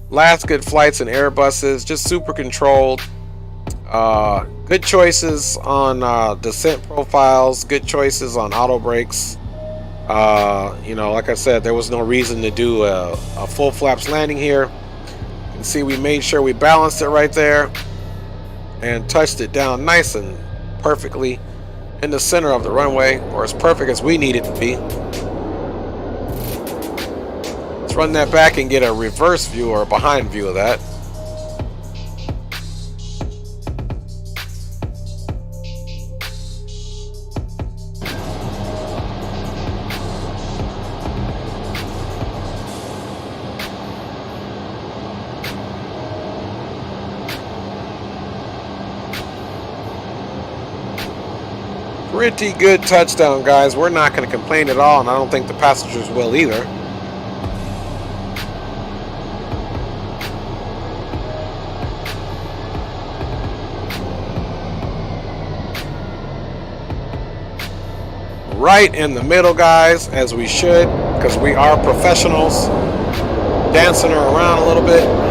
Speaker 1: last good flights in Airbuses, just super controlled. Good choices on descent profiles, good choices on auto brakes. You know, like I said, there was no reason to do a full flaps landing here. You can see we made sure we balanced it right there and touched it down nice and perfectly in the center of the runway, or as perfect as we need it to be. Let's run that back and get a reverse view or a behind view of that. Pretty good touchdown, guys. We're not going to complain at all, and I don't think the passengers will either. Right in the middle, guys, as we should, because we are professionals. Dancing her around a little bit.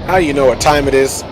Speaker 1: Now you know what time it is.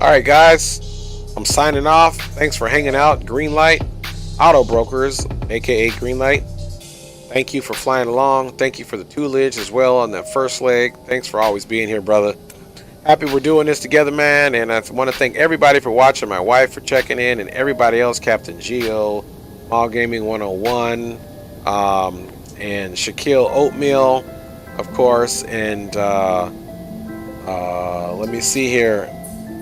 Speaker 1: Alright, guys, I'm signing off. Thanks for hanging out. Greenlight Auto Brokers, aka Greenlight. Thank you for flying along. Thank you for the toolage as well on that first leg. Thanks for always being here, brother. Happy we're doing this together, man. And I want to thank everybody for watching, my wife for checking in, and everybody else, Captain Geo, Mall Gaming 101, and Shaquille Oatmeal, of course. And let me see here.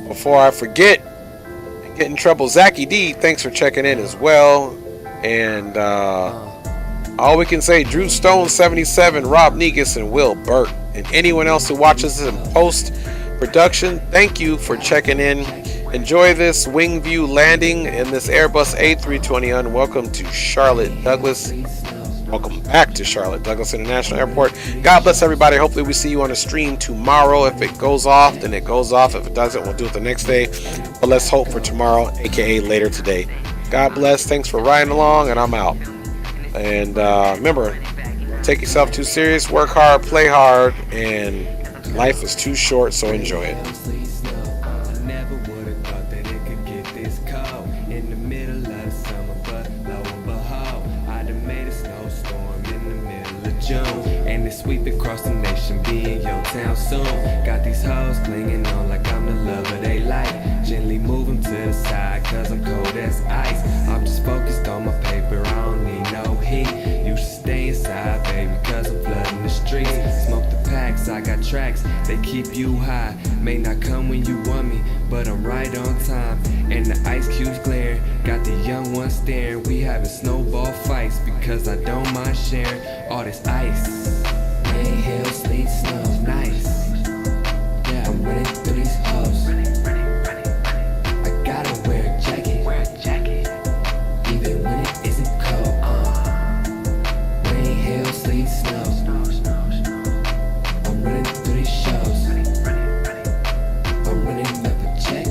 Speaker 1: Before I forget and get in trouble, Zachy D, thanks for checking in as well. And all we can say, Drew Stone 77, Rob Negus, and Will Burke, and anyone else who watches this in post production, thank you for checking in. Enjoy this wing view landing in this Airbus A321. Welcome to Charlotte Douglas. Welcome back to Charlotte Douglas International Airport. God bless everybody. Hopefully we see you on a stream tomorrow. If it goes off, then it goes off. If it doesn't, we'll do it the next day. But let's hope for tomorrow, aka later today. God bless. Thanks for riding along, and I'm out. And remember, take yourself too serious, work hard, play hard, and life is too short, so enjoy it.
Speaker 7: I never would have thought that it could get this cold in the middle of the summer. it sweep across the nation, be in your town soon. Got these hoes clinging on like I'm the lover they like. Gently move them to the side, cause I'm cold as ice. I'm just focused on my paper, I don't need no heat. You should stay inside, baby, cause I'm flooding the streets. Smoke the packs, I got tracks, they keep you high. May not come when you want me, but I'm right on time. And the ice cubes glaring, got the young ones staring. We having snowball fights, because I don't mind sharing all this ice. Rain, hail, sleet, snow, nice. Yeah, I'm running through these hoes. I gotta wear a jacket, even when it isn't cold. Rain, hail, sleet, snow. I'm running through these shows. I'm running up a check.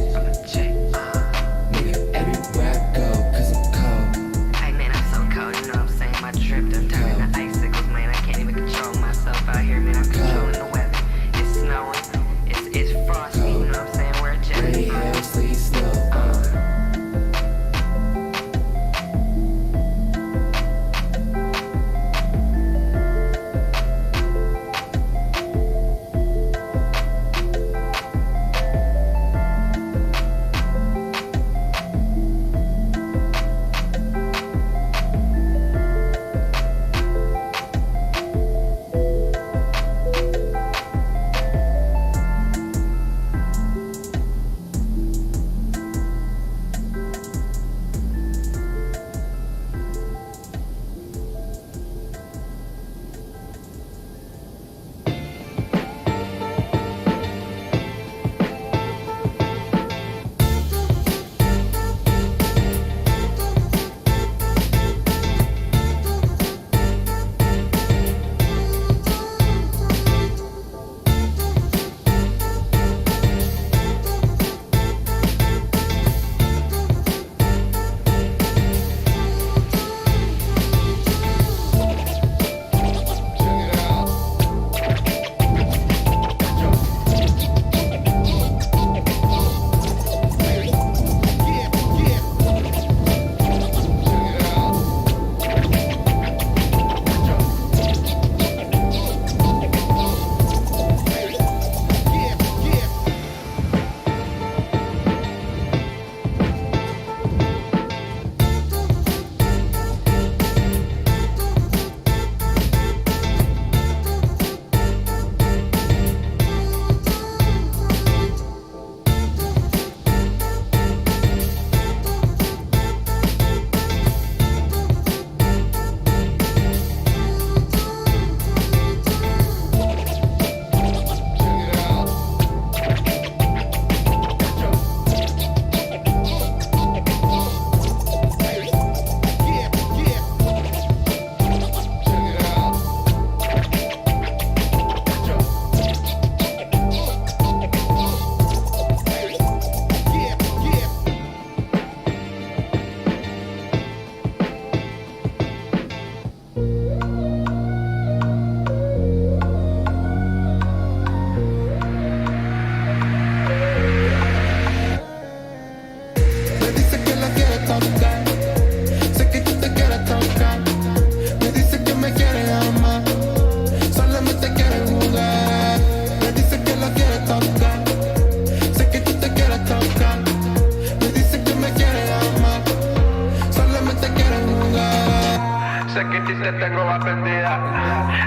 Speaker 7: Nigga, everywhere I go, cause I'm cold.
Speaker 9: Hey man, I'm so cold, you know what I'm saying? My drip done turned into icicles, man. I can't even control myself out here, man. I'm controlling the weather. It's snowing, it's frosty, you know what I'm saying? Wear a jacket.
Speaker 7: Rain, hail, sleet, snow.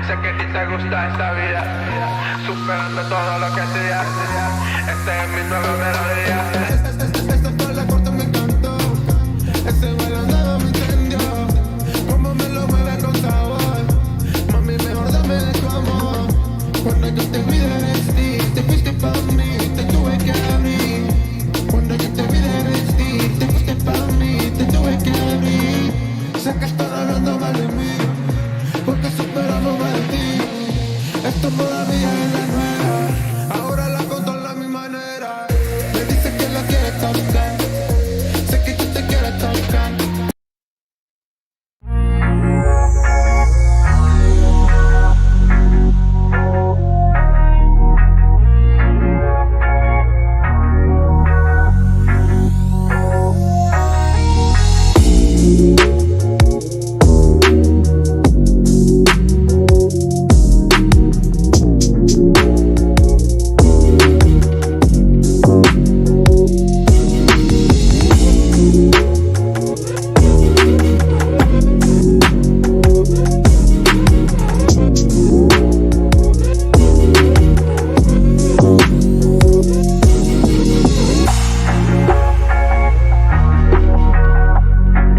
Speaker 10: Sé que a ti te gusta esta vida, superando todo lo que hacía. Esta es mi nueva melodía.
Speaker 11: Esta fue la corta, me encantó. Ese bailando me encendió. Como me lo mueve con sabor. Mami, mejor dame de tu amor. Cuando yo te vi de vestir, te fuiste pa' mí, te tuve que abrir. Cuando yo te vi de vestir, te fuiste pa' mí, te tuve que abrir. Sé que están hablando mal de mí, porque superamos mal de ti. Esto no da